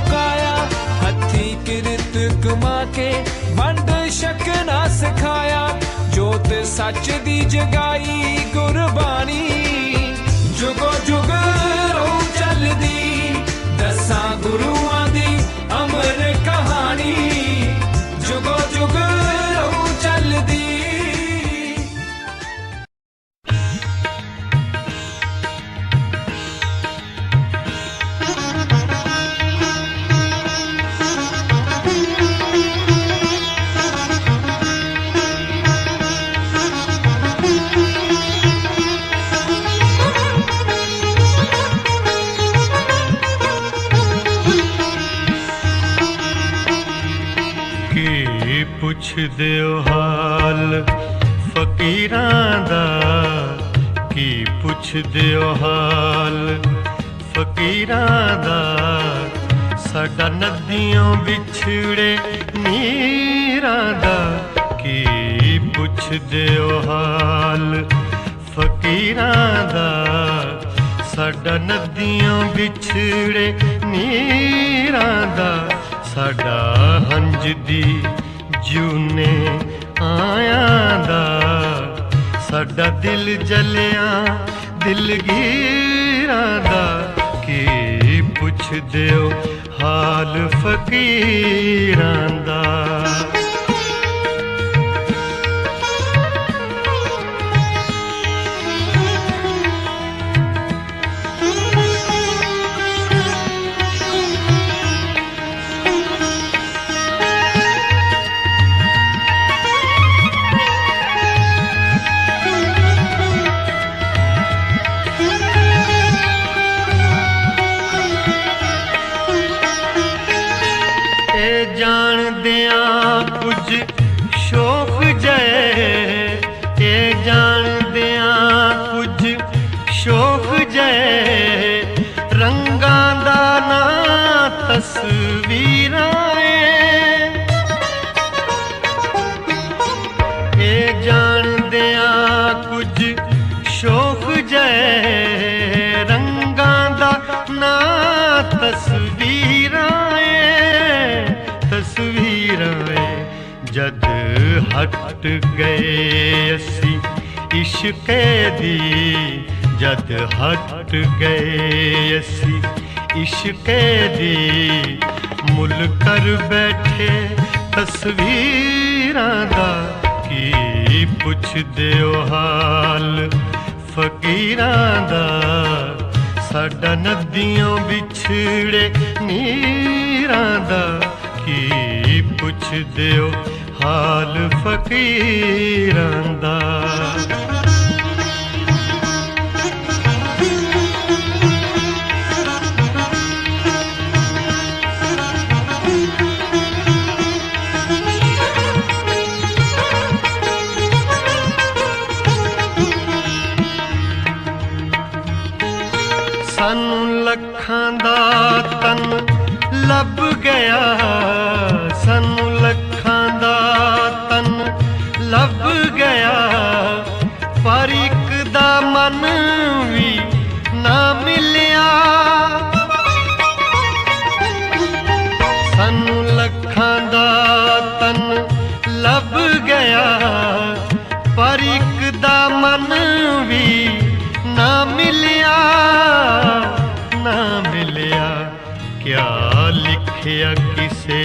मुकाया, हथी किरत कमा के वंड शक ना सिखाया। जोत सच दी जगाई गुरबाणी, जुगो जुग रो चलदी दसां गुरुआं दी अमर कहानी। जुगो जुग रो चलदी। पुछदे ओ हाल फकीरां दा, की पुछदे ओ हाल फकीरां दा। साडा नदियों बिछड़े नीरां दा, की पुछदे ओ हाल फकीरां दा। साडा नदियों बिछड़े नीरां दा, साडा हंज दी जूने आया दा। साडा दिल जलिया दिलगीरां दा, की पुछदे ओ हाल फकीरां दा। जद हट गए असी इश्क़े दी, जद हट गए असी इश्क़े दी। मुल कर बैठे तस्वीरां दा, की पुछदे ओ हाल फकीरां दा। साडा नदियों बिछड़े नीरां दा, की पुछदे ओ हाल फकीरां दा। सानू लखां दा तन लब गया, सानू लखां दा तन लब गया। पर इक दा मन भी ना मिलिया। सानू लखां दा तन लब गया, पर इक दा मन भी ना मिलिया। ना मिलिया क्या लिखिया किसे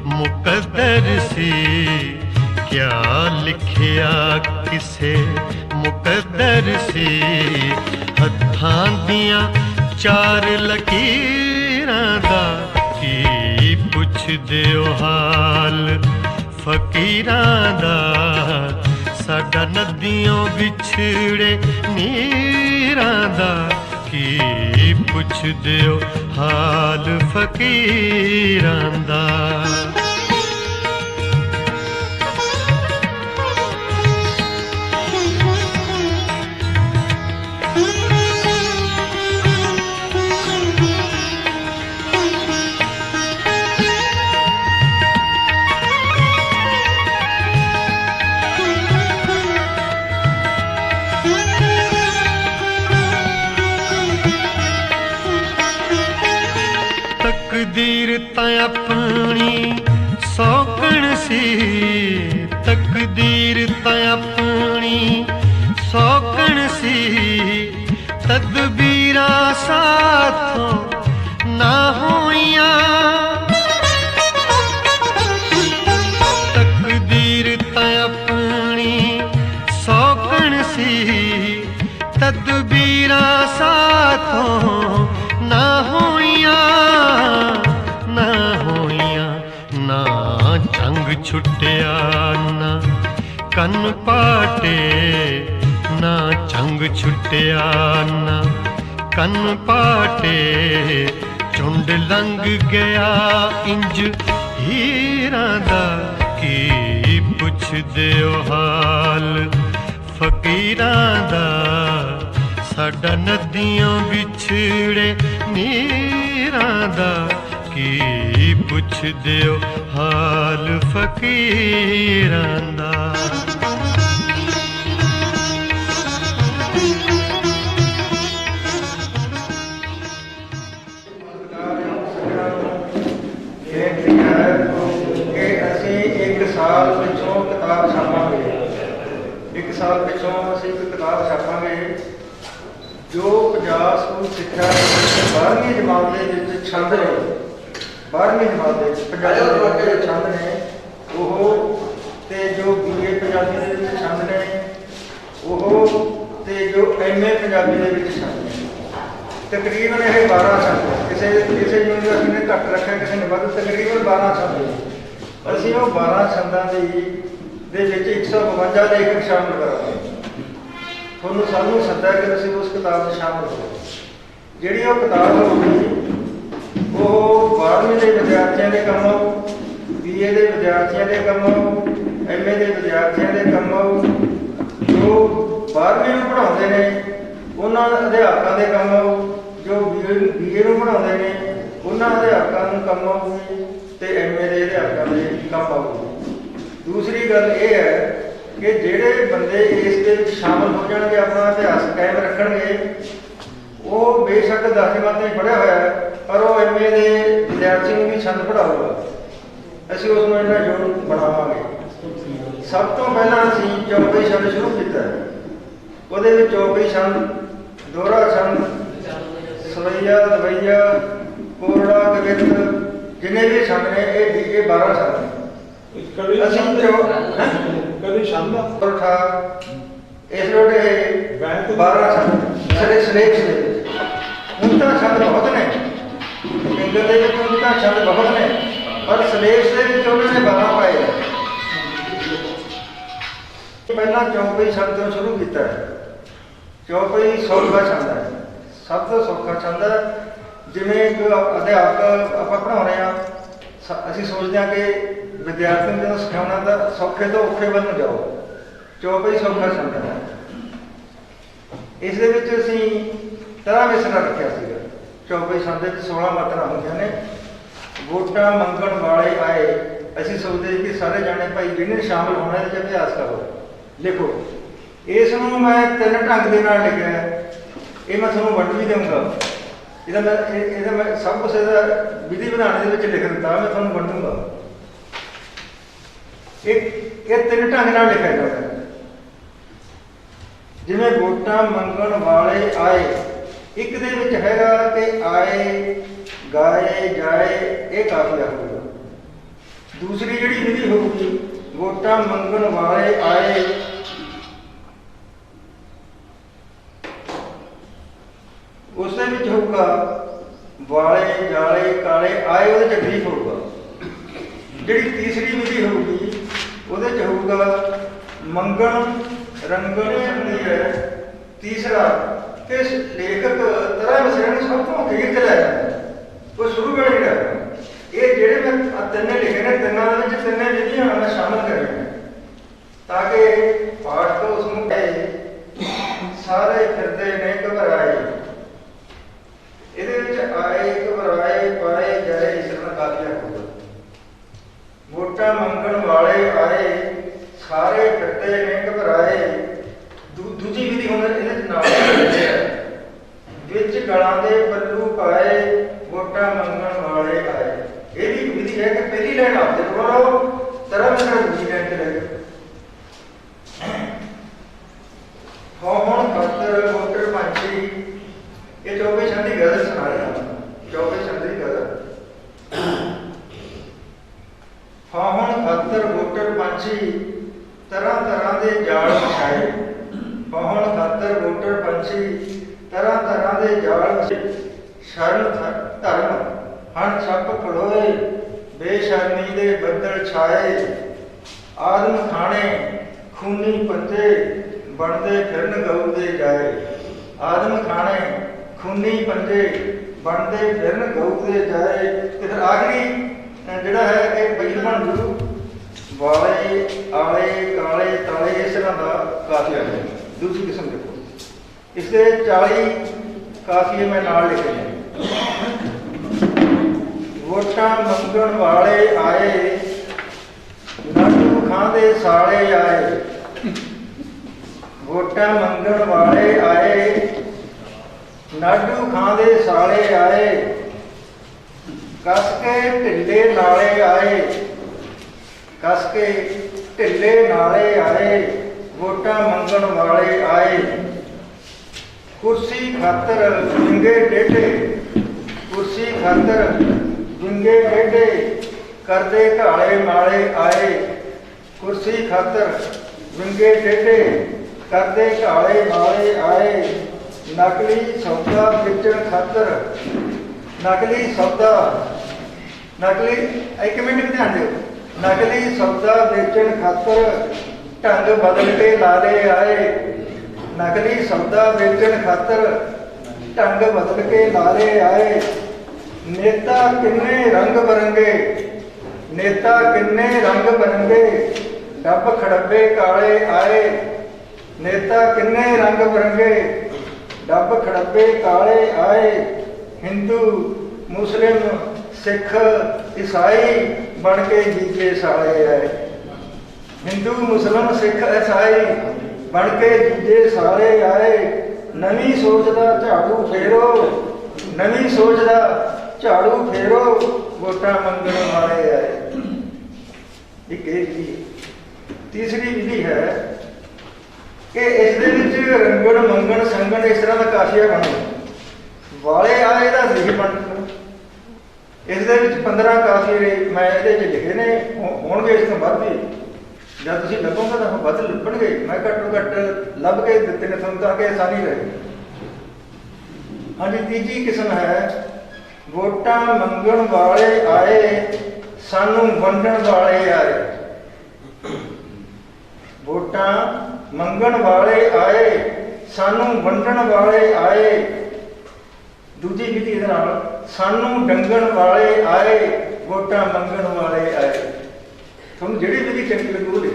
मुकद्दर सी, क्या लिखिया किसे मुकद्दर सी। हत्थां दियां चार लकीरां दा, की पुछदे ओ हाल फकीरां दा। साडा नदियों बिछड़े नीरां दा, की पुछदे ओ हाल फकीरां दा। तकदीर तां अपनी सौकण सी, तकदीर तां अपनी सौकण सी, तदबीरां साथों ना होइयां। तकदीर तां अपनी सौकण सी, तदबीरां साथों ना होइयां, ना होइयां। ना जंग छुटिया ना कन पाटे, ना जंग छुटिया ना कन पाटे, झुंड लंघ गया इंज हीरां दा, की पुछदे ओ हाल फकीरां दा। साडा नदियों बिछड़े नीरां दा, की पुछदे ओ हाल फकीरां दा। साल पिछों किताब छापांगे, एक साल पिछों असीं एक किताब छापांगे जो पंजाब स्कूल सिक्ख्या 12वीं जमात के छंद ने, 12वीं जमात के पंजाबी के छंद ने वो, ते जो BA पंजाबी के छंद ने वो, ते जो MA पंजाबी के छंद ने। तकरीबन यह 12 छंद, किसी यूनिवर्सिटी ने घट रखा, किसी ने वध, तकरीबन 12 छंद। ਅਸੀਂ ਉਹ 12 ਛੰਦਾਂ ਦੇ ਵਿੱਚ 152 ਲੇਖਕ ਸ਼ਾਮਲ ਕਰਾਂਗੇ। ਸਾਨੂੰ ਸੱਦਾ ਕਿ ਤੁਸੀਂ ਉਸ ਕਿਤਾਬ 'ਚ ਸ਼ਾਮਲ ਹੋ। ਜਿਹੜੀ ਉਹ ਕਿਤਾਬ ਹੋਊਗੀ ਉਹ 12ਵੀਂ ਦੇ ਵਿਦਿਆਰਥੀਆਂ ਦੇ ਕੰਮ ਆਊ, BA ਦੇ ਵਿਦਿਆਰਥੀਆਂ ਦੇ ਕੰਮ ਆਊ, MA ਦੇ ਵਿਦਿਆਰਥੀਆਂ ਦੇ ਕੰਮ ਆਊ, ਜੋ 12ਵੀਂ ਨੂੰ ਪੜ੍ਹਾਉਂਦੇ ਨੇ ਉਹਨਾਂ ਅਧਿਆਪਕਾਂ ਦੇ ਕੰਮ ਆਊ, ਜੋ BA ਨੂੰ ਪੜ੍ਹਾਉਂਦੇ ਨੇ ਉਹਨਾਂ ਅਧਿਆਪਕਾਂ ਨੂੰ ਕੰਮ ਆਊਗੀ, ਤੇ MA ਦੇ ਅਧਿਆਪਕਾਂ ਦੇ ਕੰਮ ਆਊਗੀ। ਦੂਸਰੀ ਗੱਲ ਇਹ ਹੈ ਕਿ ਜਿਹੜੇ ਬੰਦੇ ਇਸ ਦੇ ਵਿੱਚ ਸ਼ਾਮਲ ਹੋ ਜਾਣਗੇ, ਆਪਣਾ ਇਤਿਹਾਸ ਕਾਇਮ ਰੱਖਣਗੇ, ਉਹ ਬੇਸ਼ੱਕ 10ਵੀਂ ਜਮਾਤ ਨਹੀਂ ਪੜ੍ਹਿਆ ਹੋਇਆ ਪਰ ਉਹ MA ਦੇ ਵਿਦਿਆਰਥੀ ਨੂੰ ਵੀ ਛੰਦ ਪੜ੍ਹਾਊਗਾ। ਅਸੀਂ ਉਸ ਨੂੰ ਇੰਨਾ ਜੋੜ ਬਣਾਵਾਂਗੇ। ਸਭ ਤੋਂ ਪਹਿਲਾਂ ਅਸੀਂ ਚੌਪਈ ਛੰਦ ਸ਼ੁਰੂ ਕੀਤਾ। ਉਹਦੇ ਵਿੱਚ ਚੌਪਈ ਛੰਦ, ਦੋਹਰਾ ਛੰਦ, ਸਵਈਆ, ਦਵਈਆ, ਕੋਰੜਾ, ਕਵਿਤ, जिन्हें भी छंद ने ये 12 छंद ने। कभी छंद उठा इस रोटे 12 छंद सारे स्लेट से उनका छंद बहुत ने, इंग्लिश के विच उनका छंद बहुत ने, पर स्लेट से विच उन्होंने 12 पाए। पहला चौपई छंद तो शुरू किया है। चौपई सौखा छंद है, सब तो सौखा छंद है। जिमें एक अध्यापक आप पढ़ा रहे हैं, असीं सोचते हैं कि विद्यार्थियों को जो सिखाना तो सौखे तो औखे बन जाओ। चौपई सौखा छंद है। इस असीं तरह विसरा रखा सीगा। चौपई छंद 16 मात्रा होंदियां ने। वोटां मंगण वाले आए, असीं सोचते कि सारे जाने भाई जिन्हें शामिल होना इहदे च अभ्यास करो, लिखो। इस नूं मैं 3 ढंग दे नाल लिखिआ है, ये मैं तुहानूं वंड भी दूंगा। ਇਹਦਾ ਮੈਂ ਸਭ ਕੁਛ ਇਹਦਾ ਵਿਧੀ ਵਿਧਾਨ ਦੇ ਵਿੱਚ ਲਿਖ ਦਿੱਤਾ, ਮੈਂ ਤੁਹਾਨੂੰ ਵੰਡੂੰਗਾ। ਇਹ 3 ਢੰਗ ਨਾਲ ਲਿਖਿਆ ਜਾਂਦਾ। ਜਿਵੇਂ ਵੋਟਾਂ ਮੰਗਣ ਵਾਲੇ ਆਏ, ਇੱਕ ਦੇ ਵਿੱਚ ਹੈਗਾ ਕਿ ਆਏ, ਗਾਏ, ਜਾਏ, ਇਹ ਕਾਫੀਆ ਹੋਊਗਾ। ਦੂਸਰੀ ਜਿਹੜੀ ਵਿਧੀ ਹੋਊਗੀ, ਵੋਟਾਂ ਮੰਗਣ ਵਾਲੇ ਆਏ, ਉਸ ਦੇ ਵਿੱਚ ਹੋਊਗਾ ਵਾਲੇ, ਜਾਲੇ, ਕਾਲੇ, ਆਏ, ਉਹਦੇ 'ਚ ਗਰੀਬ ਹੋਊਗਾ। ਜਿਹੜੀ ਤੀਸਰੀ ਵਿਧੀ ਹੋਊਗੀ ਉਹਦੇ 'ਚ ਹੋਊਗਾ ਮੰਗਣ, ਰੰਗਣ ਹੁੰਦੀ ਹੈ। ਤੀਸਰਾ ਕਿ ਲੇਖਕ ਤਰ੍ਹਾਂ ਵਿਸ਼ਿਆਂ ਨੂੰ ਸਭ ਤੋਂ ਅਖੀਰ 'ਤੇ ਲੈ ਜਾਂਦਾ, ਉਹ ਸ਼ੁਰੂ ਵੇਲੇ ਜਿਹੜਾ ਇਹ ਜਿਹੜੇ ਮੈਂ 3 ਲਿਖੇ ਨੇ, ਤਿੰਨਾਂ ਦੇ ਵਿੱਚ 3 ਵਿਧੀਆਂ ਮੈਂ ਸ਼ਾਮਲ ਕਰੀਆਂ ਨੇ ਤਾਂ ਕਿ ਪਾਠ ਤੋਂ ਉਸਨੂੰ ਕਹੇ ਸਾਰੇ ਫਿਰਦੇ ਨੇ ਘਬਰਾਏ। ਇਹਦੇ ਵਿੱਚ ਆਏ, ਘਬਰਾਏ, ਪਾਏ, ਜਾਏ, ਇਸ ਤਰ੍ਹਾਂ ਕਾਫੀਆ ਹੋਊਗਾ। ਵੋਟਾਂ ਮੰਗਣ ਵਾਲੇ ਆਏ, ਸਾਰੇ ਫਿਰਦੇ ਨੇ ਘਬਰਾਏ। ਦੂਜੀ ਵਿਧੀ ਹੁਣ ਇਹਦੇ ਚ ਨਾਲ ਵਿੱਚ ਗਲਾਂ ਦੇ ਪੱਲੂ ਪਾਏ, ਵੋਟਾਂ ਮੰਗਣ ਵਾਲੇ लाइन आपसे दोबारा तरह में सिर्फ दूसरी लाइन चले गए। हौहण खतर मोटर पंछी, ये 24 छंद की गजल सुना रहे हैं। 24 छंद की गजल। हौहण खतर मोटर पंछी, तरह तरह के जाल विछाए। हौहण खतर मोटर पंछी, तरह तरह के जाल शरण धर्म हण छप खड़ोए। बेशर्मी दे बदल छाए। आदम खाने खूनी पंजे, बनते फिरन गऊ दे जाए। आदम खाने खूनी पंजे, बनते फिरन गऊ दे जाए। ते फिर आखिरी जिहड़ा है ये बचपन गुरु वाले आले काले ताले इस तरह का काफिया है। दूसरी किस्म देखो इसके 40 काफिए मैं नाल लिखे हैं। वोटां मंगण वाले आए, नाडू खांदे साले आए। वोटां मंगण वाले आए, नाडू खांदे साले आए। कस के ढिले नाले आए, कस के ढिले नाले आए। वोटां मंगण वाले आए। कुर्सी खातर विंगे टेढ़े, कुर्सी खातर विंगे टेढ़े। करदे घाले माले आए। कुर्सी खातर विंगे टेढ़े, करदे घाले माले आए। नकली सौदा बेचण खातर, नकली सौदा, नकली एक मिनट ध्यान दो। नकली सौदा बेचण खातर ढंग बदल के लाले आए। नकली सौदा बेचण खातर ढंग बदल के लाले आए। नेता किन्ने रंग बरंगे, नेता किन्ने रंग बरंगे। डब खड़बे काले आए। नेता किन्ने रंग बरंगे, डब खड़बे काले आए। हिंदू मुस्लिम सिख ईसाई बन के जीजे साले आए। हिंदू मुस्लिम सिख ईसाई बन के जीजे साले आए। नवी सोच दा झाड़ू फेरो, नवी सोच दा झाड़ू फेरो। वोटां मंगण वाले आए। एक विधि। तीसरी विधि है कि इस रंगण मंगण संगण इस तरह का काफिया बने वाले आए का लिख बन। इस 15 काफिए मैं ये लिखे ने होंगे। इस तो वध भी जब तुम लभोगे तो वध लभणगे। मैं घट्टो घट्ट लभ के दिते ने तुम ताकि आसानी रहे। हाँ जी तीजी किस्म है वोटां मंगण वाले आए, सानू वंडण वाले आए। वोटां मंगण वाले आए, सानू वंडण वाले आए। दूजी विधि इहदे नाल सानू डंगण वाले आए, वोटां मंगण वाले आए। तुहानूं जिहड़ी विधि चंगी लगू ले।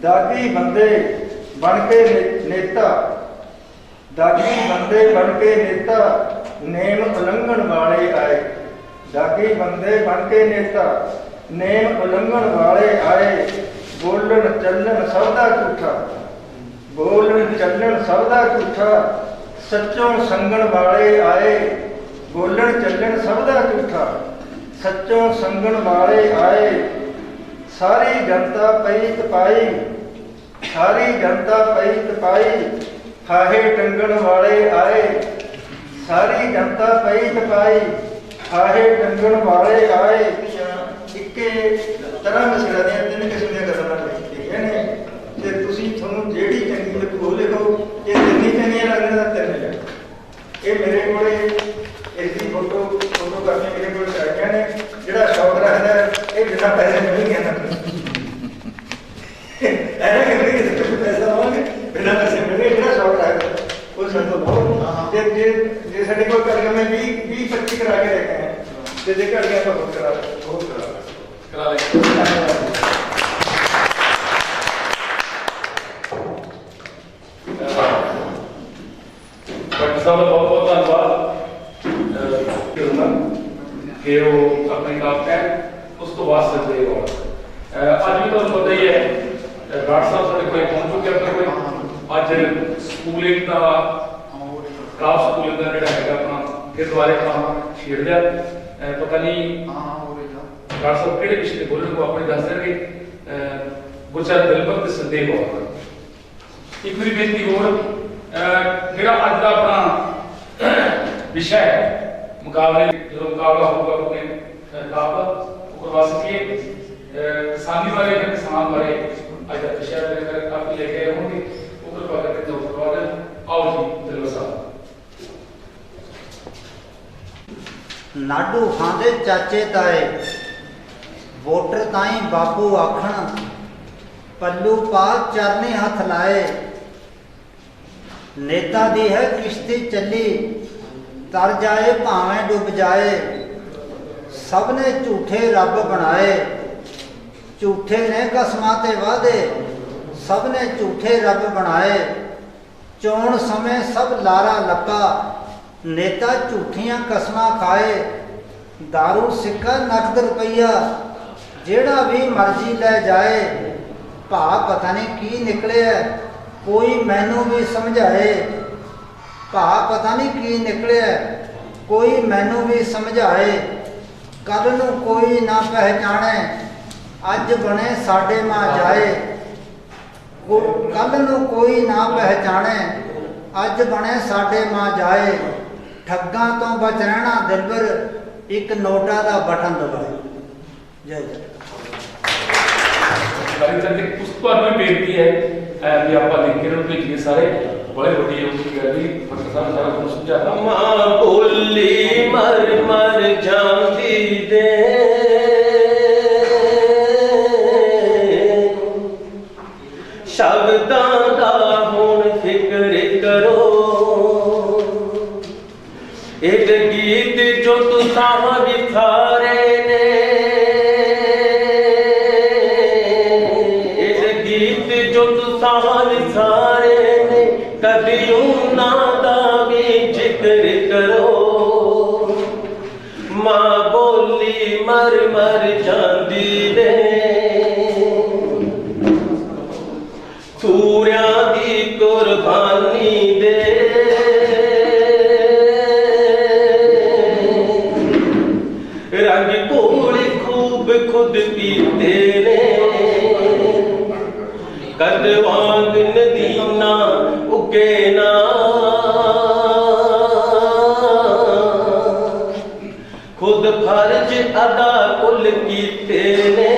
दागी बंदे बन के नेता, दागी बंदे बन के नेता। नेम उलंघण वाले आए। दागी बंदे बन के नेता, नेम उलंघण वाले आए। बोलन चलन सब दा झूठा, बोलन चलन सब दा झूठा। सच्चों संगण वाले आए। बोलन चलन सब दा झूठा, सच्चों संगण वाले आए। सारी जनता पई तपाई, सारी जनता पई तपाई। फाहे टंगण वाले आए। सारी जनता पई तपाई, फाहे टंगण वाले आए। इक्के तरह मसला दी 3 किस्म दी गल्लां लिखियां ने ते तुसीं तुहानूं जिहड़ी चंगी लगू वो लिखो। ये 3 चंगियां लगदियां तां 3 लिखो। ये मेरे कोले इसकी फोटो करके मेरे को चाहिए ने जिहड़ा शौक रखदा ये बिना पैसे मिल गया ना। ऐसा कि पैसा होवे बिना पैसे मिले जिहड़ा शौक रखदा वो संतो बहुत। जे साडे कोल कर मैं 20-25 करा के रखे हैं ते जे कर गया तो बहुत करा ले। डॉक्टर साहब का बहुत बहुत धन्यवाद कि वो अपने काम है उस तो वास्ते दे आज भी तो पता ही है डॉक्टर साहब साढ़े कोई पहुंच चुके अपने कोई आज स्कूलिंग का स्कूलिंग का जोड़ा है अपना फिर दोबारा काम छेड़ दिया पता नहीं ਡਾਕਟਰ ਸਾਹਿਬ ਕਿਹੜੇ ਵਿਸ਼ੇ ਤੇ ਬੋਲਣ ਕੋ ਆਪਣੇ ਦੱਸ ਦੇਣਗੇ। ਗੁਰਚਰਨ ਦਿਲਬਰ ਤੇ ਸੰਦੇਹ ਹੋਗਾ। ਇੱਕ ਮੇਰੀ ਬੇਨਤੀ ਹੋਰ, ਜਿਹੜਾ ਅੱਜ ਦਾ ਆਪਣਾ ਵਿਸ਼ਾ ਹੈ ਮੁਕਾਬਲੇ, ਜਦੋਂ ਮੁਕਾਬਲਾ ਹੋਊਗਾ ਆਪਣੇ ਕਾਬਲਾ ਉਹ ਕਰਵਾ ਸਕੀਏ। ਕਿਸਾਨੀ ਬਾਰੇ ਜਾਂ ਕਿਸਾਨ ਬਾਰੇ ਅੱਜ ਦਾ ਵਿਸ਼ਾ ਕਾਫੀ ਲੈ ਕੇ ਆਏ ਹੋਣਗੇ, ਉਹ ਕਰਵਾ ਕਰਕੇ ਜੋ ਕਰਵਾ ਦੇਣ। ਆਓ ਜੀ ਦਿਲਬਰ ਸਾਹਿਬ। ਲਾਡੂ ਖਾਂਦੇ ਚਾਚੇ ਤਾਏ, ਵੋਟਰ ਤਾਈਂ ਬਾਪੂ ਆਖਣ, ਪੱਲੂ ਪਾ ਚਰਨੇ ਹੱਥ ਲਾਏ। ਨੇਤਾ ਦੀ ਹੈ ਕਿਸ਼ਤੀ ਚੱਲੀ, ਤਰ ਜਾਏ ਭਾਵੇਂ ਡੁੱਬ ਜਾਏ। ਸਭ ਨੇ ਝੂਠੇ ਰੱਬ ਬਣਾਏ, ਝੂਠੇ ਨੇ ਕਸਮਾਂ ਤੇ ਵਾਅਦੇ, ਸਭ ਨੇ ਝੂਠੇ ਰੱਬ ਬਣਾਏ। ਚੋਣ ਸਮੇਂ ਸਭ ਲਾਰਾ ਲੱਪਾ, ਨੇਤਾ ਝੂਠੀਆਂ ਕਸਮਾਂ ਖਾਏ। ਦਾਰੂ ਸਿੱਕਾ ਨਕਦ ਰੁਪਈਆ, ਜਿਹੜਾ ਵੀ ਮਰਜ਼ੀ ਲੈ ਜਾਏ। ਭਾ ਪਤਾ ਨਹੀਂ ਕੀ ਨਿਕਲਿਆ, ਕੋਈ ਮੈਨੂੰ ਵੀ ਸਮਝਾਏ। ਭਾ ਪਤਾ ਨਹੀਂ ਕੀ ਨਿਕਲਿਆ, ਕੋਈ ਮੈਨੂੰ ਵੀ ਸਮਝਾਏ। ਕੱਲ ਨੂੰ ਕੋਈ ਨਾ ਪਹਿਚਾਣੇ, ਅੱਜ ਬਣੇ ਸਾਡੇ ਮਾਂ ਜਾਏ। ਕੱਲ ਨੂੰ ਕੋਈ ਨਾ ਪਹਿਚਾਣੇ, ਅੱਜ ਬਣੇ ਸਾਡੇ ਮਾਂ ਜਾਏ। ਠੱਗਾਂ ਤੋਂ ਬਚ ਰਹਿਣਾ ਦਿਲਬਰ, ਇੱਕ ਨੋਟਾ ਦਾ ਬਟਨ ਦਬਾਏ। ਜੈ ਜੈ। ਉਸ ਤੁਹਾਨੂੰ ਬੇਨਤੀ ਹੈ ਵੀ ਆਪਾਂ ਲਿਖ ਕੇ ਨੂੰ ਭੇਜੀਏ ਸਾਰੇ। ਬੜੇ ਵੱਡੀ ਉਮੀਦ ਹੈ ਵੀ ਫਕਰ ਸਾਹਿਬ ਸਾਰਾ ਕੁਝ ਸਮਝਾਤਾ। ਮਾਂ ਬੋਲੀ ਮਰ ਮਰ ਜਾਂਦੀ ਦੇ, ਸ਼ਬਦਾਂ ਦਾ ਹੁਣ ਫਿਕਰ ਕਰੋ। ਇੱਕ ਗੀਤ ਜੋ ਤੁਸਾਂ ਵਿਸਾਰੇ ਨੇ, ਇੱਕ ਗੀਤ ਜੋ ਤੁਸਾਂ ਵਿਸਾਰੇ ਨੇ, ਕਦੀ ਉਹਨਾਂ ਦਾ ਵੀ ਜ਼ਿਕਰ ਕਰੋ। ਮਾਂ ਬੋਲੀ ਮਰ ਮਰ ਜਾਂਦੀ ਨੇ, ਸੂਰਿਆਂ ਦੀ ਕੁਰਬਾਨੀ ਦੇ। ਰੰਗ ਘੋਲੇ ਖੂਬ ਖੁਦ ਪੀਤੇ ਨੇ, ਕਦ ਵਾਂਗ ਨਦੀਨਾ ਉੱਗੇ ਨਾ। ਖੁਦ ਫਰਜ਼ ਅਦਾ ਕੁੱਲ ਕੀਤੇ ਨੇ,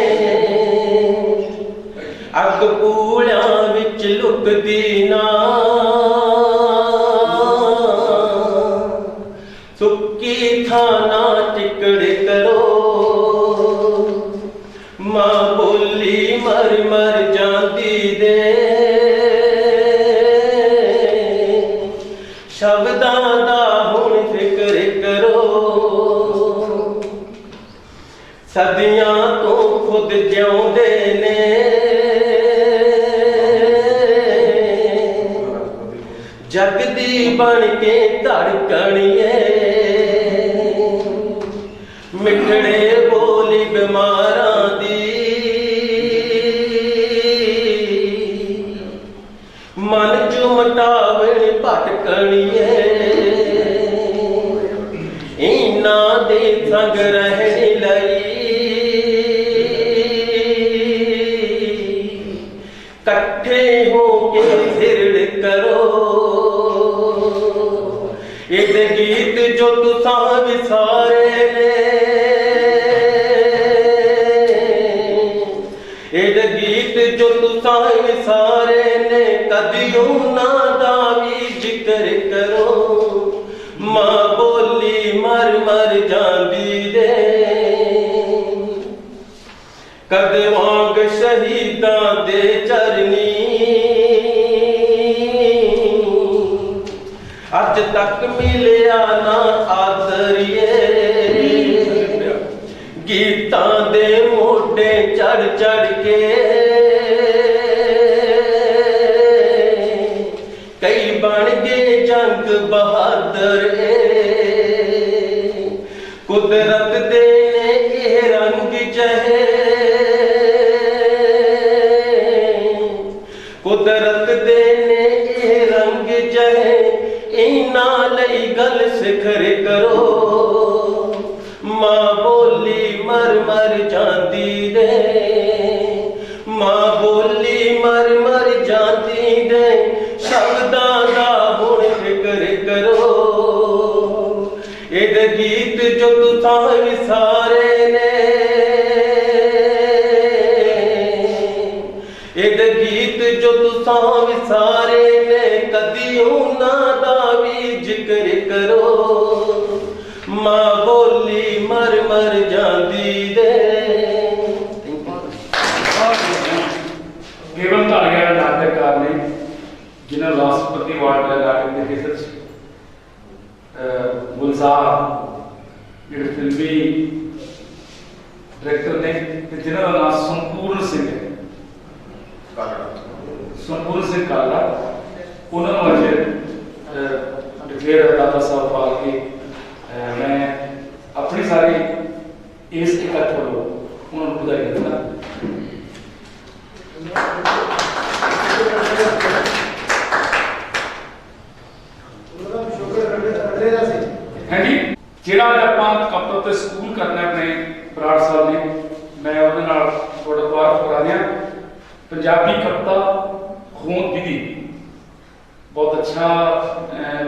ਅੱਗ ਪੂਲਿਆਂ ਵਿੱਚ ਲੁਕਦੀ ਨਾ। ਸੁੱਕੀ ਥਾਣਾ ਟਿਕੜ ਕਰੋ। ਮਾਂ ਬੋਲੀ ਮਰ ਮਰ ਜਾਂਦੀ ਦੇ, ਸ਼ਬਦਾਂ ਦਾ ਹੁਣ ਫਿਕਰ ਕਰੋ। ਸਦੀਆਂ ਤੋਂ ਖੁਦ ਜਿਉਂਦੇ ਨੇ, ਜਗ ਦੀ ਬਣ ਕੇ ਧੜਕਣੀਏ। ਮਿੱਠੜੇ ਬੋਲੀ ਬਿਮਾਰਾਂ ਦੀ, ਮਨ ਚੁਮਟਾਵਣ ਭਟਕਣੀਏ। ਇਹਨਾਂ ਦੇ ਸੰਗ ਰਹਿਣ ਲਈ ਇਕੱਠੇ ਹੋ ਕੇ ਫਿਰੜ ਕਰੋ। ਇਹ ਗੀਤ ਜੋ ਤੁਸਾਂ ਵਿਸਾਰੇ ਨੇ, ਇਹ ਗੀਤ ਜੋ ਤੁਸਾਂ ਵਿਸਾਰੇ ਨੇ, ਕਦੀ ਉਹਨਾਂ ਦਾ ਵੀ ਜ਼ਿਕਰ ਕਰੋ। ਮਾਂ ਬੋਲੀ ਮਰ ਮਰ ਜਾਂਦੀ ਦੇ, ਕਦ ਵਾਂਗ ਸ਼ਹੀਦਾਂ ਦੇ ਚਰਨੀ। ਅੱਜ ਤੱਕ ਮਿਲਿਆ ਨਾ ਆਦਰੀਏ, ਗੀਤਾਂ ਦੇ ਮੋਢੇ ਚੜ ਚੜ ਕੇ। ਕਈ ਬਣ ਗਏ ਜੰਗ ਬਹਾਦਰ, ਕੁਦਰਤ ਦੇ ਨੇ ਇਹ ਰੰਗ ਜਹੇ। ਕੁਦਰਤ ਦੇ ਨੇ ਇਹ ਰੰਗ ਜਹੇ, ਇਹਨਾਂ ਲਈ ਗੱਲ ਸਿਖਰ ਕਰੋ। ਮਾਂ ਬੋਲੀ ਮਰ ਮਰ जाती दे मां बोली मर मर जाती दे शब्दां दा हुण फिक्र करो एदे गीत जो तुसां विसारे ने एदे गीत जो तुसां विसारे ने कदी उन्हां दा भी जिक्र करो मां बोली मर मर जाती दे। केवल धालिया नाटककार ने जिन्हें राष्ट्रपति अवार्ड नाटक के क्षेत्र गुलजार जो फिल्मी डायरेक्टर ने जिन्हों का नाम संपूर्ण सिंह है संपूर्ण सिंह काला उन्होंने अज डिक्लेयर दादा साहब पाल के मैं अपनी सारी इस इकट्ठ वालों उन्होंने बधाई देता। हाँ जी ਜਿਹੜਾ ਆਪਾਂ ਕਪਲ ਤੇ ਸਕੂਲ ਕਰਨਾ ਆਪਣੇ ਬਰਾੜ ਸਾਹਿਬ ਨੇ ਮੈਂ ਉਹਦੇ ਨਾਲ ਥੋੜਾ ਦੁਆਰਾ ਕਰਾ ਦਿਆਂ ਪੰਜਾਬੀ ਕਵਿਤਾ ਹੋਂਦ ਵਿਧੀ ਬਹੁਤ ਅੱਛਾ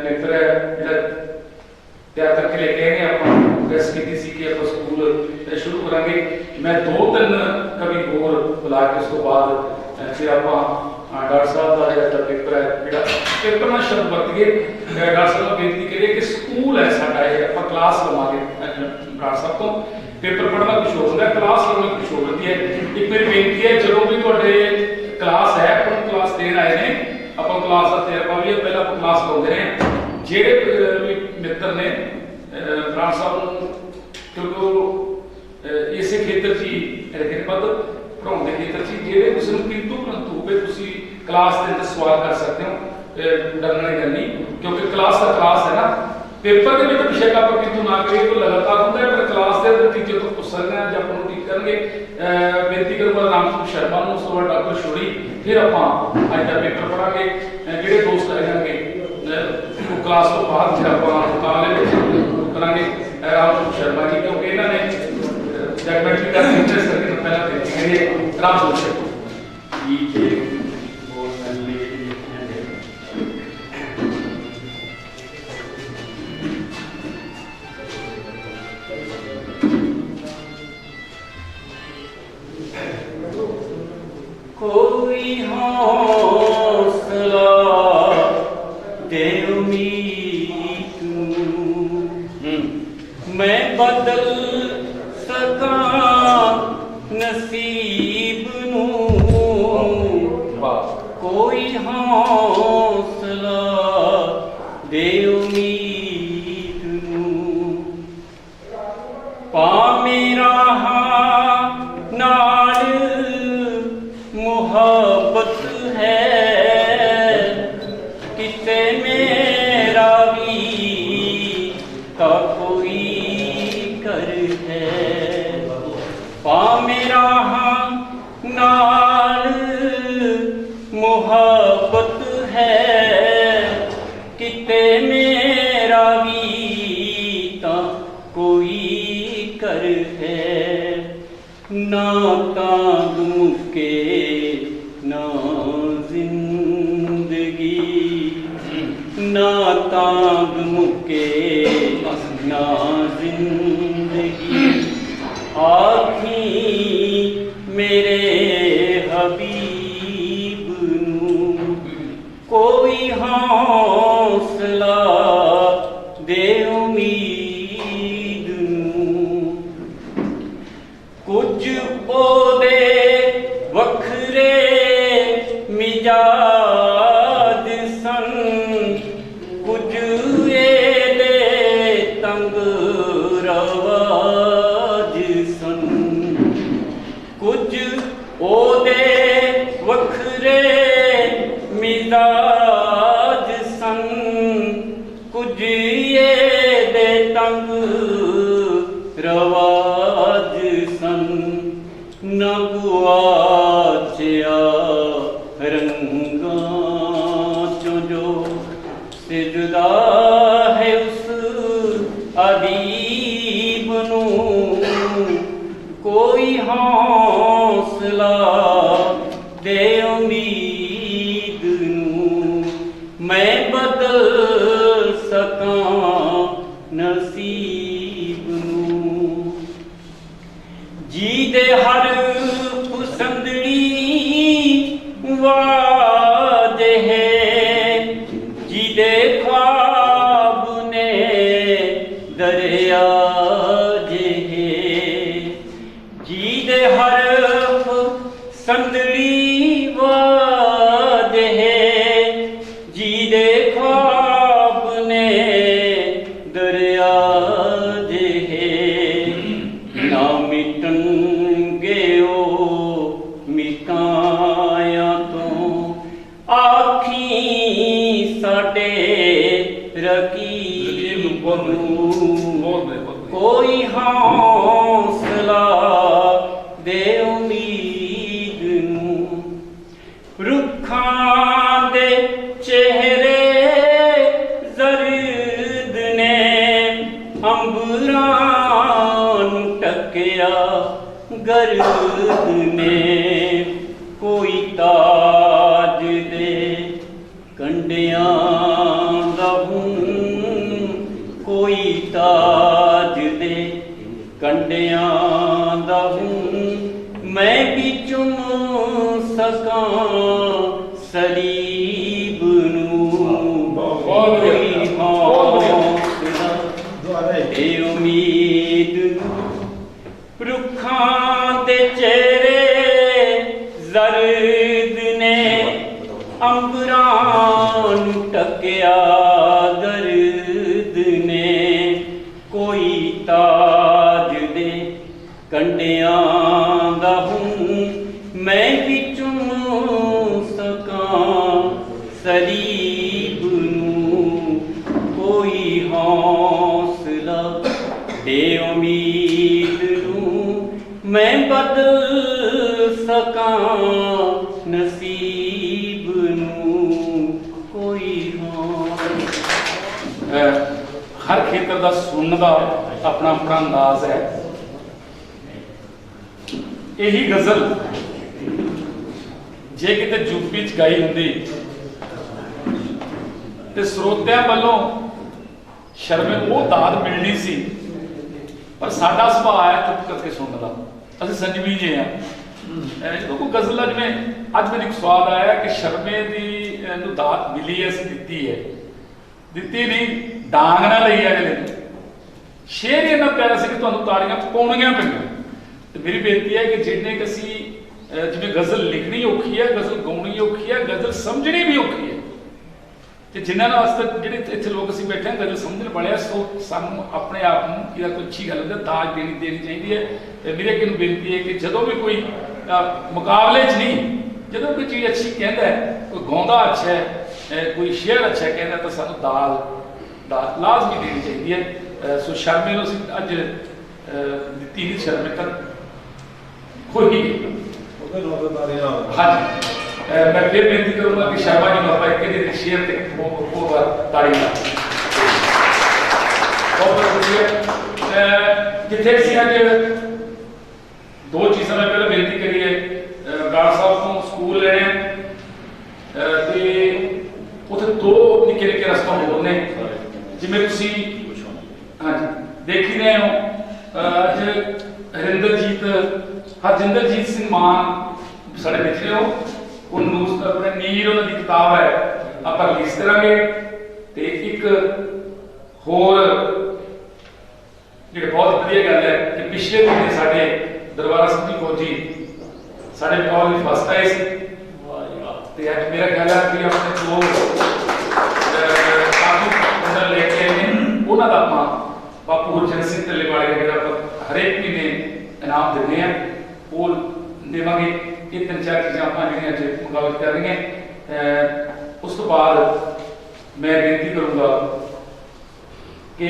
ਪੇਪਰ ਹੈ ਜਿਹੜਾ ਤਿਆਰ ਕਰਕੇ ਲੈ ਕੇ ਆਏ ਨੇ ਆਪਾਂ ਪ੍ਰੈਸ ਕੀਤੀ ਸੀ ਕਿ ਆਪਾਂ ਸਕੂਲ ਸ਼ੁਰੂ ਕਰਾਂਗੇ ਮੈਂ 2-3 ਕਵੀ ਹੋਰ ਬੁਲਾ ਕੇ ਉਸ ਤੋਂ ਬਾਅਦ ਫਿਰ ਆਪਾਂ डॉक्टर साहब का जो पेपर है जो पेपर में शब्द वरत गए डॉक्टर साहब बेनती करिए कि स्कूल है साडा आप क्लास लवांगे डॉक्टर साहब तो पेपर पढ़ना कुछ हो होता है क्लास लवना कुछ हो होती है एक मेरी बेनती है जो भी थोड़े क्लास है अपन क्लास देन आए हैं आप क्लास का तजर्बा भी है पहले आप क्लास लाते रहे जेडे मित्र ने डॉक्टर साहब क्योंकि इस खेतर च पढ़ाने के खेतर च जेडे किसी किंतु परंतु क्लास के अंदर सवाल कर सकते हो डरने की गल नहीं क्योंकि क्लास का क्लास है ना पेपर के लिए विषय का किंतु ना करिए तो लगातार होता है पर क्लास के अंदर टीचर तो पूछ सकते हैं जब अपन ठीक करेंगे बेनती करूँगा रामसूख शर्मा उस तो बाद डॉक्टर शोरी फिर आप अज का पेपर पढ़ांगे जोड़े दोस्त आ जाएंगे क्लास तो बाद फिर आप मुकाबले करांगे रामसूख शर्मा जी क्योंकि इन्होंने जजमेंट भी करके इंटरेस्ट करके पहला बेनती करिए रामसूख शर्मा कोई हौसला दे उम्मीद मैं बदल सका नसीब नू कोई हौसला दे उम्मीद नू पा मेरा नाल मोहब्बत है किते मेरा भी का कोई कर है पा मेरा नाल मोहब्बत है किते मेरा भी ता कोई कर है ना तांग मुके ना जिंदगी ना तांग मुके ना जिंदगी आखी मेरे हबीब नू कोई हौसला दे उम्मीद नू कुछ ओदे वखरे मिजाज सन कुछ एदे तंग रवाज सन कुछ ओदे वखरे मिजाज सन कुछ एदे तंग रवाज सन न गुआचिया रंगा चो जो से जुदा है उस अदीब नू कोई हौसला दे उम्मीद नूं, मैं बदल सकां नसीब नूं। जी दे हर पसंदड़ी वादे है, जी दे ख्वाब ने दरिया जे है, जी दे हर पसंदड़ी वादे है, जी दे ख्वाब ने दरिया जे है। ना मिटनगे ओ मिटाया तो आखी साडे रकीब नूं, कोई हौसला दे उम्मीद नूं। रुखां दे चेहरे जर्द ने अंबरां नूं टकिया गर्द ने, कोई ताज दे कंडियां दा हूं, कोई ताज दे कंडियां दा हूं, मैं भी चुम सकां सलीब नूं। कोई हौसला दे उम्मीद नूं। रुखां दे चेहरे जर्द ने अंबरां नूं टकिया गर्द ने, कोई ताज दे कंडियां दा हूं, मैं भी चुम सकां सलीब नूं। कोई हौसला दे उम्मीद नूं, मैं बदल सकां नसीब नूं। कोई हर खेतर का सुनने का अपना अपना अंदाज है। यही गज़ल जे किते यूपी च गाई होंदी ते ਸਰੋਤਿਆਂ ਵੱਲੋਂ शर्मे वो दाद मिलनी सी, पर साडा सुभाਅ है चुप करके सुनने का। असं संजमी जे हाँ जो कोई गज़ल जिमें अज मेरे स्वाद आया कि शर्मे की दात मिली है, असं दिती नहीं, डांग ना लई अगले ने। शेर ही इन्ना प्यारा सी कि तुहानूं ताड़ियां पाउणियां पैणीआं। तो मेरी बेनती है कि जिन्ने कि असीं जिवें गज़ल लिखनी औखी है, गज़ल गाउणी औखी है, गज़ल समझनी भी औखी है। तो जिन्होंने वास्ते जिहड़े इत्थे लोग असीं बैठे हैं गज़ल समझण वाले, सो सानूं अपने आप नूं इहदा कोई अच्छी गल होंदी दाज देनी चाहिए है। तो मेरी अगे बेनती है कि जदों भी कोई मुकाबले च नहीं, जदों कोई चीज़ अच्छी कहता है, कोई गाउंदा अच्छा है, कोई शेर अच्छा कहता है, तो सानूं दाज लाजमी देनी चाहिए है। सो शर्मे नूं असीं अज दित्ती नहीं, शर्मे तक खोई। हाँ जी, मैं फिर बेनती करूंगा कि शर्मा जी बाबा एक शेर ते बहुत बार ताड़ी ला बहुत शुक्रिया। जिथे असीं अज दो चीज़ां मैं पहले बेनती करी है, गार्ड साहब को स्कूल लेने उत्थे दो निक्के निक्के रस्ता मोड़ ने, जिवें तुसीं हाँ जी देख ही रहे हो। हरजिंदरजीत सिंह मान साढ़े लिखे हो, अपने नीर उन्होंने किताब है आप रिलीज करांगे। तो एक होर जो बहुत वधिया गल है कि पिछले महीने साढ़े दरबारा सिंह फौजी साढ़े कॉलेज फस्ट आए थे। अज मेरा ख्याल है कि अपने जो कानून लेके आए हैं उन्होंने आप बापू गुरजन सिंह ढिल्लेवाले का हरेक महीने इनाम देने हैं, वो देवांगे। ये 3-4 चीज़ें आप मुकाबले कर रही हैं। उस तो बाद मैं बेनती करूँगा कि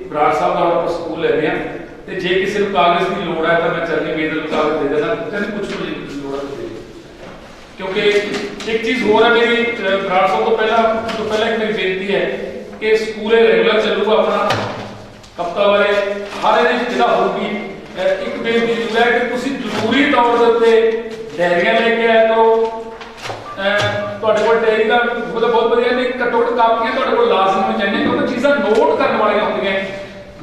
बराड़ साहब का आप स्कूल लेने हैं, तो जे किसी को कागज़ की लोड़ है तो मैं चलनी मेरे कागज़ दे देना, कहीं कुछ भी लोड़ है। क्योंकि एक चीज़ हो रहा है मेरी बराड़ साहब तो पहला एक मेरी बेनती है कि स्कूल रेगुलर चलूगा अपना हफ्ता वाले हर जिला होगी ਇੱਕ ਬੇਨਤੀ ਜ਼ਰੂਰ ਹੈ ਕਿ ਤੁਸੀਂ ਜ਼ਰੂਰੀ ਤੌਰ ਦੇ ਉੱਤੇ ਡਾਇਰੀਆਂ ਲੈ ਕੇ ਆਇਆ ਕਰੋ। ਤੁਹਾਡੇ ਕੋਲ ਡਾਇਰੀ ਦਾ ਮਤਲਬ ਬਹੁਤ ਵਧੀਆ ਨੇ, ਘੱਟੋ ਘੱਟ ਕਾਪੀਆਂ ਤੁਹਾਡੇ ਕੋਲ ਲਾਜ਼ਮ ਹੋਣੀ ਚਾਹੀਦੀਆਂ, ਕਿਉਂਕਿ ਚੀਜ਼ਾਂ ਨੋਟ ਕਰਨ ਵਾਲੀਆਂ ਹੁੰਦੀਆਂ।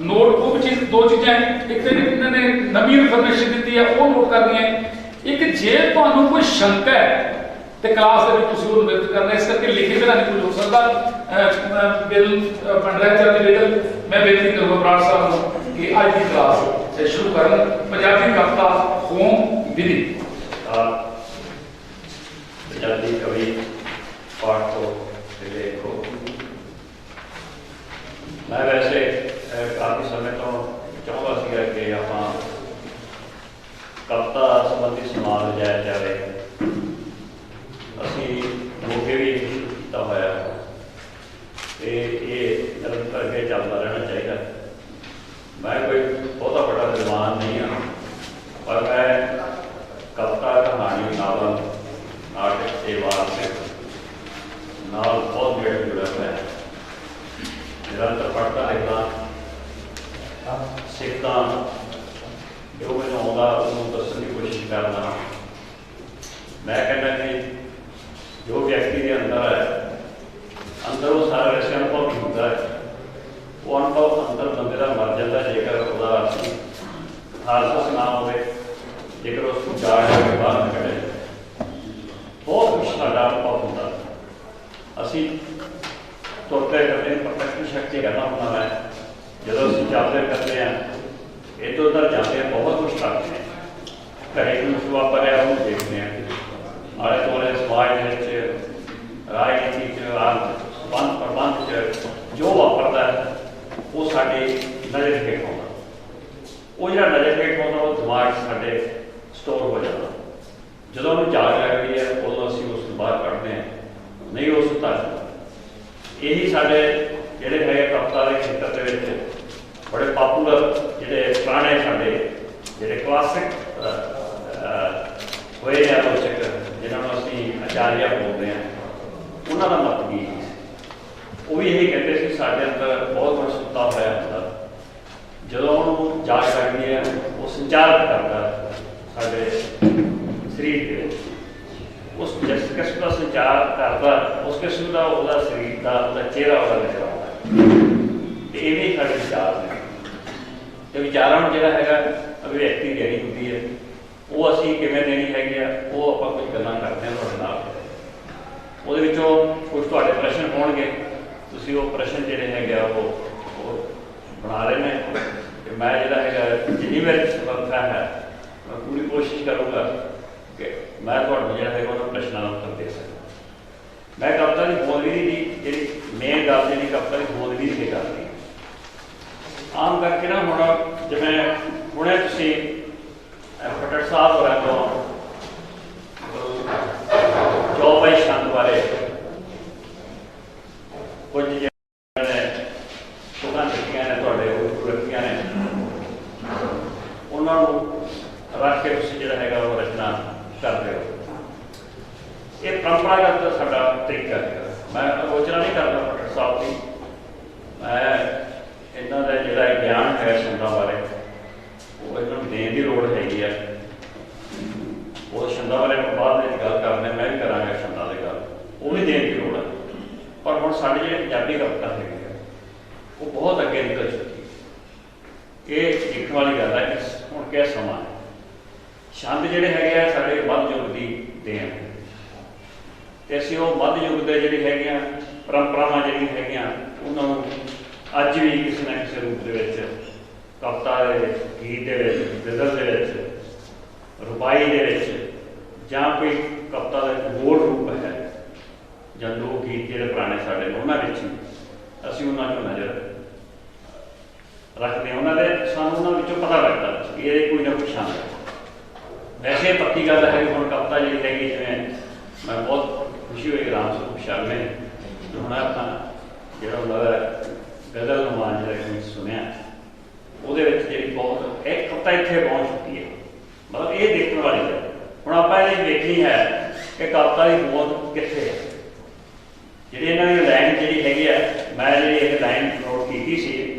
ਨੋਟ ਉਹ ਚੀਜ਼, ਦੋ ਚੀਜ਼ਾਂ ਹੈ, ਇੱਕ ਤਾਂ ਇਹਨਾਂ ਨੇ ਨਵੀਂ ਇਨਫੋਰਮੇਸ਼ਨ ਦਿੱਤੀ ਹੈ ਉਹ ਨੋਟ ਕਰਨੀ ਹੈ, ਇੱਕ ਜੇ ਤੁਹਾਨੂੰ ਕੋਈ ਸ਼ੰਕਾ ਹੈ ਤੇ ਕਲਾਸ ਦੇ ਵਿੱਚ ਤੁਸੀਂ ਉਹ ਵਿਅਕਤ ਕਰਨਾ। ਇਸ ਕਰਕੇ ਲਿਖੇ ਬਿਨਾਂ ਨਹੀਂ ਕੁਝ ਹੋ ਸਕਦਾ। ਬਿੱਲ ਪੰਡਰਾ ਚਰਨ ਦੇ ਬਿੱਲ ਮੈਂ ਬੇਨਤੀ ਕਰੂੰਗਾ ਬਰਾੜ ਸਾਹਿਬ ਨੂੰ ਕਿ ਅੱਜ ਦੀ ਕਲਾਸ ਸ਼ੁਰੂ ਕਰਨ ਪੰਜਾਬੀ ਕਵਿਤਾ ਹੋਮ ਵਿਧੀ। ਪੰਜਾਬੀ ਕਵੀ ਪਾਠ ਤੋਂ ਦੇਖੋ, ਮੈਂ ਵੈਸੇ ਕਾਫੀ ਸਮੇਂ ਤੋਂ ਚਾਹੁੰਦਾ ਸੀਗਾ ਕਿ ਆਪਾਂ ਕਵਿਤਾ ਸੰਬੰਧੀ ਸਮਾਜ ਲਿਜਾਇਆ ਜਾਵੇ। ਅਸੀਂ ਮੋਗੇ ਵੀ ਸ਼ੁਰੂ ਕੀਤਾ ਹੋਇਆ ਤੇ ਇਹ ਨਿਰੰਤਰ ਅੱਗੇ ਚੱਲਦਾ ਰਹਿਣਾ ਚਾਹੀਦਾ। ਮੈਂ ਕੋਈ ਬਹੁਤਾ ਵੱਡਾ ਵਿਦਵਾਨ ਨਹੀਂ ਹਾਂ, ਪਰ ਮੈਂ ਕਵਿਤਾ, ਕਹਾਣੀ, ਨਾਵਲ, ਨਾਟਕ ਤੇ ਵਾਰਤਕ ਨਾਲ ਬਹੁਤ ਨੇੜੇ ਜੁੜਿਆ ਹੋਇਆ ਹੈ। ਨਿਰੰਤਰ ਪੜ੍ਹਦਾ ਰਹਿੰਦਾ, ਸਿੱਖਦਾ, ਜੋ ਮੈਨੂੰ ਆਉਂਦਾ ਉਹਨੂੰ ਦੱਸਣ ਦੀ ਕੋਸ਼ਿਸ਼ ਕਰਦਾ। ਮੈਂ ਕਹਿੰਦਾ ਕਿ ਜੋ ਵਿਅਕਤੀ ਦੇ ਅੰਦਰ ਹੈ, ਅੰਦਰ ਉਹ ਸਾਰਾ ਰਸ ਅਨੁਭਵ ਹੁੰਦਾ ਹੈ। ਉਹ ਅਨੁਭਵ ਅੰਦਰ ਬੰਦੇ ਦਾ ਮਰ ਜਾਂਦਾ ਜੇਕਰ ਉਹਦਾ ਖਾਲਸਾ ਨਾ ਹੋਵੇ, ਜੇਕਰ ਉਸ ਨੂੰ ਜਾੜ ਕੇ ਬਾਹਰ ਨਿਕਲੇ। ਬਹੁਤ ਕੁਛ ਸਾਡਾ ਅਨੁਭਵ ਹੁੰਦਾ। ਅਸੀਂ ਤੁਰਦੇ ਕਰਦੇ ਪ੍ਰਤੱਖ ਸ਼ਕਤੀ ਕਰਨਾ ਹੁੰਦਾ ਹੈ। ਜਦੋਂ ਅਸੀਂ ਚੱਲਦੇ ਕਰਦੇ ਹਾਂ, ਇੱਧਰ ਉੱਧਰ ਜਾਂਦੇ ਹਾਂ, ਬਹੁਤ ਕੁਛ ਕਰਦੇ ਹਾਂ। ਘਰੇ ਨੂੰ ਵਾਪਰਿਆ ਉਹਨੂੰ ਦੇਖਦੇ ਹਾਂ, ਆਲੇ ਦੁਆਲੇ ਸਮਾਜ ਦੇ ਵਿੱਚ, ਰਾਜਨੀਤੀ 'ਚ, ਸੰਬੰਧ ਪ੍ਰਬੰਧ 'ਚ ਜੋ ਵਾਪਰਦਾ ਉਹ ਸਾਡੇ ਨਜ਼ਰ ਹੇਠ ਆਉਂਦਾ। ਉਹ ਜਿਹੜਾ ਨਜ਼ਰ ਹੇਠ ਆਉਂਦਾ ਉਹ ਦਿਮਾਗ 'ਚ ਸਾਡੇ ਸਟੋਰ ਹੋ ਜਾਂਦਾ। ਜਦੋਂ ਉਹਨੂੰ ਜਾਗ ਲੱਗਦੀ ਹੈ ਉਦੋਂ ਅਸੀਂ ਉਸ ਨੂੰ ਬਾਹਰ ਕੱਢਦੇ ਹਾਂ, ਨਹੀਂ ਉਸ ਤੱਕ। ਇਹੀ ਸਾਡੇ ਜਿਹੜੇ ਹੈਗੇ ਕਵਿਤਾ ਦੇ ਖੇਤਰ ਦੇ ਵਿੱਚ ਬੜੇ ਪਾਪੂਲਰ, ਜਿਹੜੇ ਪੁਰਾਣੇ ਸਾਡੇ ਜਿਹੜੇ ਕਲਾਸਿਕ ਹੋਏ ਆ ਆਲੋਚਕ, ਜਿਨ੍ਹਾਂ ਨੂੰ ਅਸੀਂ ਆਚਾਰੀਆ ਬੋਲਦੇ ਹਾਂ, ਉਹਨਾਂ ਦਾ ਮਤ ਵੀ ਉਹ ਵੀ ਇਹੀ ਕਹਿੰਦੇ ਸੀ ਸਾਡੇ ਅੰਦਰ ਬਹੁਤ ਕੁਝ ਸੁੱਤਾ ਹੋਇਆ ਹੁੰਦਾ। ਜਦੋਂ ਉਹਨੂੰ ਜਾਗ ਲੱਗਦੀ ਹੈ ਉਹ ਸੰਚਾਰ ਕਰਦਾ ਸਾਡੇ ਸਰੀਰ ਦੇ ਵਿੱਚ। ਉਸ ਜਿਸ ਕਿਸਮ ਦਾ ਸੰਚਾਰ ਕਰਦਾ, ਉਸ ਕਿਸਮ ਦਾ ਉਹਦਾ ਸਰੀਰ ਦਾ, ਉਹਦਾ ਚਿਹਰਾ ਉਹਦਾ ਨਜ਼ਰ ਆਉਂਦਾ। ਤੇ ਇਵੇਂ ਸਾਡੇ ਵਿਚਾਰ ਨੇ, ਤੇ ਵਿਚਾਰਾਂ ਨੂੰ ਜਿਹੜਾ ਹੈਗਾ ਅਭਿਵਿਅਕਤੀ ਦੇਣੀ ਹੁੰਦੀ ਹੈ। ਉਹ ਅਸੀਂ ਕਿਵੇਂ ਦੇਣੀ ਹੈਗੀ ਆ, ਉਹ ਆਪਾਂ ਕੁਝ ਗੱਲਾਂ ਕਰਦੇ ਹਾਂ ਤੁਹਾਡੇ ਨਾਲ। ਉਹਦੇ ਵਿੱਚੋਂ ਕੁਝ ਤੁਹਾਡੇ ਪ੍ਰਸ਼ਨ ਹੋਣਗੇ, ਤੁਸੀਂ ਉਹ ਪ੍ਰਸ਼ਨ ਜਿਹੜੇ ਹੈਗੇ ਆ ਉਹ ਬਣਾ ਰਹੇ ਨੇ। ਤੇ ਮੈਂ ਜਿਹੜਾ ਹੈਗਾ ਜਿੰਨੀ ਮੇਰੀ ਸਮਰੱਥਾ ਹੈ ਮੈਂ ਪੂਰੀ ਕੋਸ਼ਿਸ਼ ਕਰੂੰਗਾ ਕਿ ਮੈਂ ਤੁਹਾਨੂੰ ਜਿਹੜਾ ਹੈਗਾ ਉਹਨਾਂ ਪ੍ਰਸ਼ਨਾਂ ਦਾ ਉੱਤਰ ਦੇ ਸਕਾਂ। ਮੈਂ ਕਵਿਤਾ ਦੀ ਹੋਂਦਵੀਰੀ ਦੀ ਜਿਹੜੀ ਮੇਨ ਗੱਲ ਜਿਹੜੀ ਕਵਿਤਾ ਦੀ ਹੋਂਦਵੀਰੀ ਦੀ ਗੱਲ ਨਹੀਂ। ਆਮ ਕਰਕੇ ਨਾ ਹੁਣ ਜਿਵੇਂ ਹੁਣੇ ਤੁਸੀਂ ਫਟੜ ਸਾਹਿਬ ਹੋਰਾਂ ਤੋਂ ਜੋ ਭਾਈ ਛੰਦ ਬਾਰੇ ਕੁਝ ਜਿਹੜੇ ਨੇ ਤੁਕਾਂ ਦਿੱਤੀਆਂ ਨੇ, ਤੁਹਾਡੇ ਉਹ ਰੱਖੀਆਂ ਨੇ, ਉਹਨਾਂ ਨੂੰ ਰੱਖ ਕੇ ਤੁਸੀਂ ਜਿਹੜਾ ਹੈਗਾ ਉਹ ਰਚਨਾ ਕਰਦੇ ਹੋ। ਇਹ ਪਰੰਪਰਾਗਤ ਸਾਡਾ ਤਰੀਕਾ ਹੈਗਾ। ਮੈਂ ਆਲੋਚਨਾ ਨਹੀਂ ਕਰਦਾ ਫਟੜ ਸਾਹਿਬ ਦੀ, ਮੈਂ ਇਹਨਾਂ ਦਾ ਜਿਹੜਾ ਗਿਆਨ ਹੈ ਛੰਦਾਂ ਬਾਰੇ ਉਹ ਇਹਨਾਂ ਨੂੰ ਦੇਣ ਦੀ ਲੋੜ ਹੈਗੀ ਆ। ਉਹ ਛੰਦਾਂ ਬਾਰੇ ਬਾਅਦ ਵਿੱਚ ਗੱਲ ਕਰਨੇ, ਮੈਂ ਵੀ ਕਰਾਂਗਾ ਛੰਦਾਂ ਦੀ ਗੱਲ, ਉਹ ਵੀ ਦੇਣ ਦੀ ਲੋੜ ਹੈ। ਪਰ ਹੁਣ ਸਾਡੇ ਜਿਹੜੇ ਪੰਜਾਬੀ ਕਵਿਤਾ ਹੈਗੀ ਆ ਉਹ ਬਹੁਤ ਅੱਗੇ ਨਿਕਲ ਚੁੱਕੀ। ਇਹ ਦੇਖਣ ਵਾਲੀ ਗੱਲ ਹੈ ਕਿ ਹੁਣ ਕਿਆ ਸਮਾਂ ਹੈ। ਛੰਦ ਜਿਹੜੇ ਹੈਗੇ ਆ ਸਾਡੇ ਮੱਧ ਯੁੱਗ ਦੀ ਦੇਣ, ਤੇ ਅਸੀਂ ਉਹ ਮੱਧ ਯੁੱਗ ਦੇ ਜਿਹੜੀ ਹੈਗੀਆਂ ਪਰੰਪਰਾਵਾਂ ਜਿਹੜੀਆਂ ਹੈਗੀਆਂ ਉਹਨਾਂ ਨੂੰ ਅੱਜ ਵੀ ਕਿਸੇ ਨਾ ਕਿਸੇ ਰੂਪ ਦੇ ਵਿੱਚ ਕਵਿਤਾ ਦੇ ਗੀਤ ਦੇ ਵਿੱਚ, ਗਜ਼ਲ ਦੇ ਵਿੱਚ, ਰੁਬਾਈ ਦੇ ਵਿੱਚ, ਜਾਂ ਕੋਈ ਕਵਿਤਾ ਦਾ ਹੋਰ ਰੂਪ ਹੈ ਜਾਂ ਲੋਕ ਗੀਤ ਜਿਹੜੇ ਪੁਰਾਣੇ ਸਾਡੇ ਨੇ ਉਹਨਾਂ ਵਿੱਚ ਅਸੀਂ ਉਹਨਾਂ ਨੂੰ ਨਜ਼ਰ ਰੱਖਦੇ ਹਾਂ। ਉਹਨਾਂ ਦੇ ਸਾਨੂੰ ਉਹਨਾਂ ਵਿੱਚੋਂ ਪਤਾ ਲੱਗਦਾ ਕਿ ਇਹ ਕੋਈ ਨਾ ਕੋਈ ਸ਼ਾਨ ਹੈ। ਵੈਸੇ ਪੱਕੀ ਗੱਲ ਹੈ ਕਿ ਹੁਣ ਕਵਿਤਾ ਜਿਹੜੀ ਹੈਗੀ, ਜਿਵੇਂ ਮੈਂ ਬਹੁਤ ਖੁਸ਼ੀ ਹੋਈ ਰਾਮ ਸਰੂਪ ਸ਼ਰਮੇ ਹੁਣ ਆਪਾਂ ਜਿਹੜਾ ਉਹਨਾਂ ਦਾ ਗਜ਼ਲ ਨੁਮਾਨ ਜਿਹੜਾ ਗੀਤ ਸੁਣਿਆ, ਉਹਦੇ ਵਿੱਚ ਜਿਹੜੀ ਬਹੁਤ ਇੱਕ ਕਵਿਤਾ ਇੱਥੇ ਪਹੁੰਚ ਚੁੱਕੀ ਹੈ। ਮਤਲਬ ਇਹ ਦੇਖਣ ਵਾਲੀ ਹੈ। ਹੁਣ ਆਪਾਂ ਇਹ ਦੇਖਣੀ ਹੈ ਕਿ ਕਵਿਤਾ ਦੀ ਹੋਂਦ ਕਿੱਥੇ ਹੈ। ਜਿਹੜੀ ਇਹਨਾਂ ਦੀ ਲਾਈਨ ਜਿਹੜੀ ਹੈਗੀ ਆ, ਮੈਂ ਜਿਹੜੀ ਇੱਕ ਲਾਈਨ ਨੋਟ ਕੀਤੀ ਸੀ,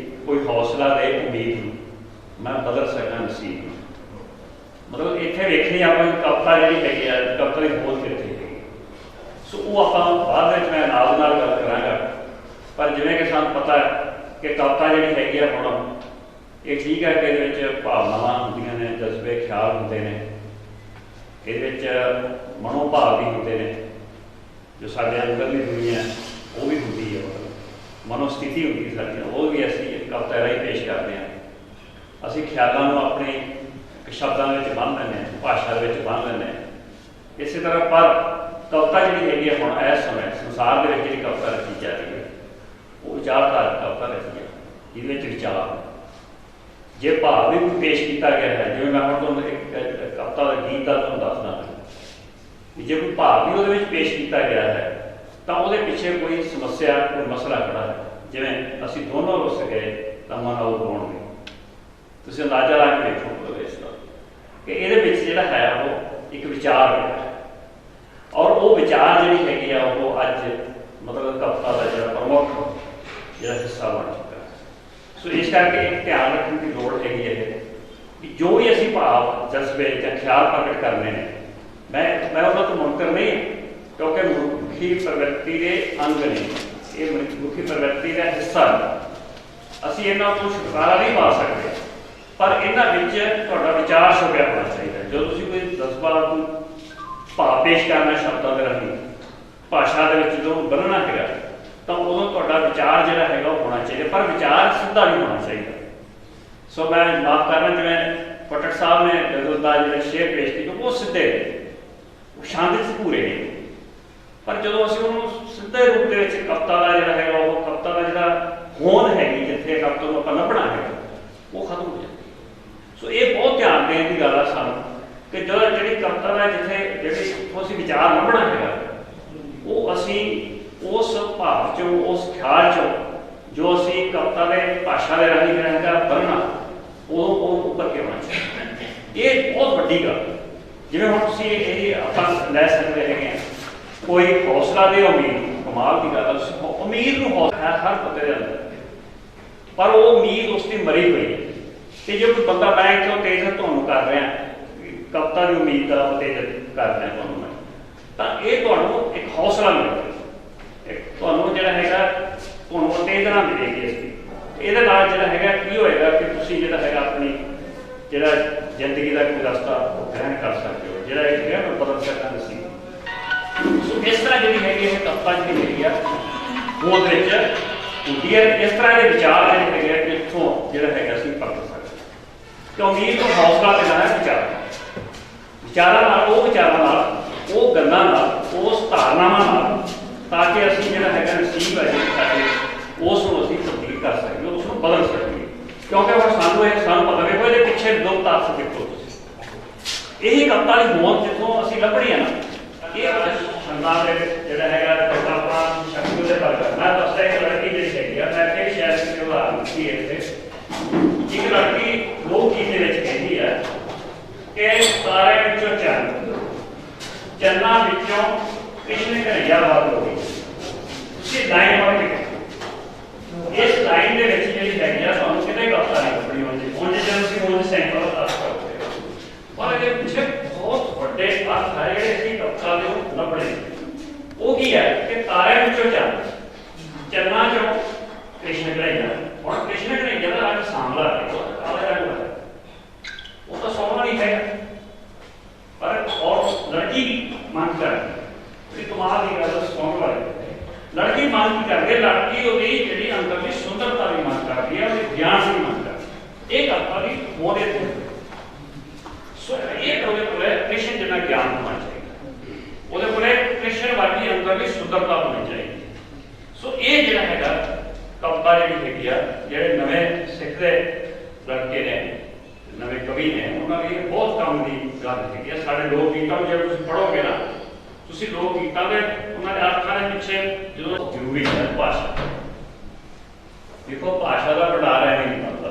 ਕੋਈ ਹੌਸਲਾ ਦੇ ਉਮੀਦ ਨੂੰ, मैं बदल सकता नसीब ਨੂੰ। मतलब ਇੱਥੇ ਵੇਖਣੀ ਆਪਾਂ ਕਵਿਤਾ ਜਿਹੜੀ ਹੈਗੀ ਆ ਕਵਿਤਾ ਦੀ ਖੋਜ ਕਿੱਥੇ ਹੈਗੀ। ਸੋ ਉਹ ਆਪਾਂ ਬਾਅਦ ਵਿੱਚ ਮੈਂ ਨਾਲ ਨਾਲ ਗੱਲ ਕਰਾਂਗਾ। ਪਰ ਜਿਵੇਂ ਕਿ ਸਾਨੂੰ ਪਤਾ ਕਿ ਕਵਿਤਾ ਜਿਹੜੀ ਹੈਗੀ ਆ ਹੁਣ ਇਹ ਠੀਕ ਹੈ ਕਿ ਇਹਦੇ ਵਿੱਚ ਭਾਵਨਾਵਾਂ ਹੁੰਦੀਆਂ ਨੇ, ਜਜ਼ਬੇ ਖਿਆਲ ਹੁੰਦੇ ਨੇ, ਇਹਦੇ ਵਿੱਚ ਮਨੋਭਾਵ ਵੀ ਹੁੰਦੇ ਨੇ, ਜੋ ਸਾਡੇ ਅੰਦਰਲੀ ਦੁਨੀਆ ਉਹ ਵੀ ਹੁੰਦੀ ਹੈ, ਮਤਲਬ ਮਨੋਸਥਿਤੀ ਹੁੰਦੀ ਸਾਡੀ, ਉਹ ਵੀ ਅਸੀਂ ਕਵਿਤਾ ਰਾਹੀਂ ਪੇਸ਼ ਕਰਦੇ ਹਾਂ। ਅਸੀਂ ਖਿਆਲਾਂ ਨੂੰ ਆਪਣੇ ਸ਼ਬਦਾਂ ਵਿੱਚ ਬੰਨ੍ਹ ਲੈਂਦੇ ਹਾਂ, ਭਾਸ਼ਾ ਦੇ ਵਿੱਚ ਬੰਨ੍ਹ ਲੈਂਦੇ ਹਾਂ। ਇਸੇ ਤਰ੍ਹਾਂ ਪਰ ਕਵਿਤਾ ਜਿਹੜੀ ਹੈਗੀ ਹੈ ਹੁਣ ਇਸ ਸਮੇਂ ਸੰਸਾਰ ਦੇ ਵਿੱਚ ਜਿਹੜੀ ਕਵਿਤਾ ਰਚੀ ਜਾ ਰਹੀ ਹੈ ਉਹ ਵਿਚਾਰਧਾਰਕ ਕਵਿਤਾ ਰਚੀ ਹੈ, ਜਿਹਦੇ ਵਿੱਚ ਵਿਚਾਰ ਜੇ ਭਾਵ ਵੀ ਪੇਸ਼ ਕੀਤਾ ਗਿਆ ਹੈ। ਜਿਵੇਂ ਮੈਂ ਹੁਣ ਤੁਹਾਨੂੰ ਇੱਕ ਕਵਿਤਾ ਦਾ ਗੀਤ ਦਾ ਤੁਹਾਨੂੰ ਦੱਸਦਾ ਵੀ ਜੇ ਕੋਈ ਭਾਵ ਵੀ ਉਹਦੇ ਵਿੱਚ ਪੇਸ਼ ਕੀਤਾ ਗਿਆ ਹੈ ਤਾਂ ਉਹਦੇ ਪਿੱਛੇ ਕੋਈ ਸਮੱਸਿਆ, ਕੋਈ ਮਸਲਾ ਖੜਾ ਹੈ। ਜਿਵੇਂ ਅਸੀਂ ਦੋਨੋਂ ਰੁੱਸ ਗਏ ਤਾਂ ਮਨ ਆਉ ਰੋਣਗੇ। ਤੁਸੀਂ ਅੰਦਾਜ਼ਾ ਲਾ ਕੇ ਵੇਖੋ ਉਹਦੇ ਇਸ ਦਾ ਕਿ ਇਹਦੇ ਵਿੱਚ ਜਿਹੜਾ ਹੈ ਉਹ ਇੱਕ ਵਿਚਾਰ ਹੈ, ਔਰ ਉਹ ਵਿਚਾਰ ਜਿਹੜੀ ਹੈਗੀ ਆ ਉਹ ਅੱਜ ਮਤਲਬ ਕਵਿਤਾ ਦਾ ਜਿਹੜਾ ਪ੍ਰਮੁੱਖ ਜਿਹੜਾ ਹਿੱਸਾ ਬਣ ਚੁੱਕਾ। ਸੋ ਇਸ ਕਰਕੇ ਇੱਕ ਧਿਆਨ ਰੱਖਣ ਦੀ ਲੋੜ ਹੈਗੀ ਹੈ ਕਿ ਜੋ ਵੀ ਅਸੀਂ ਭਾਵ, ਜਜ਼ਬੇ ਜਾਂ ਖਿਆਲ ਪ੍ਰਗਟ ਕਰਨੇ ਨੇ, ਮੈਂ ਉਹਨਾਂ ਤੋਂ ਮੁਨਕਰ ਨਹੀਂ, ਕਿਉਂਕਿ ਮਨੁੱਖੀ ਪ੍ਰਵਿਰਤੀ ਦੇ ਅੰਗ ਨੇ, ਇਹ ਮਨੁੱਖੀ ਪ੍ਰਵਿਰਤੀ ਦਾ ਹਿੱਸਾ ਨੇ। ਅਸੀਂ ਇਹਨਾਂ ਤੋਂ ਛੁਟਕਾਰਾ ਨਹੀਂ ਪਾ ਸਕਦੇ, ਪਰ ਇਹਨਾਂ ਵਿੱਚ ਤੁਹਾਡਾ ਵਿਚਾਰ ਛੁਪਿਆ ਹੋਣਾ ਚਾਹੀਦਾ। ਜਦੋਂ ਤੁਸੀਂ ਕੋਈ ਜਜ਼ਬਾ ਨੂੰ ਭਾਵ ਪੇਸ਼ ਕਰਨਾ ਸ਼ਬਦਾਂ ਦੇ ਰਾਹੀਂ, ਭਾਸ਼ਾ ਦੇ ਵਿੱਚ ਜਦੋਂ ਬੰਨ੍ਹਣਾ ਹੈਗਾ ਤਾਂ ਉਦੋਂ ਤੁਹਾਡਾ ਵਿਚਾਰ ਜਿਹੜਾ ਹੈਗਾ ਉਹ ਹੋਣਾ ਚਾਹੀਦਾ, ਪਰ ਵਿਚਾਰ ਸਿੱਧਾ ਨਹੀਂ ਹੋਣਾ ਚਾਹੀਦਾ। ਸੋ ਮੈਂ ਮਾਫ ਕਰਨਾ, ਜਿਵੇਂ ਭੱਟੜ ਸਾਹਿਬ ਨੇ ਗਜ਼ਲ ਦਾ ਜਿਹੜਾ ਸ਼ੇਅਰ ਪੇਸ਼ ਕੀਤਾ ਉਹ ਸਿੱਧੇ ਉਹ ਸ਼ਾਂਤੀ 'ਚ ਪੂਰੇ ਨੇ, ਪਰ ਜਦੋਂ ਅਸੀਂ ਉਹਨੂੰ ਸਿੱਧੇ ਰੂਪ ਦੇ ਵਿੱਚ ਕਵਿਤਾ ਦਾ ਜਿਹੜਾ ਹੈਗਾ ਉਹ ਕਵਿਤਾ ਦਾ ਜਿਹੜਾ ਹੋਂਦ ਹੈਗੀ, ਜਿੱਥੇ ਕਵਿਤਾ ਨੂੰ ਆਪਾਂ ਲੱਭਣਾ ਹੈਗਾ ਉਹ ਖਤਮ ਹੋ ਜਾਂਦੀ। ਸੋ ਇਹ ਬਹੁਤ ਧਿਆਨ ਦੇਣ ਦੀ ਗੱਲ ਆ ਸਾਨੂੰ ਕਿ ਜਦੋਂ ਜਿਹੜੀ ਕਵਿਤਾ ਦਾ ਜਿਹੜੀ ਉੱਥੋਂ ਅਸੀਂ ਵਿਚਾਰ ਲੱਭਣਾ ਹੈਗਾ ਉਹ ਅਸੀਂ ਉਸ ਭਾਵ 'ਚੋਂ, ਉਸ ਖਿਆਲ 'ਚੋਂ ਜੋ ਅਸੀਂ ਕਵਿਤਾ ਦੇ ਭਾਸ਼ਾ ਦੇ ਰਾਹੀਂ ਹੈਗਾ ਬਣਨਾ ਉਹ ਉੱਪਰ ਕੇ ਆਉਣਾ ਚਾਹੀਦਾ। ਇਹ ਬਹੁਤ ਵੱਡੀ ਗੱਲ। ਜਿਵੇਂ ਹੁਣ ਤੁਸੀਂ ਇਹ ਆਪਾਂ ਲੈ ਸਕਦੇ ਹੈਗੇ ਹਾਂ, ਕੋਈ ਹੌਸਲਾ ਦੇ ਉਮੀਦ, ਕਮਾਲ ਦੀ ਗੱਲ, ਉਮੀਦ ਨੂੰ ਹੌਸਲਾ ਹਰ ਬੰਦੇ ਦੇ ਅੰਦਰ, ਪਰ ਉਹ ਉਮੀਦ ਉਸ ਦੀ ਮਰੀ ਹੋਈ ਹੈ। ਤੇ ਜੇ ਕੋਈ ਬੰਦਾ ਮੈਂ ਇੱਥੋਂ ਤੇਜ਼ ਤੁਹਾਨੂੰ ਕਰ ਰਿਹਾ, ਕਵਿਤਾ ਦੀ ਉਮੀਦ ਦਾ ਤੇਜ਼ ਕਰ ਰਿਹਾ ਤੁਹਾਨੂੰ ਮੈਂ, ਤਾਂ ਇਹ ਤੁਹਾਨੂੰ ਇੱਕ ਹੌਸਲਾ ਮਿਲੇਗਾ, ਤੁਹਾਨੂੰ ਜਿਹੜਾ ਹੈਗਾ ਤੁਹਾਨੂੰ ਉਤੇਜਨਾ ਮਿਲੇਗੀ ਇਸ ਦੀ। ਇਹਦੇ ਨਾਲ ਜਿਹੜਾ ਹੈਗਾ ਕੀ ਹੋਏਗਾ ਕਿ ਤੁਸੀਂ ਜਿਹੜਾ ਹੈਗਾ ਆਪਣੀ ਜਿਹੜਾ ਜ਼ਿੰਦਗੀ ਦਾ ਕੋਈ ਰਸਤਾ ਗ੍ਰਹਿਣ ਕਰ ਸਕਦੇ ਹੋ, ਜਿਹੜਾ ਇਹ ਹੈਗਾ ਮੈਂ ਬਦਲ ਸਕਦਾ ਨਸੀਬ। ਸੋ ਇਸ ਤਰ੍ਹਾਂ ਜਿਹੜੀ ਹੈਗੀ ਇਹ ਕਵਿਤਾ ਜਿਹੜੀ ਹੈਗੀ ਆ ਉਹਦੇ ਵਿੱਚ ਹੁੰਦੀ ਹੈ। ਇਸ ਤਰ੍ਹਾਂ ਦੇ ਵਿਚਾਰ ਜਿਹੜੇ ਹੈਗੇ ਆ ਇੱਥੋਂ ਜਿਹੜਾ ਹੈਗਾ ਅਸੀਂ ਪਕੜ ਸਕਦੇ ਕਿ ਉਮੀਦ ਨੂੰ ਹੌਸਲਾ ਦੇਣਾ ਹੈ ਵਿਚਾਰਾਂ ਨਾਲ, ਉਹ ਵਿਚਾਰਾਂ ਨਾਲ, ਉਹ ਗੱਲਾਂ ਨਾਲ, ਉਸ ਧਾਰਨਾਵਾਂ ਨਾਲ, ਤਾਂ ਕਿ ਅਸੀਂ ਜਿਹੜਾ ਹੈਗਾ ਨਸੀਬ ਹੈ ਜਿਹੜੀ ਸਾਡੇ ਉਸ ਨੂੰ ਅਸੀਂ ਤਬਦੀਲ ਕਰ ਸਕੀਏ, ਉਸ ਨੂੰ ਬਦਲ ਸਕੀਏ। ਕਿਉਂਕਿ ਹੁਣ ਸਾਨੂੰ ਪਤਾ ਵੇਖੋ ਇਹਦੇ ਪਿੱਛੇ ਦੋ ਤੱਥ ਦੇਖੋ ਤੁਸੀਂ। ਇਹੀ ਕਵਿਤਾ ਦੀ ਹੋਂਦ ਜਿੱਥੋਂ ਅਸੀਂ ਲੱਭਣੀ ਹੈ ਨਾ, ਇਹ ਛੰਦਾਂ ਦੇ ਜਿਹੜਾ ਹੈਗਾ ਆਪਣਾ ਸ਼ਕਤੀ ਦੇ ਪਰ ਮੈਂ ਦੱਸਦਾ ਇੱਕ ਲੜਕੀ ਜਿਹੜੀ ਹੈਗੀ ਆ, ਮੈਂ ਕਿਹੜੀ ਸ਼ਾਇਦ ਕਿ ਉਦਾਹਰਨ ਦਿੱਤੀ ਹੈ ਇੱਥੇ। ਇੱਕ ਲੜਕੀ ਲੋਕ ਗੀਤ ਦੇ ਵਿੱਚ ਕਹਿੰਦੀ ਹੈ ਕਿ ਤਾਰੇ ਵਿੱਚੋਂ ਚੰਨਾਂ ਵਿੱਚੋਂ ਕ੍ਰਿਸ਼ਨ ਕਨ੍ਹਈਆ ਬਾਤ ਹੋ ਗਈ। ਤੁਸੀਂ ਲਾਈਨ ਪੜ੍ਹ ਕੇ ਇਸ ਲਾਈਨ ਦੇ ਵਿੱਚ ਜਿਹੜੀ ਹੈਗੀ ਆ ਤੁਹਾਨੂੰ ਕਿਤੇ ਕਵਿਤਾ ਨਹੀਂ ਲੱਭਣੀ ਹੁੰਦੀ। ਹੁਣ ਜੇ ਤੁਸੀਂ ਹੁਣ ਸੈਂਪਲ ਦੱਸ ਸਕਦੇ ਹੋ, ਪਰ ਇਹਦੇ ਪਿੱਛੇ ਬਹੁਤ ਵੱਡੇ ਅਰਥ ਹੈ ਜਿਹੜੇ ਅਸੀਂ ਕਵਿਤਾ ਦੇ ਲੱਭਣੇ। ਉਹ ਕੀ ਹੈ ਕਿ ਤਾਰਿਆਂ ਵਿੱਚੋਂ ਚੰਨਾਂ ਚੋਂ ਕ੍ਰਿਸ਼ਨ ਕਨ੍ਹਈਆ। ਹੁਣ ਕ੍ਰਿਸ਼ਨ ਕਨ੍ਹਈਆ ਦਾ ਰੰਗ ਸਾਂਵਲਾ ਹੈ, ਕਾਲਾ ਰੰਗ ਹੈ, ਉਹ ਤਾਂ ਸੋਹਣਾ ਨਹੀਂ ਹੈ, ਪਰ ਔਰ ਲੜਕੀ ਮੰਗ ਕਰਦੀ ਕਮਾਲ ਦੀ ਗੱਲ ਸੌਂਗ ਵਾਲੀ ਲੜਕੀ ਮੰਗ ਕੀ ਕਰਦੀ ਹੈ, ਲੜਕੀ ਉਹਦੀ ਜਿਹੜੀ ਅੰਦਰਲੀ ਸੁੰਦਰਤਾ ਦੀ ਮੰਗ ਕਰਦੀ ਹੈ, ਉਹਦੇ ਗਿਆਨ ਦੀ ਮੰਗ ਕਰਦੀ ਹੈ। ਇਹ ਕਵਿਤਾ ਦੀ ਮੋਹਰੇ ਤੇ ਸੋ ਇਹ ਉਹਦੇ ਕੋਲੇ ਕ੍ਰਿਸ਼ਨ ਜਿੰਨਾ ਗਿਆਨ ਹੋਣਾ ਚਾਹੀਦਾ, ਉਹਦੇ ਕੋਲੇ ਕ੍ਰਿਸ਼ਨ ਵਰਗੀ ਅੰਦਰਲੀ ਸੁੰਦਰਤਾ ਹੋਣੀ ਚਾਹੀਦੀ। ਸੋ ਇਹ ਜਿਹੜਾ ਹੈਗਾ ਕਵਿਤਾ ਜਿਹੜੀ ਹੈਗੀ ਆ, ਜਿਹੜੇ ਨਵੇਂ ਸਿੱਖਦੇ ਲੜਕੇ ਨੇ, ਨਵੇਂ ਕਵੀ ਨੇ, ਉਹਨਾਂ ਦੀ ਬਹੁਤ ਕੰਮ ਦੀ ਗੱਲ ਹੈਗੀ ਆ। ਸਾਡੇ ਲੋਕ ਗੀਤਾਂ ਨੂੰ ਜੇ ਤੁਸੀਂ ਪੜ੍ਹੋਗੇ ਨਾ, ਤੁਸੀਂ ਲੋਕ ਗੀਤਾਂ ਦੇ ਉਹਨਾਂ ਦੇ ਅਰਥਾਂ ਦੇ ਪਿੱਛੇ ਜਦੋਂ ਜ਼ਰੂਰੀ ਹੈ ਭਾਸ਼ਾ। ਦੇਖੋ ਭਾਸ਼ਾ ਦਾ ਭੰਡਾਰ ਐਵੇਂ ਨਹੀਂ ਬਣਦਾ,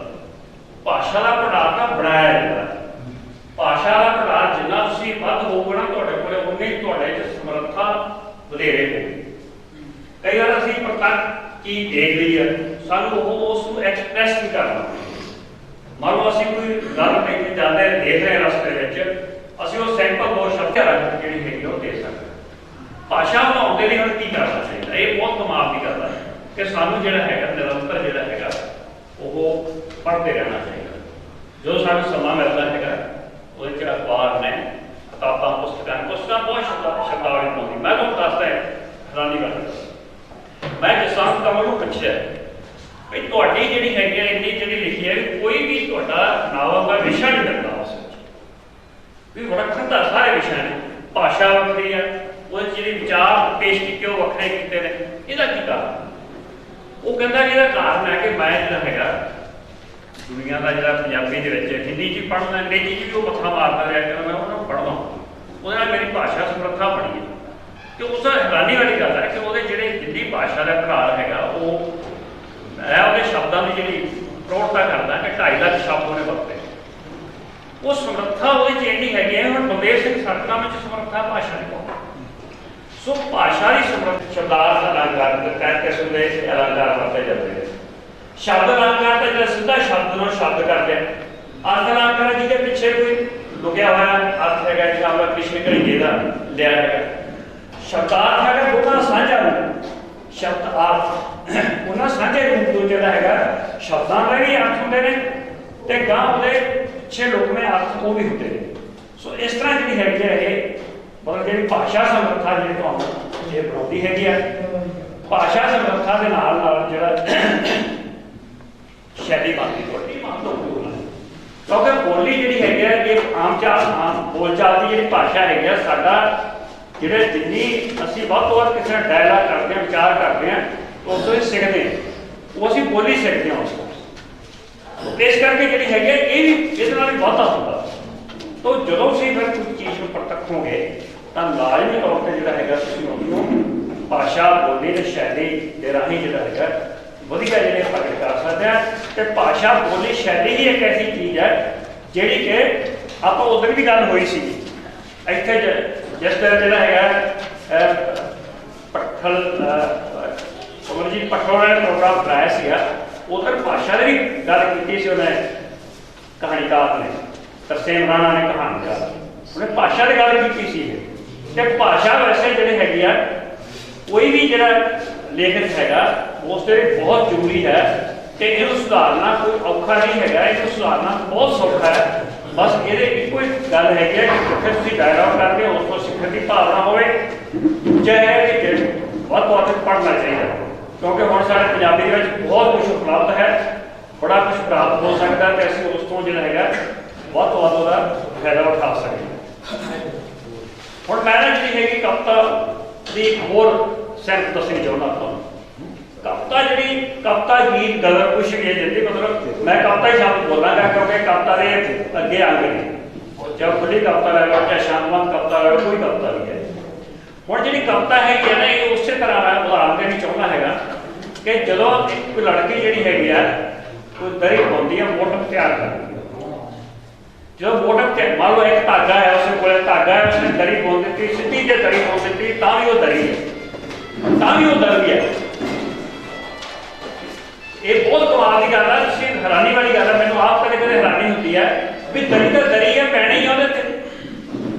ਭਾਸ਼ਾ ਦਾ ਭੰਡਾਰ ਤਾਂ ਬਣਾਇਆ ਜਾਂਦਾ। ਭਾਸ਼ਾ ਦਾ ਭੰਡਾਰ ਜਿੰਨਾ ਤੁਸੀਂ ਵੱਧ ਹੋਊਗਾ ਨਾ ਤੁਹਾਡੇ ਕੋਲ, ਉਨੀ ਤੁਹਾਡੇ 'ਚ ਸਮਰੱਥਾ ਵਧੇਰੇ ਹੋਊਗੀ। ਕਈ ਵਾਰ ਅਸੀਂ ਪ੍ਰਤੱਖ ਚੀਜ਼ ਦੇਖ ਲਈ ਹੈ, ਸਾਨੂੰ ਉਹ ਉਸ ਨੂੰ ਐਕਸਪ੍ਰੈਸ ਨਹੀਂ ਕਰਨਾ। ਮੰਨ ਲਓ ਅਸੀਂ ਕੋਈ ਗੱਲ ਲੈ ਕੇ ਜਾਂਦੇ ਦੇਖ ਰਹੇ ਰਸਤੇ ਵਿੱਚ, ਅਸੀਂ ਉਹ ਸੈਂਪਲ ਬਹੁਤ ਸ਼ਬਦ ਰੱਖ ਜਿਹੜੀ ਹੈਗੀ ਉਹ ਦੇ ਸਕਦੇ। ਭਾਸ਼ਾ ਬਣਾਉਣ ਦੇ ਲਈ ਹੁਣ ਕੀ ਕਰਨਾ ਚਾਹੀਦਾ? ਇਹ ਬਹੁਤ ਕਮਾਲ ਦੀ ਗੱਲ ਹੈ ਕਿ ਸਾਨੂੰ ਜਿਹੜਾ ਹੈਗਾ ਨਿਰੰਤਰ ਜਿਹੜਾ ਹੈਗਾ ਉਹ ਪੜ੍ਹਦੇ ਰਹਿਣਾ ਚਾਹੀਦਾ। ਜੋ ਸਾਨੂੰ ਸਮਾਂ ਮਿਲਦਾ ਹੈਗਾ ਉਹਦੇ 'ਚ ਅਖਬਾਰ ਨੇ, ਕਿਤਾਬਾਂ, ਪੁਸਤਕਾਂ ਬਹੁਤ ਸ਼ਬਦਾਵਲੀ ਪਾਉਂਦੀ। ਮੈਂ ਤੁਹਾਨੂੰ ਦੱਸਦਾ ਹੈਰਾਨੀ ਗੱਲ, ਮੈਂ ਜਸਵੰਤ ਕਮਲ ਨੂੰ ਪੁੱਛਿਆ ਵੀ ਤੁਹਾਡੀ ਜਿਹੜੀ ਹੈਗੀ ਇੰਨੀ ਜਿਹੜੀ ਲਿਖੀ ਹੈ ਵੀ ਕੋਈ ਵੀ ਤੁਹਾਡਾ ਨਾਵਲ ਦਾ ਵਿਸ਼ਾ ਨਹੀਂ ਲੱਗਦਾ ਉਸ ਵਿੱਚ, ਵੀ ਵੱਖਰਾ ਸਾਰੇ ਵਿਸ਼ਾ ਨੇ, ਭਾਸ਼ਾ ਵੱਖਰੀ ਹੈ, ਉਹਦੇ ਜਿਹੜੇ ਵਿਚਾਰ ਪੇਸ਼ ਕੀਤੇ ਉਹ ਵੱਖਰੇ ਕੀਤੇ ਨੇ, ਇਹਦਾ ਕੀ ਕਾਰਨ? ਉਹ ਕਹਿੰਦਾ ਇਹਦਾ ਕਾਰਨ ਹੈ ਕਿ ਮੈਂ ਜਿਹੜਾ ਹੈਗਾ ਦੁਨੀਆ ਦਾ ਜਿਹੜਾ ਪੰਜਾਬੀ ਦੇ ਵਿੱਚ ਹਿੰਦੀ 'ਚ ਪੜ੍ਹਨਾ, ਅੰਗਰੇਜ਼ੀ 'ਚ ਵੀ ਉਹ ਮੱਥਾ ਮਾਰਦਾ ਰਿਹਾ ਕਿ ਮੈਂ ਉਹਨਾਂ ਨੂੰ ਪੜ੍ਹਦਾ, ਉਹਦੇ ਨਾਲ ਮੇਰੀ ਭਾਸ਼ਾ ਸਮਰੱਥਾ ਬਣੀ ਹੈ। ਤੇ ਉਸ ਹੈਰਾਨੀ ਵਾਲੀ ਗੱਲ ਹੈ ਕਿ ਉਹਦੇ ਜਿਹੜੇ ਹਿੰਦੀ ਭਾਸ਼ਾ ਦਾ ਅਧਿਕਾਰ ਹੈਗਾ ਉਹ ਮੈਂ ਉਹਦੇ ਸ਼ਬਦਾਂ ਦੀ ਜਿਹੜੀ ਪ੍ਰੋੜਤਾ ਕਰਦਾ ਕਿ 2.5 ਲੱਖ ਸ਼ਬਦ ਉਹਨੇ ਵਰਤੇ। ਉਹ ਸਮਰੱਥਾ ਉਹਦੇ 'ਚ ਇੰਨੀ ਹੈਗੀ ਹੈ। ਹੁਣ ਬਲਦੇਵ ਸਿੰਘ ਸਤਨਾਮ ਵਿੱਚ ਸਮਰੱਥਾ ਭਾਸ਼ਾ ਦੀ ਬਹੁਤ। ਸੋ ਭਾਸ਼ਾ ਦੀ ਸਮਰੱਥਾ, ਸ਼ਬਦਾਰਥ ਅਲੰਕਾਰ ਕਹਿ ਕਿਸਮ ਦੇ ਅਲੰਕਾਰ ਵਰਤੇ ਜਾਂਦੇ ਨੇ। ਸ਼ਬਦ ਅਲੰਕਾਰ ਤਾਂ ਜਿਹੜਾ ਸਿੱਧਾ ਸ਼ਬਦ ਨੂੰ ਸ਼ਬਦ ਕਰਦੇ ਆ। ਅਰਥ ਅਲੰਕਾਰ ਜਿਹਦੇ ਪਿੱਛੇ ਕੋਈ ਲੁਕਿਆ ਹੋਇਆ ਅਰਥ ਹੈਗਾ, ਜਿਵੇਂ ਆਪਾਂ ਪਿਛਲੇ ਘੜੀਏ ਦਾ ਲਿਆ ਹੈਗਾ। ਸ਼ਬਦਾਰਥ ਹੈਗਾ ਦੋਨਾਂ ਸਾਂਝਾ ਰੂਪ, ਸ਼ਬਦ ਅਰਥ ਉਹਨਾਂ ਸਾਂਝੇ ਰੂਪ ਤੋਂ ਜਿਹੜਾ ਹੈਗਾ ਸ਼ਬਦਾਂ ਦੇ ਵੀ ਅਰਥ ਹੁੰਦੇ ਨੇ ਤੇ ਗਾਂ ਉਹਦੇ ਪਿੱਛੇ ਲੁਕਵੇਂ ਅਰਥ ਉਹ ਵੀ ਹੁੰਦੇ ਨੇ। ਸੋ ਇਸ ਤਰ੍ਹਾਂ ਜਿਹੜੀ ਹੈਗੀ ਹੈ ਇਹ ਮਤਲਬ ਜਿਹੜੀ ਭਾਸ਼ਾ ਸਮਰੱਥਾ ਜਿਹੜੀ ਤੁਹਾਨੂੰ ਇਹ ਬਣਾਉਂਦੀ ਹੈਗੀ ਆ। ਭਾਸ਼ਾ ਸਮਰੱਥਾ ਦੇ ਨਾਲ ਨਾਲ ਜਿਹੜਾ ਸ਼ੈਲੀ ਬਣਦੀ ਤੁਹਾਡੀ ਮਹੱਤਵਪੂਰਨ ਹੈ, ਕਿਉਂਕਿ ਬੋਲੀ ਜਿਹੜੀ ਹੈਗੀ ਆ ਇਹ ਆਮ ਬੋਲਚਾਲ ਦੀ ਜਿਹੜੀ ਭਾਸ਼ਾ ਹੈਗੀ ਆ, ਸਾਡਾ ਜਿਹੜੇ ਜਿੰਨੀ ਅਸੀਂ ਵੱਧ ਤੋਂ ਵੱਧ ਕਿਸੇ ਨਾਲ ਡਾਇਲਾਗ ਕਰਦੇ ਹਾਂ, ਵਿਚਾਰ ਕਰਦੇ ਹਾਂ, ਉਸ ਤੋਂ ਸਿੱਖਦੇ ਹਾਂ, ਉਹ ਅਸੀਂ ਬੋਲੀ ਸਿੱਖਦੇ ਹਾਂ ਉਸ ਤੋਂ। ਇਸ ਕਰਕੇ ਜਿਹੜੀ ਹੈਗੀ ਇਹ ਵੀ ਇਹਦੇ ਨਾਲ ਵੀ ਵਾਧਾ ਹੁੰਦਾ। ਤਾਂ ਜਦੋਂ ਤੁਸੀਂ ਫਿਰ ਕੋਈ ਚੀਜ਼ ਨੂੰ ਪਰਤੱਖੋਗੇ ਤਾਂ ਲਾਜ਼ਮੀ ਤੌਰ 'ਤੇ ਜਿਹੜਾ ਹੈਗਾ ਤੁਸੀਂ ਉਹਨੂੰ ਭਾਸ਼ਾ, ਬੋਲੀ ਤੇ ਸ਼ੈਲੀ ਦੇ ਰਾਹੀਂ ਜਿਹੜਾ ਹੈਗਾ ਵਧੀਆ ਜਿਹੜੇ ਪ੍ਰਗਟ ਕਰ ਸਕਦੇ ਹਾਂ। ਤੇ ਭਾਸ਼ਾ, ਬੋਲੀ, ਸ਼ੈਲੀ ਹੀ ਇੱਕ ਐਸੀ ਚੀਜ਼ ਹੈ ਜਿਹੜੀ ਕਿ ਆਪਾਂ ਉਦੋਂ ਵੀ ਗੱਲ ਹੋਈ ਸੀ ਇੱਥੇ ਜਿਸ ਤਰ੍ਹਾਂ ਜਿਹੜਾ ਹੈਗਾ ਪੱਠਲ ਅਮਰਜੀਤ ਪਟਵਾਰ ਨੇ ਪ੍ਰੋਗਰਾਮ ਬਣਾਇਆ ਸੀਗਾ, ਉਧਰ ਭਾਸ਼ਾ ਦੀ ਵੀ ਗੱਲ ਕੀਤੀ ਸੀ ਉਹਨੇ, ਕਹਾਣੀਕਾਰ ਨੇ, ਤਰਸੇਮ ਰਾਣਾ ਨੇ ਕਹਾਣੀਕਾਰ, ਉਹਨੇ ਭਾਸ਼ਾ ਦੀ ਗੱਲ ਕੀਤੀ ਸੀ। ਤੇ ਭਾਸ਼ਾ ਵੈਸੇ ਜਿਹੜੇ ਹੈਗੀ ਆ ਕੋਈ ਵੀ ਜਿਹੜਾ ਲੇਖਕ ਹੈਗਾ ਉਸ ਦੇ ਬਹੁਤ ਜ਼ਰੂਰੀ ਹੈ ਤੇ ਇਹਨੂੰ ਸੁਧਾਰਨਾ ਕੋਈ ਔਖਾ ਨਹੀਂ ਹੈਗਾ, ਇਹਨੂੰ ਸੁਧਾਰਨਾ ਬਹੁਤ ਸੌਖਾ ਹੈ। ਬਸ ਇਹਦੇ ਇੱਕੋ ਹੀ ਗੱਲ ਹੈਗੀ ਹੈ ਕਿ ਜਿੱਥੇ ਤੁਸੀਂ ਡਾਇਲੌਗ ਕਰਦੇ ਹੋ ਉਸ ਤੋਂ ਸਿੱਖਣ ਦੀ ਭਾਵਨਾ ਹੋਵੇ। ਦੂਜਾ ਹੈ ਕਿ ਵੱਧ ਤੋਂ ਵੱਧ ਪੜ੍ਹਨਾ ਚਾਹੀਦਾ, ਕਿਉਂਕਿ ਹੁਣ ਸਾਡੇ ਪੰਜਾਬੀ ਦੇ ਵਿੱਚ ਬਹੁਤ ਕੁਝ ਉਪਲਬਧ ਹੈ, ਬੜਾ ਕੁਝ ਪ੍ਰਾਪਤ ਹੋ ਸਕਦਾ ਤੇ ਅਸੀਂ ਉਸ ਤੋਂ ਜਿਹੜਾ ਹੈਗਾ ਵੱਧ ਤੋਂ ਵੱਧ ਉਹਦਾ ਫਾਇਦਾ ਉਠਾ ਸਕਦੇ। ਹੁਣ ਮੈਂ ਨਾ ਜਿਹੜੀ ਹੈਗੀ ਕਵਿਤਾ ਦੀ ਹੋਰ ਸਿਰਫ ਦੱਸਣੀ ਚਾਹੁੰਦਾ ਤੁਹਾਨੂੰ। ਕਵਿਤਾ ਜਿਹੜੀ ਕਵਿਤਾ ਗੀਤ ਗਦਰ ਕੁਛ ਵੀ ਹੈ ਜਿੰਦੀ ਮਤਲਬ ਮੈਂ ਕਵਿਤਾ ਹੀ ਸ਼ਬਦ ਬੋਲਾਂਗਾ ਕਿਉਂਕਿ ਕਵਿਤਾ ਦੇ ਅੱਗੇ ਆ ਗਏ ਚਾਹੇ ਖੁੱਲੀ ਕਵਿਤਾ ਲੈ ਲਓ ਚਾਹੇ ਸ਼ਾਂਤਮਈ ਕਵਿਤਾ ਲੈ ਲਓ, ਕੋਈ ਕਵਿਤਾ ਨਹੀਂ ਹੈ। ਹੁਣ ਜਿਹੜੀ ਕਵਿਤਾ ਹੈਗੀ ਹੈ ਨਾ ਇਹ ਉਸੇ ਤਰ੍ਹਾਂ ਮੈਂ ਉਦਾਹਰਨ ਦੇਣੀ ਚਾਹੁੰਦਾ ਹੈਗਾ ਕਿ ਜਦੋਂ ਇੱਕ ਲੜਕੀ ਜਿਹੜੀ ਹੈਗੀ ਆ ਕੋਈ ਦਰੀ ਪਾਉਂਦੀ ਹੈ, ਮੋਟਮ ਤਿਆਰ ਕਰਦੀ ਹੈ। ਜਦੋਂ ਮੋਟਮ ਤੇ ਮੰਨ ਲਓ ਇੱਕ ਧਾਗਾ ਹੈ, ਉਸੇ ਕੋਲ ਧਾਗਾ ਹੈ, ਉਸਨੇ ਦਰੀ ਪਾਉਣ ਦਿੱਤੀ, ਸਿੱਧੀ ਜੇ ਦਰੀ ਪਾਉਣ ਦਿੱਤੀ ਤਾਂ ਵੀ ਉਹ ਦਰੀ ਹੈ, ਤਾਂ ਵੀ ਉਹ ਦਰੀ ਹੈ। ਇਹ ਬਹੁਤ ਕਮਾਲ ਦੀ ਗੱਲ ਹੈ, ਤੁਸੀਂ ਹੈਰਾਨੀ ਵਾਲੀ ਗੱਲ ਹੈ। ਮੈਨੂੰ ਆਪ ਕਦੇ ਕਦੇ ਹੈਰਾਨੀ ਹੁੰਦੀ ਹੈ ਵੀ ਦਰੀ ਤਾਂ ਦਰੀ ਹੈ, ਪੈਣੀ ਹੈ ਉਹਦੇ ਤੇ,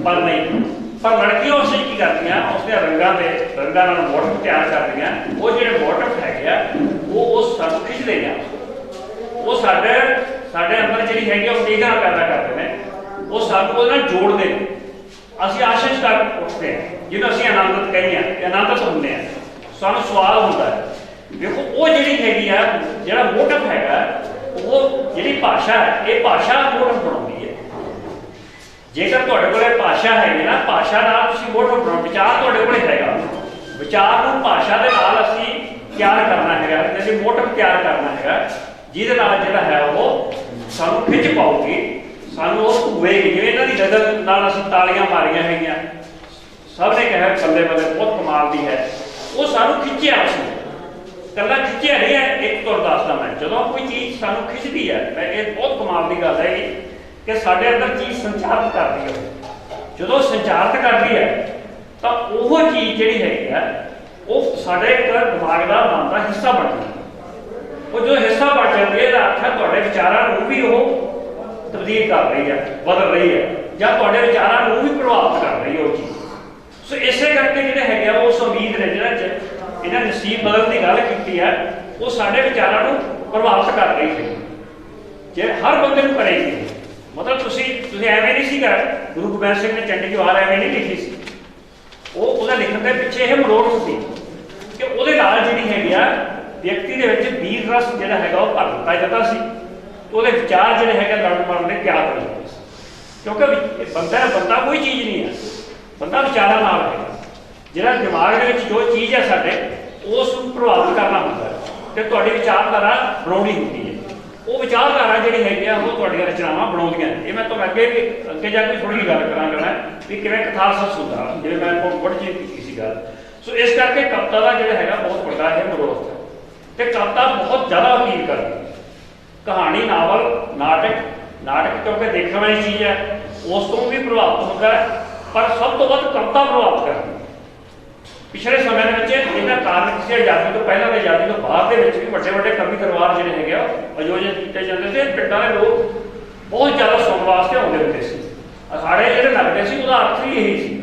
ਪਰ ਨਹੀਂ। ਪਰ ਲੜਕੀਆਂ ਉਸ ਕੀ ਕਰਦੀਆਂ, ਉਸਦੇ ਰੰਗਾਂ ਨਾਲ ਮੋਟਿਵ ਤਿਆਰ ਕਰਦੀਆਂ। ਉਹ ਜਿਹੜੇ ਮੋਟਿਵ ਹੈਗੇ ਆ ਉਹ ਸਾਨੂੰ ਖਿੱਚਦੇ ਨੇ, ਉਹ ਸਾਡੇ ਅੰਦਰ ਜਿਹੜੀ ਹੈਗੀ ਉਹ ਤੇਜ਼ਾਂ ਪੈਦਾ ਕਰਦੇ ਨੇ, ਉਹ ਸਾਨੂੰ ਉਹਦੇ ਨਾਲ ਜੋੜਦੇ ਨੇ। ਅਸੀਂ ਆਸ਼ਿਸ਼ ਕਰ ਉੱਠਦੇ ਹਾਂ, ਜਿਹਨੂੰ ਅਸੀਂ ਆਨੰਦਿਤ ਕਹਿੰਦੇ ਹਾਂ ਤੇ ਆਨੰਦਿਤ ਹੁੰਦੇ ਹਾਂ, ਸਾਨੂੰ ਸਵਾਲ ਹੁੰਦਾ ਹੈ। ਦੇਖੋ ਉਹ ਜਿਹੜੀ ਹੈਗੀ ਆ ਜਿਹੜਾ ਮੋਟਿਵ ਹੈਗਾ ਉਹ ਜਿਹੜੀ ਭਾਸ਼ਾ ਹੈ ਇਹ ਭਾਸ਼ਾ ਮੋਟਿਵ ਬਣਾਉਂਦੀ ਹੈ। ਜੇਕਰ ਤੁਹਾਡੇ ਕੋਲ ਭਾਸ਼ਾ ਹੈਗੀ ਨਾ, ਭਾਸ਼ਾ ਨਾਲ ਤੁਸੀਂ ਮੋਟਿਵ ਬਣਾਓ, ਵਿਚਾਰ ਤੁਹਾਡੇ ਕੋਲ ਹੈਗਾ, ਵਿਚਾਰ ਨੂੰ ਭਾਸ਼ਾ ਦੇ ਨਾਲ ਅਸੀਂ ਤਿਆਰ ਕਰਨਾ ਹੈਗਾ, ਜਿਵੇਂ ਮੋਟਿਵ ਤਿਆਰ ਕਰਨਾ ਹੈਗਾ ਜਿਹਦੇ ਨਾਲ ਜਿਹੜਾ ਹੈ ਉਹ ਸਾਨੂੰ ਖਿੱਚ ਪਾਊਗੀ, ਸਾਨੂੰ ਉਹ ਹੋਵੇਗੀ। ਜਿਵੇਂ ਇਹਨਾਂ ਦੀ ਗਜ਼ਲ ਨਾਲ ਅਸੀਂ ਤਾਲੀਆਂ ਮਾਰੀਆਂ ਹੈਗੀਆਂ, ਸਭ ਨੇ ਕਿਹਾ ਬੱਲੇ ਬੱਲੇ ਬਹੁਤ ਕਮਾਲ ਦੀ ਹੈ, ਉਹ ਸਾਨੂੰ ਖਿੱਚਿਆ, ਉਸਨੇ ਇਕੱਲਾ ਖਿੱਚਿਆ ਨਹੀਂ ਹੈ। ਇੱਕ ਤੋਂ ਦੱਸਦਾ ਮੈਂ, ਜਦੋਂ ਕੋਈ ਚੀਜ਼ ਸਾਨੂੰ ਖਿੱਚਦੀ ਹੈ ਤਾਂ ਇਹ ਬਹੁਤ ਕਮਾਲ ਦੀ ਗੱਲ ਹੈ ਕਿ ਸਾਡੇ ਅੰਦਰ ਚੀਜ਼ ਸੰਚਾਰਿਤ ਕਰਦੀ ਹੈ। ਜਦੋਂ ਸੰਚਾਰਿਤ ਕਰਦੀ ਹੈ ਤਾਂ ਉਹ ਚੀਜ਼ ਜਿਹੜੀ ਹੈਗੀ ਆ ਉਹ ਸਾਡੇ ਇੱਕ ਦਿਮਾਗ ਦਾ ਮਨ ਦਾ ਹਿੱਸਾ ਬਣ ਜਾਂਦੀ ਹੈ। ਉਹ ਜੋ ਹਿੱਸਾ ਬਣ ਜਾਂਦੀ ਹੈ ਇਹਦਾ ਅਰਥ ਹੈ ਤੁਹਾਡੇ ਵਿਚਾਰਾਂ ਨੂੰ ਵੀ ਉਹ ਤਬਦੀਲ ਕਰ ਰਹੀ ਹੈ, ਬਦਲ ਰਹੀ ਹੈ, ਜਾਂ ਤੁਹਾਡੇ ਵਿਚਾਰਾਂ ਨੂੰ ਵੀ ਪ੍ਰਭਾਵਿਤ ਕਰ ਰਹੀ ਹੈ ਉਹ ਚੀਜ਼। ਸੋ ਇਸੇ ਕਰਕੇ ਜਿਹੜੇ ਹੈਗੇ ਆ ਉਸ ਉਮੀਦ ਨੇ ਜਿਹੜਾ ਇਹਨਾਂ ਨਸੀਬ ਬਦਲਣ ਦੀ ਗੱਲ ਕੀਤੀ ਹੈ, ਉਹ ਸਾਡੇ ਵਿਚਾਰਾਂ ਨੂੰ ਪ੍ਰਭਾਵਿਤ ਕਰ ਰਹੀ ਹੈ। ਜੇ ਹਰ ਬੰਦੇ ਨੂੰ ਕਰੇਗੀ, ਮਤਲਬ ਤੁਸੀਂ ਐਵੇਂ ਨਹੀਂ ਸੀਗਾ, ਗੁਰੂ ਗੋਬਿੰਦ ਸਿੰਘ ਨੇ ਚੰਡੀ ਜਵਾਹਰ ਐਵੇਂ ਨਹੀਂ ਲਿਖੀ ਸੀ। ਉਹਦਾ ਲਿਖਣ ਦੇ ਪਿੱਛੇ ਇਹ ਮਨੋਰਥ ਸੀ ਕਿ ਉਹਦੇ ਨਾਲ ਜਿਹੜੀ ਹੈਗੀ ਆ ਵਿਅਕਤੀ ਦੇ ਵਿੱਚ ਵੀਰ ਰਸ ਜਿਹੜਾ ਹੈਗਾ ਉਹ ਭਰ ਦਿੱਤਾ ਜਾਂਦਾ ਸੀ, ਉਹਦੇ ਵਿਚਾਰ ਜਿਹੜੇ ਹੈਗੇ ਲੜਨ ਮਰਨ ਦੇ ਤਿਆਰ ਹੋ ਜਾਂਦੇ ਸੀ। ਕਿਉਂਕਿ ਬੰਦਾ ਕੋਈ ਚੀਜ਼ ਨਹੀਂ ਹੈ, ਬੰਦਾ ਵਿਚਾਰਾਂ ਨਾਲ ਹੈ। ਜਿਹੜਾ ਦਿਮਾਗ ਦੇ ਵਿੱਚ ਜੋ ਚੀਜ਼ ਹੈ ਸਾਡੇ, ਉਸ ਨੂੰ ਪ੍ਰਭਾਵਿਤ ਕਰਨਾ ਹੁੰਦਾ ਹੈ ਤੇ ਤੁਹਾਡੀ ਵਿਚਾਰਧਾਰਾ ਬਣਾਉਣੀ ਹੁੰਦੀ ਹੈ। ਉਹ ਵਿਚਾਰਧਾਰਾ ਜਿਹੜੀ ਹੈਗੀ ਆ ਉਹ ਤੁਹਾਡੀਆਂ ਰਚਨਾਵਾਂ ਬਣਾਉਂਦੀਆਂ ਨੇ। ਇਹ ਮੈਂ ਤੁਹਾਨੂੰ ਅੱਗੇ ਜਾ ਕੇ ਥੋੜ੍ਹੀ ਜਿਹੀ ਗੱਲ ਕਰਾਂਗਾ ਵੀ ਕਿਵੇਂ ਕਥਾਰਸਿਸ ਹੁੰਦਾ, ਜਿਵੇਂ ਮੈਂ ਬੜੀ ਜਿਹੀ ਕੀਤੀ ਸੀ ਗੱਲ। ਸੋ ਇਸ ਕਰਕੇ ਕਵਿਤਾ ਦਾ ਜਿਹੜਾ ਹੈਗਾ ਬਹੁਤ ਵੱਡਾ ਇਹ ਮਨੋਰਥ ਹੈ ਤੇ ਕਵਿਤਾ ਬਹੁਤ ਜ਼ਿਆਦਾ ਅਪੀਲ ਕਰਦੀ ਹੈ। ਕਹਾਣੀ, ਨਾਵਲ, ਨਾਟਕ ਕਿਉਂਕਿ ਦੇਖਣ ਵਾਲੀ ਚੀਜ਼ ਹੈ, ਉਸ ਤੋਂ ਵੀ ਪ੍ਰਭਾਵਿਤ ਹੁੰਦਾ ਹੈ, ਪਰ ਸਭ ਤੋਂ ਵੱਧ ਕਵਿਤਾ ਪ੍ਰਭਾਵਿਤ ਕਰਦੀ ਹੈ। ਪਿਛਲੇ ਸਮੇਂ ਦੇ ਵਿੱਚ ਇਹਨਾਂ ਕਾਰਨ ਕਿਸੇ ਆਜ਼ਾਦੀ ਤੋਂ ਪਹਿਲਾਂ ਦੇ ਆਜ਼ਾਦੀ ਤੋਂ ਬਾਅਦ ਦੇ ਵਿੱਚ ਵੀ ਵੱਡੇ ਕਵੀ ਦਰਬਾਰ ਜਿਹੜੇ ਹੈਗੇ ਆ ਆਯੋਜਿਤ ਕੀਤੇ ਜਾਂਦੇ ਸੀ। ਪਿੰਡਾਂ ਦੇ ਲੋਕ ਬਹੁਤ ਜ਼ਿਆਦਾ ਸੁਣਨ ਵਾਸਤੇ ਆਉਂਦੇ ਹੁੰਦੇ ਸੀ। ਅਖਾੜੇ ਜਿਹੜੇ ਲੱਗਦੇ ਸੀ ਉਹਦਾ ਅਰਥ ਵੀ ਇਹੀ ਸੀ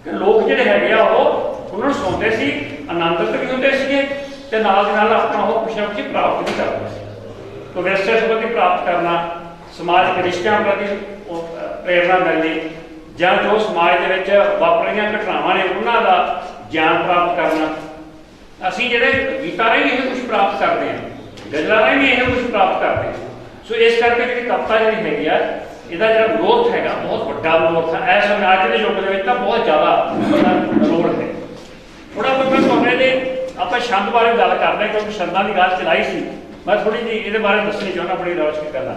ਕਿ ਲੋਕ ਜਿਹੜੇ ਹੈਗੇ ਆ ਉਹ ਉਹਨਾਂ ਨੂੰ ਸੁਣਦੇ ਸੀ, ਆਨੰਦਿਤ ਵੀ ਹੁੰਦੇ ਸੀਗੇ ਤੇ ਨਾਲ ਦੇ ਨਾਲ ਆਪਣਾ ਉਹ ਕੁਛ ਨਾ ਕੁਛ ਪ੍ਰਾਪਤ ਵੀ ਕਰਦੇ ਸੀ। ਕੋਈ ਵਿਰਸੇ ਸੰਬੰਧੀ ਪ੍ਰਾਪਤ ਕਰਨਾ, ਸਮਾਜਿਕ ਰਿਸ਼ਤਿਆਂ ਪ੍ਰਤੀ ਪ੍ਰੇਰਨਾ ਮਿਲਣੀ, ਜਾਂ ਜੋ ਸਮਾਜ ਦੇ ਵਿੱਚ ਵਾਪਰੀਆਂ ਘਟਨਾਵਾਂ ਨੇ ਉਹਨਾਂ ਦਾ ਗਿਆਨ ਪ੍ਰਾਪਤ ਕਰਨਾ। ਅਸੀਂ ਜਿਹੜੇ ਗੀਤਾਂ ਰਾਹੀਂ ਵੀ ਇਹ ਕੁਛ ਪ੍ਰਾਪਤ ਕਰਦੇ ਹਾਂ, ਗਜ਼ਲਾਂ ਰਾਹੀਂ ਵੀ ਇਹ ਕੁਛ ਪ੍ਰਾਪਤ ਕਰਦੇ ਹਾਂ। ਸੋ ਇਸ ਕਰਕੇ ਜਿਹੜੀ ਕਵਿਤਾ ਜਿਹੜੀ ਹੈਗੀ ਆ, ਇਹਦਾ ਜਿਹੜਾ ਮਨੋਰਥ ਹੈਗਾ ਬਹੁਤ ਵੱਡਾ ਮਨੋਰਥ ਹੈ। ਇਸ ਸਮੇਂ ਅੱਜ ਦੇ ਯੁੱਗ ਦੇ ਵਿੱਚ ਤਾਂ ਬਹੁਤ ਜ਼ਿਆਦਾ ਲੋੜ ਹੈ। ਥੋੜ੍ਹਾ ਬਹੁਤ ਮੈਂ ਤੁਹਾਡੇ ਦੇ ਆਪਾਂ ਛੰਦ ਬਾਰੇ ਗੱਲ ਕਰਦੇ ਹਾਂ, ਕਿਉਂਕਿ ਛੰਦਾਂ ਦੀ ਗੱਲ ਚਲਾਈ ਸੀ। ਮੈਂ ਥੋੜ੍ਹੀ ਜਿਹੀ ਇਹਦੇ ਬਾਰੇ ਦੱਸਣੀ ਚਾਹੁੰਦਾ ਬੜੀ ਰੌਸ਼ਨੀ ਕਰਨਾ।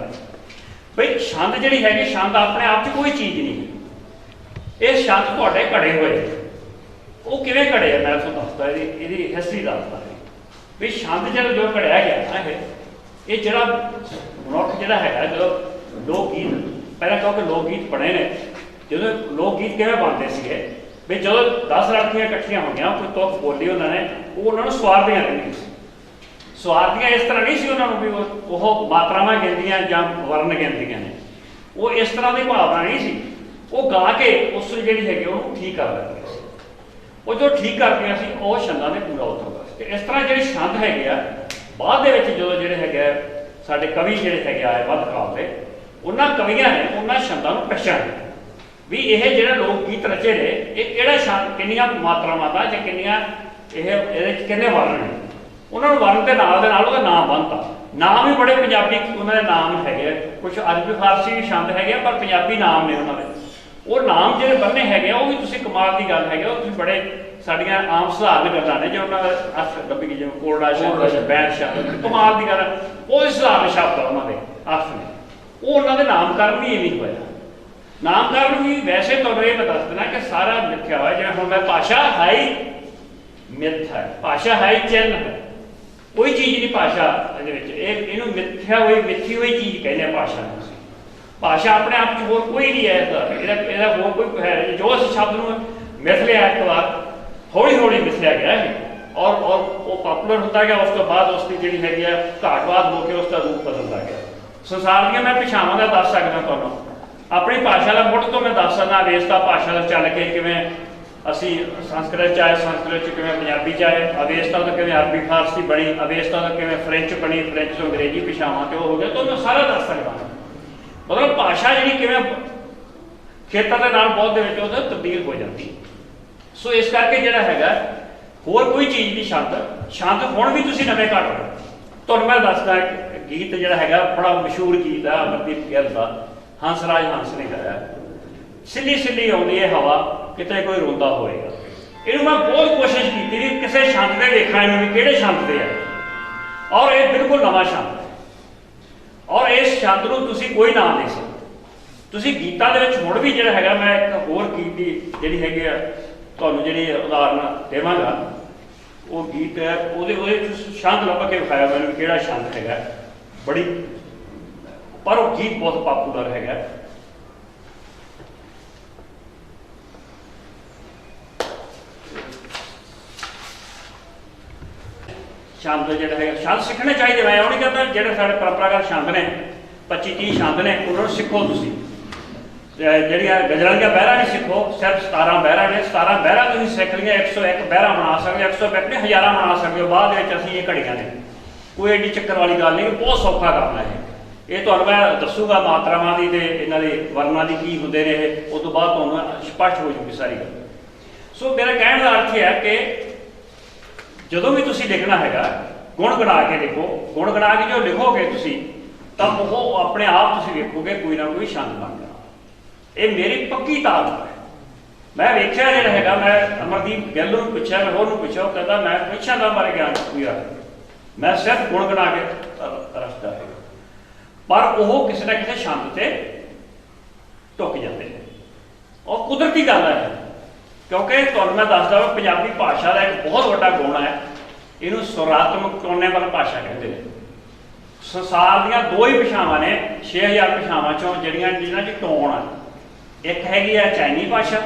ਬਈ ਛੰਦ ਜਿਹੜੀ ਹੈਗੀ, ਛੰਦ ਆਪਣੇ ਆਪ 'ਚ ਕੋਈ ਚੀਜ਼ ਨਹੀਂ। ਇਹ ਛੰਦ ਤੁਹਾਡੇ ਘੜੇ ਹੋਏ, ਉਹ ਕਿਵੇਂ ਘੜੇ ਆ ਮੈਂ ਤੁਹਾਨੂੰ ਦੱਸਦਾ, ਇਹਦੀ ਹਿਸਟਰੀ ਦੱਸਦਾ ਵੀ ਛੰਦ ਜਿਹੜਾ ਜੋ ਘੜਿਆ ਗਿਆ ਨਾ, ਇਹ ਜਿਹੜਾ ਮਨੁੱਖ ਜਿਹੜਾ ਹੈਗਾ, ਜਦੋਂ ਲੋਕ ਗੀਤ ਪਹਿਲਾਂ ਕਿਉਂਕਿ ਲੋਕ ਗੀਤ ਬਣੇ ਨੇ, ਜਦੋਂ ਲੋਕ ਗੀਤ ਕਿਵੇਂ ਬਣਦੇ ਸੀਗੇ ਵੀ ਜਦੋਂ 10 ਲੜਕੀਆਂ ਇਕੱਠੀਆਂ ਹੋ ਗਈਆਂ, ਕੋਈ ਤੁਕ ਬੋਲੀ ਉਹਨਾਂ ਨੇ, ਉਹ ਉਹਨਾਂ ਨੂੰ ਸਵਾਰਦੀਆਂ ਕਹਿੰਦੀਆਂ ਸੀ। ਸਵਾਰਦੀਆਂ ਇਸ ਤਰ੍ਹਾਂ ਨਹੀਂ ਸੀ ਉਹਨਾਂ ਨੂੰ ਵੀ ਉਹ ਮਾਤਰਾਵਾਂ ਗਿਣਦੀਆਂ ਜਾਂ ਵਰਨ ਗਿਣਦੀਆਂ ਨੇ, ਉਹ ਇਸ ਤਰ੍ਹਾਂ ਦੀ ਭਾਵਨਾ ਨਹੀਂ ਸੀ। ਉਹ ਗਾ ਕੇ ਉਸ ਜਿਹੜੀ ਹੈਗੀ ਉਹਨੂੰ ਠੀਕ ਕਰ ਲੈਂਦੀਆਂ ਸੀ। ਉਹ ਜੋ ਠੀਕ ਕਰਦੀਆਂ ਸੀ ਉਹ ਛੰਦਾਂ ਦੇ ਪੂਰਾ ਉਤਰਦਾ ਸੀ। ਤੇ ਇਸ ਤਰ੍ਹਾਂ ਜਿਹੜੀ ਛੰਦ ਹੈਗੇ ਆ, ਬਾਅਦ ਦੇ ਵਿੱਚ ਜਦੋਂ ਜਿਹੜੇ ਹੈਗੇ ਸਾਡੇ ਕਵੀ ਜਿਹੜੇ ਹੈਗੇ ਆਏ ਮੱਧ ਕਾਲ ਦੇ, ਉਹਨਾਂ ਕਵੀਆਂ ਨੇ ਉਹਨਾਂ ਛੰਦਾਂ ਨੂੰ ਪਛਾਣਿਆ ਵੀ ਇਹ ਜਿਹੜੇ ਲੋਕ ਗੀਤ ਰਚੇ ਨੇ, ਇਹ ਕਿਹੜਾ ਛੰਦ, ਕਿੰਨੀਆਂ ਮਾਤਰਾਵਾਂ ਦਾ ਜਾਂ ਕਿੰਨੀਆਂ ਇਹਦੇ 'ਚ ਕਿੰਨੇ ਵਰਨ ਨੇ। ਉਹਨਾਂ ਨੂੰ ਵਰਨ ਦੇ ਨਾਲ ਉਹਦਾ ਨਾਮ ਬਣਤਾ। ਨਾਮ ਵੀ ਬੜੇ ਪੰਜਾਬੀ ਉਹਨਾਂ ਦੇ ਨਾਮ ਹੈਗੇ, ਕੁਛ ਅਰਬੀ ਫਾਰਸੀ ਵੀ ਛੰਦ ਹੈਗੇ ਪਰ ਪੰਜਾਬੀ ਨਾਮ ਨੇ ਉਹਨਾਂ ਦੇ। ਉਹ ਨਾਮ ਜਿਹੜੇ ਬੰਨੇ ਹੈਗੇ ਆ, ਉਹ ਵੀ ਤੁਸੀਂ ਕਮਾਲ ਦੀ ਗੱਲ ਹੈਗੇ, ਉਹ ਤੁਸੀਂ ਬੜੇ ਸਾਡੀਆਂ ਆਮ ਸਧਾਰਨ ਗੱਲਾਂ ਨੇ, ਜੋ ਉਹਨਾਂ ਦਾ ਅਰਥ ਡੱਬੀ ਜਿਵੇਂ ਕੋਰੜਾ ਸ਼ਬਦ, ਬੈਠ ਸ਼ਬਦ, ਕਮਾਲ ਦੀ ਗੱਲ, ਉਹ ਸਧਾਰਨ ਸ਼ਬਦ ਆ ਉਹਨਾਂ ਦੇ ਅਰਥ ਨੇ। ਉਹ ਉਹਨਾਂ ਦੇ ਨਾਮਕਰਨ ਵੀ ਇਵੇਂ ਹੋਇਆ। ਨਾਮਕਰਨ ਵੀ ਵੈਸੇ ਤੁਹਾਨੂੰ ਇਹ ਮੈਂ ਦੱਸ ਦੇਣਾ ਕਿ ਸਾਰਾ ਲਿਖਿਆ ਹੋਇਆ, ਜਿਵੇਂ ਹੁਣ ਮੈਂ ਭਾਸ਼ਾ ਹੈ ਹੀ ਮਿੱਥ ਹੈ, ਭਾਸ਼ਾ ਹੈ ਹੀ ਚਿੰਨ੍ਹ ਹੈ, ਕੋਈ ਚੀਜ਼ ਨਹੀਂ ਭਾਸ਼ਾ ਦੇ ਵਿੱਚ। ਇਹਨੂੰ ਮਿੱਥੀ ਹੋਈ ਚੀਜ਼ ਕਹਿੰਦੇ ਆ ਭਾਸ਼ਾ ਨੂੰ। ਭਾਸ਼ਾ ਆਪਣੇ ਆਪ 'ਚ ਹੋਰ ਕੋਈ ਨਹੀਂ ਹੈ, ਇਹਦਾ ਹੋਰ ਕੋਈ ਹੈ। ਜੋ ਅਸੀਂ ਸ਼ਬਦ ਨੂੰ ਮਿਥ ਲਿਆ ਇੱਕ ਵਾਰ, ਹੌਲੀ ਮਿਥਿਆ ਗਿਆ ਹੈ ਔਰ ਉਹ ਪਾਪੂਲਰ ਹੁੰਦਾ ਗਿਆ। ਉਸ ਤੋਂ ਬਾਅਦ ਉਸ ਦੀ ਜਿਹੜੀ ਹੈਗੀ ਆ ਘਾਟਵਾਦ ਹੋ ਕੇ ਉਸ ਦਾ ਰੂਪ ਬਦਲਦਾ ਗਿਆ। ਸੰਸਾਰ ਦੀਆਂ ਮੈਂ ਭਾਸ਼ਾਵਾਂ ਦਾ ਦੱਸ ਸਕਦਾ ਤੁਹਾਨੂੰ, ਆਪਣੀ ਭਾਸ਼ਾ ਦਾ ਮੁੱਢ ਤੋਂ ਮੈਂ ਦੱਸ ਸਕਦਾ। ਅਵੇਸਤਾ ਭਾਸ਼ਾ ਦਾ ਚੱਲ ਕੇ ਕਿਵੇਂ ਅਸੀਂ ਸੰਸਕ੍ਰਿਤ 'ਚ ਆਏ, ਸੰਸਕ੍ਰਿਤ 'ਚ ਕਿਵੇਂ ਪੰਜਾਬੀ 'ਚ ਆਏ, ਅਵੇਸਤਾ ਤੋਂ ਕਿਵੇਂ ਅਰਬੀ ਫਾਰਸੀ ਬਣੀ, ਅਵੇਸਤਾ ਤੋਂ ਕਿਵੇਂ ਫ੍ਰੈਂਚ ਬਣੀ, ਫ੍ਰੈਂਚ ਤੋਂ ਅੰਗਰੇਜ਼ੀ ਭਾਸ਼ਾਵਾਂ ਤੇ ਉਹ ਹੋ ਗਿਆ। ਤਾਂ ਮੈਂ ਸਾਰਾ ਦੱਸ ਸਕਦਾ। ਮਤਲਬ ਭਾਸ਼ਾ ਜਿਹੜੀ ਕਿਵੇਂ ਖੇਤਰ ਦੇ ਨਾਲ ਬਹੁਤ ਦੇ ਵਿੱਚ ਉਹਦਾ ਤਬਦੀਲ ਹੋ ਜਾਂਦੀ। ਸੋ ਇਸ ਕਰਕੇ ਜਿਹੜਾ ਹੈਗਾ ਹੋਰ ਕੋਈ ਚੀਜ਼ ਨਹੀਂ, ਛੰਦ ਹੁਣ ਵੀ ਤੁਸੀਂ ਨਵੇਂ ਘੜ ਰਹੇ। ਤੁਹਾਨੂੰ ਮੈਂ ਦੱਸਦਾ ਗੀਤ ਜਿਹੜਾ ਹੈਗਾ ਬੜਾ ਮਸ਼ਹੂਰ ਗੀਤ ਆ ਅਮਰਦੀਪ ਗਿੱਲ ਦਾ, ਹੰਸਰਾਜ ਹੰਸ ਨੇ ਗਾਇਆ, ਸਿੱਲੀ ਸਿੱਲੀ ਆਉਂਦੀ ਹੈ ਹਵਾ ਕਿਤੇ ਕੋਈ ਰੋਂਦਾ ਹੋਏਗਾ। ਇਹਨੂੰ ਮੈਂ ਬਹੁਤ ਕੋਸ਼ਿਸ਼ ਕੀਤੀ ਵੀ ਕਿਸੇ ਛੰਦ ਦੇ ਵੇਖਾਂ ਇਹਨੂੰ ਵੀ ਕਿਹੜੇ ਛੰਦ ਦੇ ਆ, ਔਰ ਇਹ ਬਿਲਕੁਲ ਨਵਾਂ ਛੰਦ ਹੈ। ਔਰ ਇਸ ਛੰਦ ਨੂੰ ਤੁਸੀਂ ਕੋਈ ਨਾਮ ਦੇ ਸਕਦੇ। ਤੁਸੀਂ ਗੀਤਾਂ ਦੇ ਵਿੱਚ ਹੁਣ ਵੀ ਜਿਹੜਾ ਹੈਗਾ, ਮੈਂ ਇੱਕ ਹੋਰ ਗੀਤ ਦੀ ਜਿਹੜੀ ਹੈਗੀ ਆ ਤੁਹਾਨੂੰ ਜਿਹੜੀ ਉਦਾਹਰਨ ਦੇਵਾਂਗਾ। ਉਹ ਗੀਤ ਹੈ, ਉਹਦੇ ਛੰਦ ਲੱਭ ਕੇ ਵਿਖਾਇਆ ਮੈਨੂੰ ਕਿਹੜਾ ਛੰਦ ਹੈਗਾ ਬੜੀ, ਪਰ ਉਹ ਗੀਤ ਬਹੁਤ ਪਾਪੂਲਰ ਹੈਗਾ। ਛੰਦ ਜਿਹੜਾ ਹੈਗਾ, ਛੰਦ ਸਿੱਖਣੇ ਚਾਹੀਦੇ। ਮੈਂ ਉਹ ਨਹੀਂ ਕਹਿੰਦਾ ਜਿਹੜੇ ਸਾਡੇ ਪਰੰਪਰਾਗਤ ਛੰਦ ਨੇ, 25-30 ਛੰਦ ਨੇ, ਉਹਨਾਂ ਨੂੰ ਸਿੱਖੋ ਤੁਸੀਂ। ਜਿਹੜੀਆਂ ਗਜ਼ਲਾਂ ਦੀਆਂ ਬਹਿਰਾਂ ਨਹੀਂ ਸਿੱਖੋ, ਸਿਰਫ 17 ਬਹਿਰਾਂ ਨੇ। 17 ਬਹਿਰਾਂ ਤੁਸੀਂ ਸਿੱਖ ਲਈਆਂ, 101 ਬਹਿਰਾਂ ਬਣਾ ਸਕਦੇ ਹੋ। 101 ਨਹੀਂ, ਹਜ਼ਾਰਾਂ ਬਣਾ ਸਕਦੇ ਹੋ ਬਾਅਦ ਵਿੱਚ। ਅਸੀਂ ਇਹ ਘੜੀਆਂ ਨੇ, ਕੋਈ ਐਡੀ ਚੱਕਰ ਵਾਲੀ ਗੱਲ ਨਹੀਂ, ਬਹੁਤ ਸੌਖਾ ਕੰਮ ਹੈ ਇਹ। ਤੁਹਾਨੂੰ ਮੈਂ ਦੱਸੂਗਾ ਮਾਤਰਾਵਾਂ ਦੀ ਤੇ ਇਹਨਾਂ ਦੇ ਵਰਨਾਂ ਦੀ ਕੀ ਹੁੰਦੇ ਨੇ ਇਹ, ਉਸ ਤੋਂ ਬਾਅਦ ਤੁਹਾਨੂੰ ਸਪਸ਼ਟ ਹੋ ਜੂਗੀ ਸਾਰੀ ਗੱਲ। ਸੋ ਮੇਰਾ ਕਹਿਣ ਦਾ ਅਰਥ ਇਹ ਹੈ ਕਿ ਜਦੋਂ ਵੀ ਤੁਸੀਂ ਲਿਖਣਾ ਹੈਗਾ, ਗੁਣ ਗਣਾ ਕੇ ਲਿਖੋ। ਗੁਣ ਗਣਾ ਕੇ ਜੋ ਲਿਖੋਗੇ ਤੁਸੀਂ, ਤਾਂ ਉਹ ਆਪਣੇ ਆਪ ਤੁਸੀਂ ਵੇਖੋਗੇ ਕੋਈ ਨਾ ਕੋਈ ਛੰਦ ਬਣ ਜਾਣਾ। ਇਹ ਮੇਰੀ ਪੱਕੀ ਤਾਕਤ ਹੈ। ਮੈਂ ਵੇਖਿਆ ਜਿਹੜਾ ਹੈਗਾ, ਮੈਂ ਅਮਰਦੀਪ ਗਿੱਲ ਨੂੰ ਪੁੱਛਿਆ, ਮੈਂ ਉਹਨੂੰ ਪੁੱਛਿਆ, ਉਹ ਕਹਿੰਦਾ ਮੈਂ ਪੁੱਛਾਂ ਦਾ ਬਾਰੇ ਗਿਆਨ ਕੋਈ ਰੱਖ, ਮੈਂ ਸਿਰਫ ਗੁਣ ਗਣਾ ਕੇ ਰੱਖਦਾ ਹੈ। ਪਰ ਉਹ ਕਿਸੇ ਨਾ ਕਿਸੇ ਛੰਦ ਤੇ ਟੁੱਕ ਜਾਂਦੇ ਨੇ। ਉਹ ਕੁਦਰਤੀ ਗੱਲ ਹੈ, ਕਿਉਂਕਿ ਤੁਹਾਨੂੰ ਮੈਂ ਦੱਸਦਾ ਵਾ, ਪੰਜਾਬੀ ਭਾਸ਼ਾ ਦਾ ਇੱਕ ਬਹੁਤ ਵੱਡਾ ਗੁਣ ਹੈ, ਇਹਨੂੰ ਸੁਰਾਤਮਕ ਟੋਨੇ ਵਾਲੀ ਭਾਸ਼ਾ ਕਹਿੰਦੇ ਨੇ। ਸੰਸਾਰ ਦੀਆਂ ਦੋ ਹੀ ਭਾਸ਼ਾਵਾਂ ਨੇ 6000 ਭਾਸ਼ਾਵਾਂ ਚੋਂ ਜਿਹੜੀਆਂ ਜਿਨ੍ਹਾਂ 'ਚ ਟੋਨ ਆ। ਇੱਕ ਹੈਗੀ ਆ ਚਾਈਨੀ ਭਾਸ਼ਾ,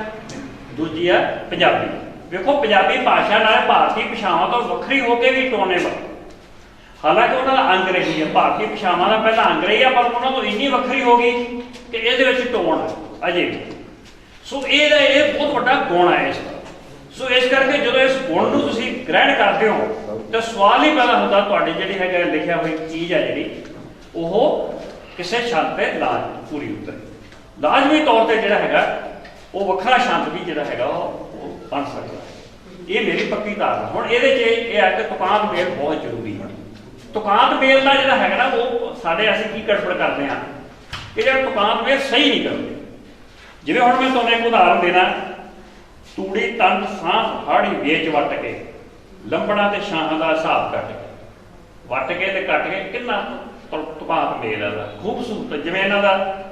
ਦੂਜੀ ਆ ਪੰਜਾਬੀ। ਵੇਖੋ ਪੰਜਾਬੀ ਭਾਸ਼ਾ ਨਾਲ ਭਾਰਤੀ ਭਾਸ਼ਾਵਾਂ ਤੋਂ ਵੱਖਰੀ ਹੋ ਕੇ ਵੀ ਟੋਨੇਬਲ, ਹਾਲਾਂਕਿ ਉਹਨਾਂ ਦਾ ਅੰਗ ਰਹੀ ਹੈ, ਭਾਰਤੀ ਭਾਸ਼ਾਵਾਂ ਦਾ ਪਹਿਲਾਂ ਅੰਗ ਰਹੀ ਹੈ, ਪਰ ਉਹਨਾਂ ਤੋਂ ਇੰਨੀ ਵੱਖਰੀ ਹੋ ਗਈ ਕਿ ਇਹਦੇ ਵਿੱਚ ਟੋਨ ਹੈ ਅਜੇ ਵੀ। ਸੋ ਇਹ ਬਹੁਤ ਵੱਡਾ ਗੁਣ ਹੈ ਇਸ ਦਾ। ਸੋ ਇਸ ਕਰਕੇ ਜਦੋਂ ਇਸ ਗੁਣ ਨੂੰ ਤੁਸੀਂ ਗ੍ਰਹਿਣ ਕਰਦੇ ਹੋ ਤਾਂ ਸਵਾਲ ਹੀ ਪੈਦਾ ਹੁੰਦਾ, ਤੁਹਾਡੀ ਜਿਹੜੀ ਹੈਗਾ ਲਿਖਿਆ ਹੋਈ ਚੀਜ਼ ਹੈ ਜਿਹੜੀ, ਉਹ ਕਿਸੇ ਛੰਦ ਤੇ ਪੂਰੀ ਉਤਰੇ। ਲਾਜ਼ਮੀ ਤੌਰ ਤੇ ਜਿਹੜਾ ਹੈਗਾ ਉਹ ਵੱਖਰਾ ਛੰਦ ਵੀ ਜਿਹੜਾ ਹੈਗਾ ਉਹ ਬਣ ਸਕਦਾ ਹੈ। ਇਹ ਮੇਰੀ ਪੱਕੀ ਧਾਰਨਾ। ਹੁਣ ਇਹਦੇ 'ਚ ਇਹ ਹੈ ਕਿ ਤੁਕਾਂਤ ਮੇਲ ਬਹੁਤ ਜ਼ਰੂਰੀ ਹੈ। ਤੁਕਾਂਤ ਮੇਲ ਦਾ ਜਿਹੜਾ ਹੈਗਾ ਨਾ, ਉਹ ਸਾਡੇ ਅਸੀਂ ਕੀ ਗੜਬੜ ਕਰਦੇ ਹਾਂ ਕਿ ਜਿਹੜਾ ਤੁਕਾਂਤ ਮੇਲ ਸਹੀ ਨਹੀਂ ਕਰਦੇ। ਜਿਵੇਂ ਹੁਣ ਮੈਂ ਤੁਹਾਨੂੰ ਇੱਕ ਉਦਾਹਰਨ ਦੇਣਾ, ਤੂੜੀ ਤੰਦ ਸਾਹ ਹਾੜੀ ਵੇਚ ਵੱਟ ਕੇ, ਲੰਬੜਾਂ ਤੇ ਸ਼ਾਹਾਂ ਦਾ ਹਿਸਾਬ ਕੱਟ ਕੇ, ਵੱਟ ਕੇ ਤੇ ਕੱਟ ਕੇ, ਕਿੰਨਾ ਤੁਕਾਂਤ ਮੇਲ ਹੈ ਦਾ ਖੂਬਸੂਰਤ। ਜਿਵੇਂ ਇਹਨਾਂ ਦਾ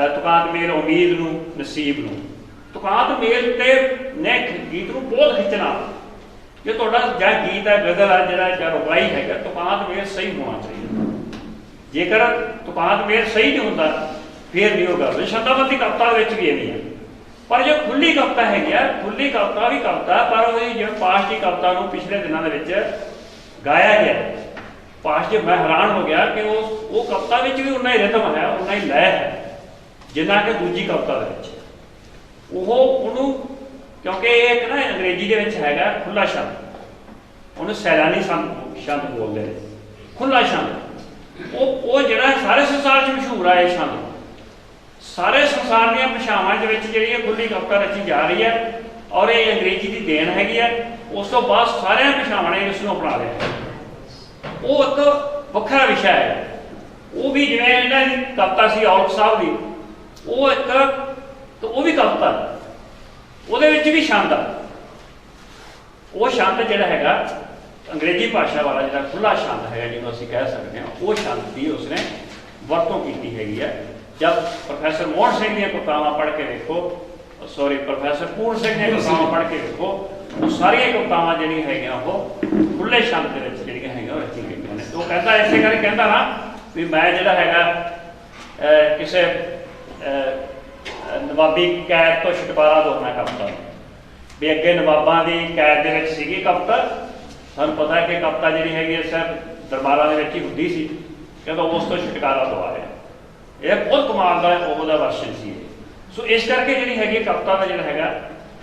ਤੁਕਾਂਤ ਮੇਲ ਉਮੀਦ ਨੂੰ ਨਸੀਬ ਨੂੰ, ਤੁਕਾਂਤ ਮੇਲ ਤੇ ਨੇ ਗੀਤ ਨੂੰ ਬਹੁਤ ਖਿੱਚਣਾ। ਜੇ ਤੁਹਾਡਾ ਜਾਂ ਗੀਤ ਹੈ, ਗਜ਼ਲ ਹੈ, ਜਿਹੜਾ ਜਾਂ ਰੁਬਾਈ ਹੈਗਾ, ਤੁਕਾਂਤ ਮੇਲ ਸਹੀ ਹੋਣਾ ਚਾਹੀਦਾ। ਜੇਕਰ ਤੁਕਾਂਤ ਮੇਲ ਸਹੀ ਨਹੀਂ ਹੁੰਦਾ ਫਿਰ ਨਹੀਂ ਹੋਗਾ। ਸ਼ਬਦਾਬੰਦੀ ਕਵਿਤਾ ਵਿੱਚ ਵੀ ਐਵੇਂ ਹੈ। ਪਰ ਜੋ ਖੁੱਲੀ ਕਵਿਤਾ ਹੈਗੀ ਆ, ਖੁੱਲੀ ਕਵਿਤਾ ਵੀ ਕਵਿਤਾ, ਪਰ ਉਹਦੀ ਜਿਵੇਂ ਪਾਸ਼ ਦੀ ਕਵਿਤਾ ਨੂੰ ਪਿਛਲੇ ਦਿਨਾਂ ਦੇ ਵਿੱਚ ਗਾਇਆ ਗਿਆ, ਪਾਸ਼ ਜੀ ਮੈਂ ਹੈਰਾਨ ਹੋ ਗਿਆ ਕਿ ਉਹ ਕਵਿਤਾ ਵਿੱਚ ਵੀ ਉਨਾ ਹੀ ਰਿਦਮ ਹੈ, ਉਨਾ ਹੀ ਲੈਅ ਹੈ ਜਿੰਨਾ ਕਿ ਦੂਜੀ ਕਵਿਤਾ ਦੇ ਵਿੱਚ। ਉਹਨੂੰ ਕਿਉਂਕਿ ਇਹ ਇੱਕ ਨਾ ਅੰਗਰੇਜ਼ੀ ਦੇ ਵਿੱਚ ਹੈਗਾ ਖੁੱਲਾ ਸ਼ਬਦ, ਉਹਨੂੰ ਸੈਲਾਨੀ ਸ਼ਬਦ ਬੋਲਦੇ ਨੇ, ਖੁੱਲਾ ਸ਼ਬਦ। ਉਹ ਜਿਹੜਾ ਸਾਰੇ ਸੰਸਾਰ 'ਚ ਮਸ਼ਹੂਰ ਆ ਇਹ ਸ਼ਬਦ। ਸਾਰੇ ਸੰਸਾਰ ਦੀਆਂ ਭਾਸ਼ਾਵਾਂ ਦੇ ਵਿੱਚ ਜਿਹੜੀ ਇਹ ਖੁੱਲੀ ਕਵਿਤਾ ਰਚੀ ਜਾ ਰਹੀ ਹੈ, ਔਰ ਇਹ ਅੰਗਰੇਜ਼ੀ ਦੀ ਦੇਣ ਹੈਗੀ ਹੈ। ਉਸ ਤੋਂ ਬਾਅਦ ਸਾਰੀਆਂ ਭਾਸ਼ਾਵਾਂ ਨੇ ਇਸ ਨੂੰ ਅਪਣਾ ਲਿਆ। ਉਹ ਇੱਕ ਵੱਖਰਾ ਵਿਸ਼ਾ ਹੈ। ਉਹ ਵੀ ਜਿਵੇਂ ਇਹਨਾਂ ਦੀ ਕਵਿਤਾ ਸੀ ਔਲਖ ਸਾਹਿਬ ਦੀ, ਉਹ ਵੀ ਕਵਿਤਾ, ਉਹਦੇ ਵਿੱਚ ਵੀ ਛੰਦ ਆ। ਉਹ ਛੰਦ ਜਿਹੜਾ ਹੈਗਾ ਅੰਗਰੇਜ਼ੀ ਭਾਸ਼ਾ ਵਾਲਾ ਜਿਹੜਾ ਖੁੱਲਾ ਛੰਦ ਹੈਗਾ, ਜਿਹਨੂੰ ਅਸੀਂ ਕਹਿ ਸਕਦੇ ਹਾਂ, ਉਹ ਛੰਦ ਦੀ ਉਸਨੇ ਵਰਤੋਂ ਕੀਤੀ ਹੈਗੀ ਹੈ। ਜਦ ਪ੍ਰੋਫੈਸਰ ਮੋਹਨ ਸਿੰਘ ਦੀਆਂ ਕਵਿਤਾਵਾਂ ਪੜ੍ਹ ਕੇ ਵੇਖੋ, ਪ੍ਰੋਫੈਸਰ ਪੂਰਨ ਸਿੰਘ ਦੀਆਂ ਕਵਿਤਾਵਾਂ ਪੜ੍ਹ ਕੇ ਵੇਖੋ, ਉਹ ਸਾਰੀਆਂ ਕਵਿਤਾਵਾਂ ਜਿਹੜੀਆਂ ਹੈਗੀਆਂ ਉਹ ਖੁੱਲੇ ਸ਼ਬਦ ਦੇ ਵਿੱਚ ਜਿਹੜੀਆਂ ਹੈਗੀਆਂ ਉਹ ਰਚੀ ਗਈਆਂ ਨੇ। ਉਹ ਕਹਿੰਦਾ ਇਸੇ ਕਰਕੇ ਕਹਿੰਦਾ ਨਾ ਵੀ ਮੈਂ ਜਿਹੜਾ ਹੈਗਾ ਕਿਸੇ ਨਵਾਬੀ ਕੈਦ ਤੋਂ ਛੁਟਕਾਰਾ ਦਵਾਉਣਾ ਕਵਿਤਾ, ਵੀ ਅੱਗੇ ਨਵਾਬਾਂ ਦੀ ਕੈਦ ਦੇ ਵਿੱਚ ਸੀਗੀ ਕਵਿਤਾ। ਸਾਨੂੰ ਪਤਾ ਹੈ ਕਿ ਕਵਿਤਾ ਜਿਹੜੀ ਹੈਗੀ ਹੈ ਸਿਰਫ ਦਰਬਾਰਾਂ ਦੇ ਵਿੱਚ ਹੀ ਹੁੰਦੀ ਸੀ, ਕਹਿੰਦਾ ਉਸ ਤੋਂ ਛੁਟਕਾਰਾ ਦਵਾਇਆ। ਇਹ ਬਹੁਤ ਕਮਾਲ ਦਾ ਉਹਦਾ ਵਰਸ਼ਨ ਸੀ। ਸੋ ਇਸ ਕਰਕੇ ਜਿਹੜੀ ਹੈਗੀ ਕਵਿਤਾ ਦਾ ਜਿਹੜਾ ਹੈਗਾ,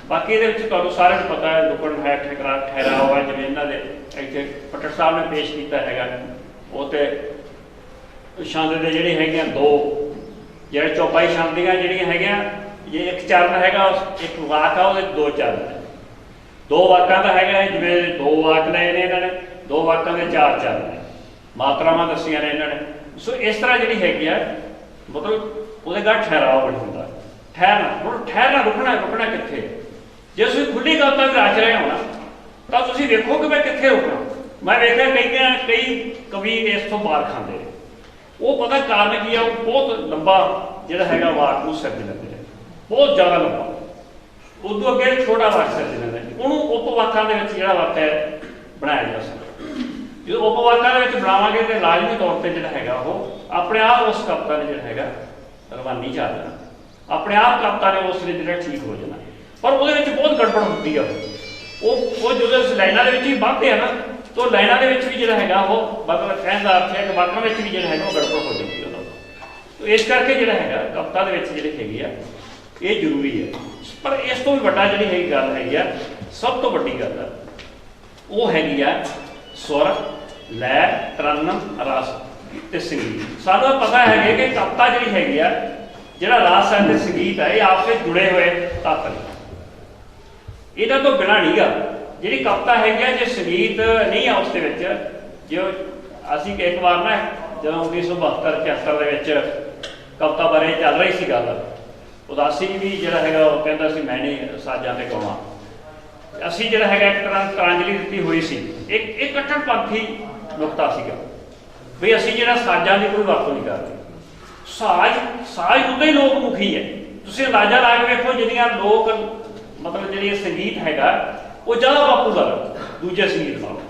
ਬਾਕੀ ਇਹਦੇ ਵਿੱਚ ਤੁਹਾਨੂੰ ਸਾਰਿਆਂ ਨੂੰ ਪਤਾ ਹੈ ਲੁਕਣ ਹੈ, ਠਹਿਰਾਓ ਹੈ, ਜਿਵੇਂ ਇਹਨਾਂ ਦੇ ਇੱਥੇ ਪੱਟਰ ਸਾਹਿਬ ਨੇ ਪੇਸ਼ ਕੀਤਾ ਹੈਗਾ। ਉਹ ਤੇ ਛੰਦ ਦੇ ਜਿਹੜੇ ਹੈਗੀਆਂ ਦੋ, ਜਿਹੜੇ ਚੌਪਾਈ ਛੰਦ ਦੀਆਂ ਜਿਹੜੀਆਂ ਹੈਗੀਆਂ, ਜੇ ਇੱਕ ਚਰਨ ਹੈਗਾ, ਇੱਕ ਵਾਕ ਆ, ਉਹਦੇ ਦੋ ਚਰਨ ਨੇ। ਦੋ ਵਾਕਾਂ ਦਾ ਹੈਗਾ, ਜਿਵੇਂ ਦੋ ਵਾਕ ਲਏ ਨੇ ਇਹਨਾਂ ਨੇ, ਦੋ ਵਾਕਾਂ ਦੇ ਚਾਰ ਚਰਨ ਨੇ, ਮਾਤਰਾਵਾਂ ਦੱਸੀਆਂ ਨੇ ਇਹਨਾਂ ਨੇ। ਸੋ ਇਸ ਤਰ੍ਹਾਂ ਜਿਹੜੀ ਹੈਗੀ ਆ, ਮਤਲਬ ਉਹਦੇ ਘਰ ਠਹਿਰਾਓ ਬਣ ਹੁੰਦਾ, ਠਹਿਰਨਾ। ਹੁਣ ਠਹਿਰਨਾ ਰੁਕਣਾ ਕਿੱਥੇ? ਜੇ ਤੁਸੀਂ ਖੁੱਲੀ ਕਵਿਤਾ ਵੀ ਰਚ ਰਹੇ ਹੋ ਨਾ, ਤਾਂ ਤੁਸੀਂ ਵੇਖੋ ਕਿ ਮੈਂ ਕਿੱਥੇ ਰੁਕਣਾ। ਮੈਂ ਵੇਖਿਆ ਕਈ ਕਵੀ ਇਸ ਤੋਂ ਮਾਰ ਖਾਂਦੇ ਨੇ। ਉਹ ਪਤਾ ਕਾਰਨ ਕੀ ਆ, ਉਹ ਬਹੁਤ ਲੰਬਾ ਜਿਹੜਾ ਹੈਗਾ ਵਾਕ ਨੂੰ ਸਿਰਜ ਲੈਂਦੇ ਨੇ, ਬਹੁਤ ਜ਼ਿਆਦਾ ਲੰਬਾ। ਉਦੋਂ ਅੱਗੇ ਛੋਟਾ ਵਾਕ ਸਿਰਜ ਲੈਂਦੇ ਨੇ, ਉਹਨੂੰ ਉਪਵਾਕਾਂ ਦੇ ਵਿੱਚ ਜਿਹੜਾ ਵਾਕ ਹੈ ਬਣਾਇਆ ਜਾ ਸਕਦਾ। ਜਦੋਂ ਉਪਵਾਕਾਂ ਦੇ ਵਿੱਚ ਬਣਾਵਾਂਗੇ ਤਾਂ ਲਾਜ਼ਮੀ ਤੌਰ ਤੇ ਜਿਹੜਾ ਹੈਗਾ ਉਹ ਆਪਣੇ ਆਪ ਉਸ ਕਵਿਤਾ ਨੇ ਜਿਹੜਾ ਹੈਗਾ ਰਵਾਨੀ ਚ ਆ ਜਾਣਾ, ਆਪਣੇ ਆਪ ਕਵਿਤਾ ਨੇ ਉਸ ਲਈ ਜਿਹੜਾ ਠੀਕ ਹੋ ਜਾਣਾ। ਪਰ ਉਹਦੇ ਵਿੱਚ ਬਹੁਤ ਗੜਬੜ ਹੁੰਦੀ ਆ। ਉਹ ਜਦੋਂ ਇਸ ਲਾਈਨਾਂ ਦੇ ਵਿੱਚ ਹੀ ਵੱਧਦੇ ਆ ਨਾ, ਤਾਂ ਲਾਈਨਾਂ ਦੇ ਵਿੱਚ ਵੀ ਜਿਹੜਾ ਹੈਗਾ ਉਹ ਮਤਲਬ ਕਹਿਣ ਦਾ ਅਰਥ ਹੈ ਕਿ ਵਾਕਾਂ ਵਿੱਚ ਵੀ ਜਿਹੜਾ ਹੈਗਾ ਉਹ ਗੜਬੜ ਹੋ ਜਾਂਦੀ ਹੈ। ਇਸ ਕਰਕੇ ਜਿਹੜਾ ਹੈਗਾ ਕਵਿਤਾ ਦੇ ਵਿੱਚ ਜਿਹੜੀ ਹੈਗੀ ਆ ਇਹ ਜ਼ਰੂਰੀ ਹੈ। ਪਰ ਇਸ ਤੋਂ ਵੀ ਵੱਡਾ ਜਿਹੜੀ ਹੈਗੀ ਗੱਲ ਹੈਗੀ ਆ, ਸਭ ਤੋਂ ਵੱਡੀ ਗੱਲ ਆ ਉਹ ਹੈਗੀ ਆ ਸੁਰ, ਲੈ, ਤਰੰਨਮ, ਰਸ ਤੇ ਸੰਗੀਤ। ਸਾਨੂੰ ਪਤਾ ਹੈਗਾ ਕਿ ਕਵਿਤਾ ਜਿਹੜੀ ਹੈਗੀ ਆ, ਜਿਹੜਾ ਰਸ ਹੈ ਤੇ ਸੰਗੀਤ ਹੈ, ਇਹ ਆਪਸ ਵਿੱਚ ਜੁੜੇ ਹੋਏ ਤੱਤ ਨੇ, ਇਹਨਾਂ ਤੋਂ ਬਿਨਾਂ ਨਹੀਂ ਗਾ। ਜਿਹੜੀ ਕਵਿਤਾ ਹੈਗੀ ਆ, ਜੇ ਸੰਗੀਤ ਨਹੀਂ ਆ ਉਸ ਦੇ ਵਿੱਚ, ਜੋ ਅਸੀਂ ਇੱਕ ਵਾਰ ਨਾ ਜਦੋਂ 1972-73 ਦੇ ਵਿੱਚ ਕਵਿਤਾ ਬਾਰੇ ਚੱਲ ਰਹੀ ਸੀ ਗੱਲ, ਉਦਾਸੀ ਵੀ ਜਿਹੜਾ ਹੈਗਾ ਉਹ ਕਹਿੰਦਾ ਸੀ ਮੈਂ ਨਹੀਂ ਸਾਜ਼ਾਂ ਤੇ ਗਾਵਾਂ। ਅਸੀਂ ਜਿਹੜਾ ਹੈਗਾ ਇੱਕ ਤਰ੍ਹਾਂ ਤਰਾਂਜਲੀ ਦਿੱਤੀ ਹੋਈ ਸੀ, ਇੱਕ ਕੱਟੜਪੰਥੀ ਨੁਕਤਾ ਸੀਗਾ ਵੀ ਅਸੀਂ ਜਿਹੜਾ ਸਾਜ਼ਾਂ ਦੀ ਕੋਈ ਵਰਤੋਂ ਨਹੀਂ ਕਰਦੇ। ਸਾਜ਼ ਉਦੋਂ ਹੀ ਲੋਕ ਮੁਖੀ ਹੈ। ਤੁਸੀਂ ਅੰਦਾਜ਼ਾ ਲਾ ਕੇ ਵੇਖੋ, ਜਿਹੜੀਆਂ ਲੋਕ ਮਤਲਬ ਜਿਹੜੀ ਸੰਗੀਤ ਹੈਗਾ ਉਹ ਜ਼ਿਆਦਾ ਪਾਪੂਲਰ ਦੂਜੇ ਸੰਗੀਤ ਨਾਲੋਂ।